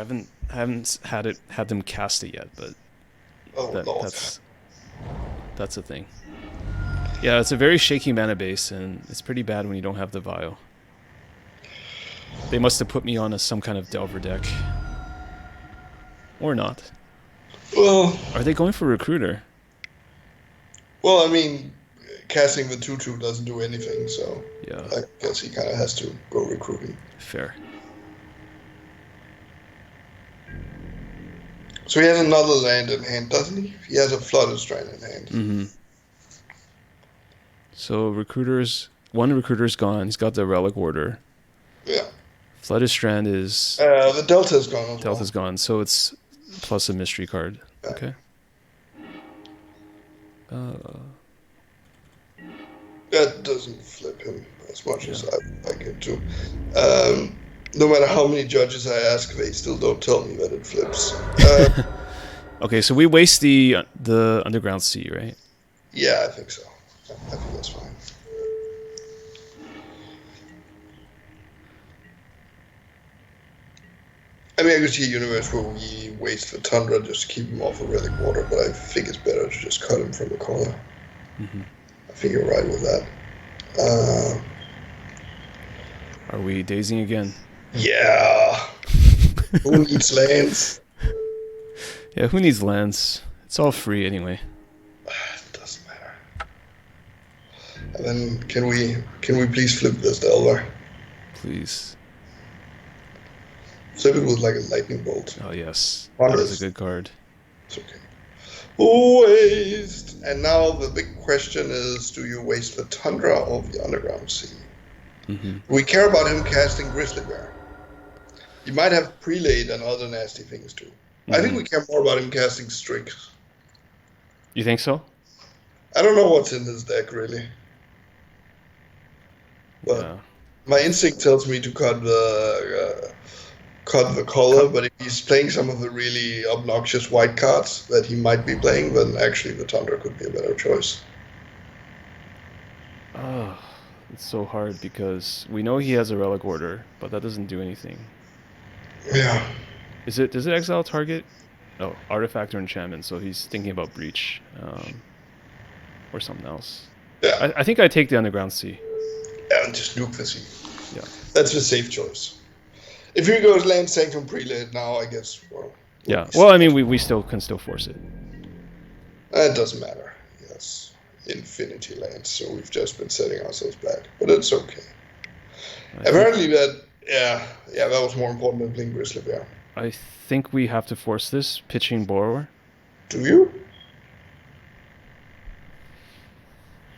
haven't had them cast it yet, but that's a thing. Yeah, it's a very shaky mana base, and it's pretty bad when you don't have the Vial. They must have put me on some kind of Delver deck. Or not. Well, are they going for Recruiter? Well, I mean, casting the 2/2 doesn't do anything, so yeah. I guess he kind of has to go recruiting. Fair. So he has another land in hand, doesn't he? He has a Flooded Strand in hand. Mm-hmm. So one recruiter's gone. He's got the Relic Order. Yeah. Flooded Strand is... the Delta's gone as Delta's gone, so it's plus a mystery card. Yeah. Okay. That doesn't flip him as much as I would like it to. No matter how many judges I ask, they still don't tell me that it flips. Okay, so we waste the underground sea, right? Yeah, I think so. I think that's fine. I mean, I could see a universe where we waste the Tundra just to keep him off of relic water, but I think it's better to just cut him from the corner. I think you're right with that. Are we dazing again? Yeah. Who needs lands? Yeah, who needs lands? It's all free anyway. It doesn't matter. And then can we please flip this Delver? Please. Flip it with like a lightning bolt. Oh yes, that is a good card. It's okay. Waste. And now the big question is: do you waste the Tundra or the Underground Sea? We care about him casting Grizzly Bear. You might have Prelate and other nasty things too. I think we care more about him casting Strix. You think so? I don't know what's in his deck really, but Yeah. my instinct tells me to cut the color. But if he's playing some of the really obnoxious white cards that he might be playing, then actually the Tundra could be a better choice. Oh, it's so hard because we know he has a relic order, but that doesn't do anything. Yeah. Does it exile target? Oh, artifact or enchantment. So he's thinking about breach, or something else. Yeah. I think I take the underground sea. Yeah, and just nuke the sea. Yeah. That's the safe choice. If he goes land sanctum prelate now, I guess. Well, Yeah. Well, I mean, we still can force it. It doesn't matter. Yes, infinity lands. So we've just been setting ourselves back, but it's okay. Apparently, that was more important than playing Grizzly Bear. I think we have to force this pitching borrower. Do you?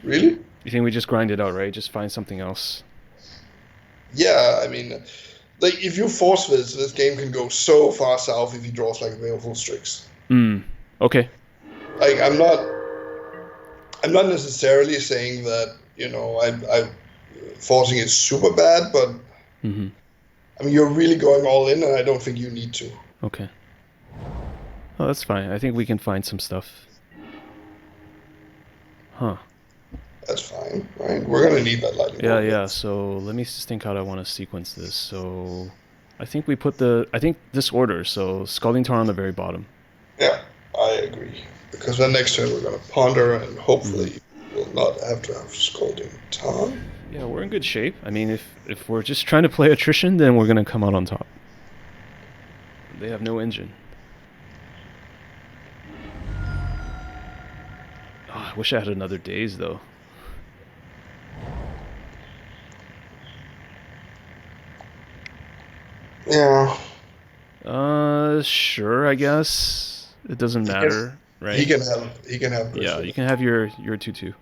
Really? You think we just grind it out, right? Just find something else. Yeah, I mean, like if you force this game can go so far south if he draws like Baleful Strix. Okay. Like I'm not necessarily saying that I'm forcing it super bad, but I mean you're really going all in, and I don't think you need to. Okay. Oh, that's fine. I think we can find some stuff. Huh. That's fine, right? We're gonna need that lightning. Yeah. So let me just think how I want to sequence this. So I think we put this order. So Scalding Tar on the very bottom. Yeah, I agree. Because then next turn we're gonna ponder, and hopefully we'll not have to have Scalding Tar. Yeah, we're in good shape. I mean, if we're just trying to play attrition, then we're gonna come out on top. They have no engine. Oh, I wish I had another daze though. Yeah. Sure, I guess. It doesn't matter, right? He can have. Yeah, you can have your 2/2.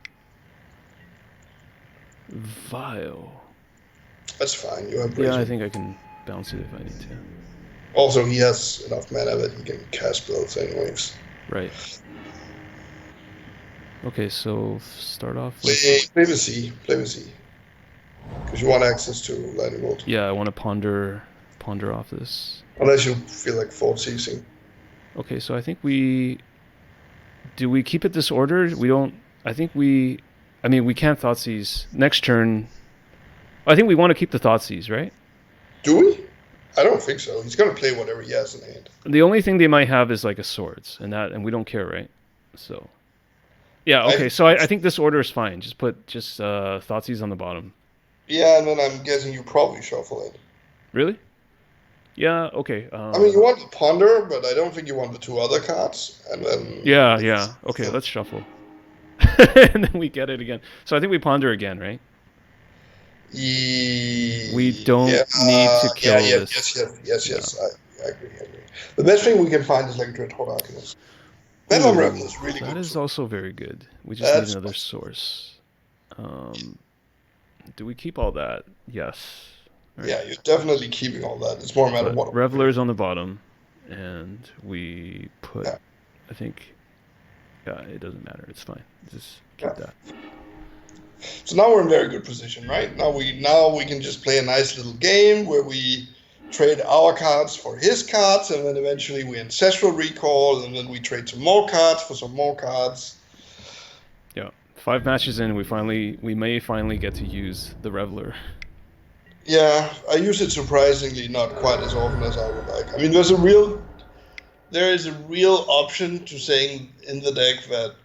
Vile. That's fine. You have. Yeah, I think I can bounce it if I need to. Also, he has enough mana that he can cast spells anyways. Right. Okay, so start off with... Play the sea. Because you want access to Lightning Bolt. Yeah, I want to ponder off this. Unless you feel like fort seizing. Okay, so I think we keep it disordered? We don't... we can't Thoughtseize. Next turn... I think we want to keep the Thoughtseize, right? Do we? I don't think so. He's going to play whatever he has in hand. The only thing they might have is like a swords, and we don't care, right? So... Yeah, okay, so I think this order is fine. Just put Thoughtseize on the bottom. Yeah, and then I'm guessing you probably shuffle it. Really? Yeah, okay. I mean, you want the Ponder, but I don't think you want the two other cards. And then... Yeah. Okay, let's shuffle. And then we get it again. So I think we Ponder again, right? We don't need to kill this. Yes. I agree. The best thing we can find is like Dreadhorde Arcanist. Bedlam Rebel is really good. That is also very good. We just need another source. Do we keep all that? Yes. Right. Yeah, you're definitely keeping all that. It's more a matter of what... Reveler's on the bottom, and we put... Yeah. I think... Yeah, it doesn't matter. It's fine. Just keep that. So now we're in very good position, right? Now we can just play a nice little game where we trade our cards for his cards, and then eventually we ancestral recall, and then we trade some more cards for some more cards. Yeah, 5 matches in, we may finally get to use the Reveler. Yeah, I use it surprisingly not quite as often as I would like. I mean, there is a real option to saying in the deck that,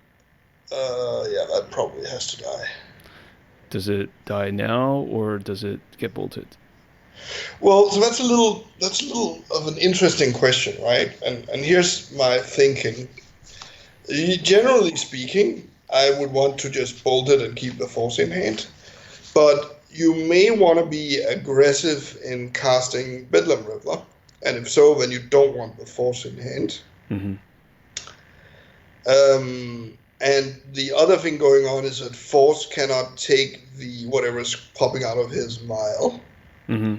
that probably has to die. Does it die now, or does it get bolted? Well, so that's a little of an interesting question, right? And here's my thinking. Generally speaking, I would want to just bolt it and keep the force in hand, but you may want to be aggressive in casting Bedlam Riddler, and if so, then you don't want the force in hand. Mm-hmm. And the other thing going on is that force cannot take the whatever's popping out of his vial. Mm-hmm.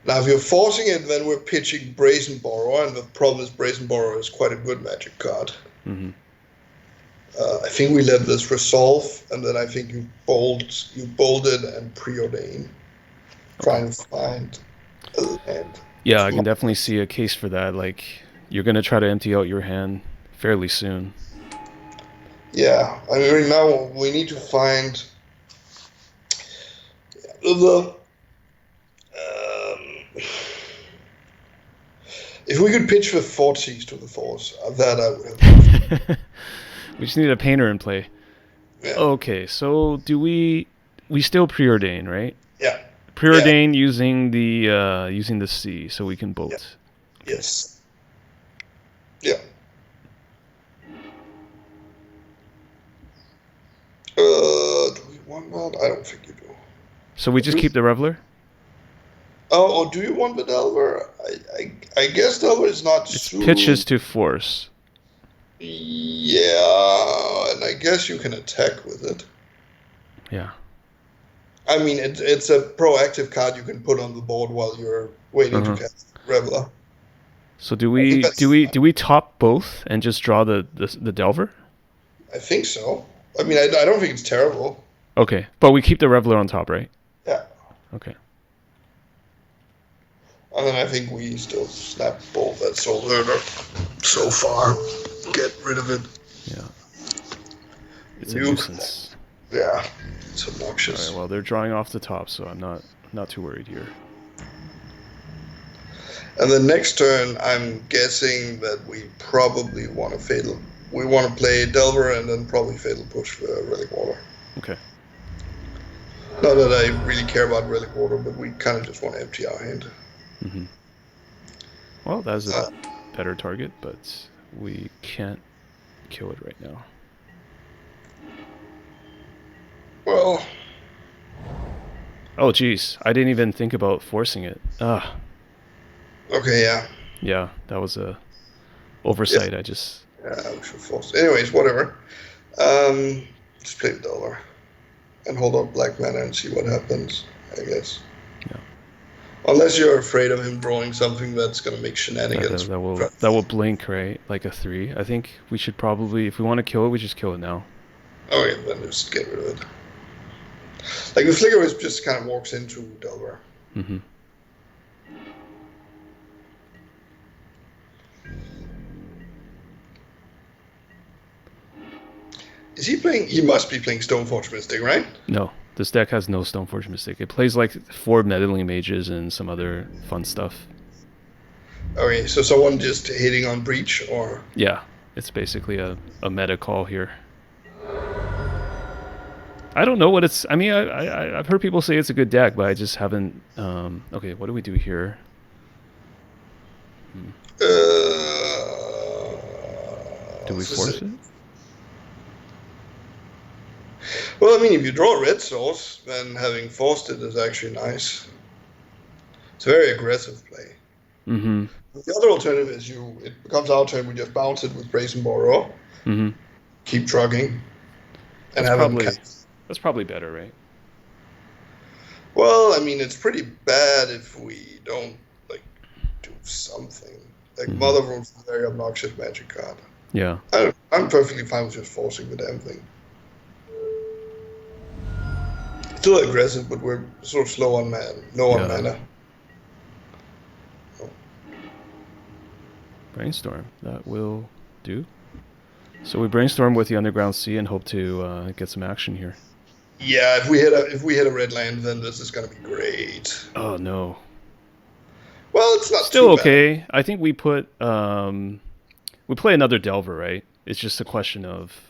Now, if you're forcing it, then we're pitching Brazen Borrower, and the problem is Brazen Borrower is quite a good magic card. Mm-hmm. I think we let this resolve, and then I think you bold it and preordain. Try and find a land. Yeah, I can definitely see a case for that. Like, you're going to try to empty out your hand fairly soon. Yeah, I mean, right now we need to find the... if we could pitch with 40s to the force, that I would have. We just need a painter in play. Yeah. Okay, so do we still preordain, right? Yeah. Preordain using the C, so we can bolt. Yeah. Yes. Yeah. Do we want that? I don't think you do. So we just keep the Reveler? Oh, do you want the Delver? I guess Delver is not. It's pitches to force. Yeah, and I guess you can attack with it. Yeah. I mean, it's a proactive card you can put on the board while you're waiting to cast Reveler. So do we top both and just draw the Delver? I think so. I mean, I don't think it's terrible. Okay, but we keep the Reveler on top, right? Yeah. Okay. And then I think we still snap bolt that Soul Herder so far. Get rid of it. Yeah. It's a nuisance. Yeah. It's obnoxious. All right, well, they're drawing off the top, so I'm not too worried here. And the next turn, I'm guessing that we probably want to fatal. We want to play Delver and then probably fatal push for Relic Water. Okay. Not that I really care about Relic Water, but we kind of just want to empty our hand. Mm-hmm. Well, that's a better target, but we can't kill it right now. Well. Oh, geez. I didn't even think about forcing it. Ah. Okay, yeah. Yeah, that was a oversight. Yeah. Yeah, we should force. Anyways, whatever. Just play the Delver. And hold up black mana and see what happens, I guess. Yeah. Unless you're afraid of him drawing something that's going to make shenanigans. That will blink, right? Like a 3. I think we should probably, if we want to kill it, we just kill it now. Okay, then just get rid of it. Like the Flicker Wisp just kind of walks into Delver. Mm-hmm. Is he playing? He must be playing Stoneforge Mystic, right? No, this deck has no Stoneforge Mystic. It plays like 4 Meddling Mages and some other fun stuff. Okay, so someone just hitting on Breach, or? Yeah, it's basically a meta call here. I don't know what it's... I mean, I've heard people say it's a good deck, but I just haven't... okay, what do we do here? Do we force it? Well, I mean, if you draw a red source, then having forced it is actually nice. It's a very aggressive play. Mm-hmm. The other alternative is it becomes our turn, we just bounce it with Brazen Borrow, keep trucking, and that's probably better, right? Well, I mean, it's pretty bad if we don't, like, do something. Like, Mother of Runes is a very obnoxious magic card. Yeah. I'm perfectly fine with just forcing the damn thing. Still aggressive, but we're sort of slow on mana, on mana. Brainstorm. That will do. So we brainstorm with the Underground Sea and hope to get some action here. Yeah, if we hit a red land, then this is gonna be great. Oh no. Well, it's not Still too bad. okay. I think we put we play another Delver, right? It's just a question of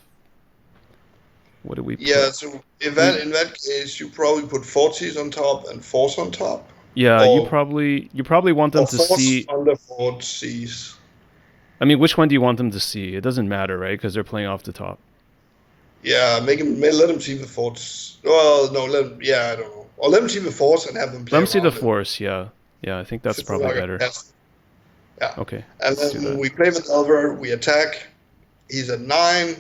what do we Yeah, put? so in We that case, you probably put forties on top and force on top, Yeah, or you probably want them to force see. under forties. I mean, which one do you want them to see? It doesn't matter, right? Because they're playing off the top. Yeah, let them see the forts. Well, no, yeah, I don't know. Or let them see the forts and have them Let play them see the around it. force. Yeah, yeah. I think that's Since they're probably not gonna better. pass. Yeah, Okay, and let's do then that. we play with Elver. We attack. He's at 9.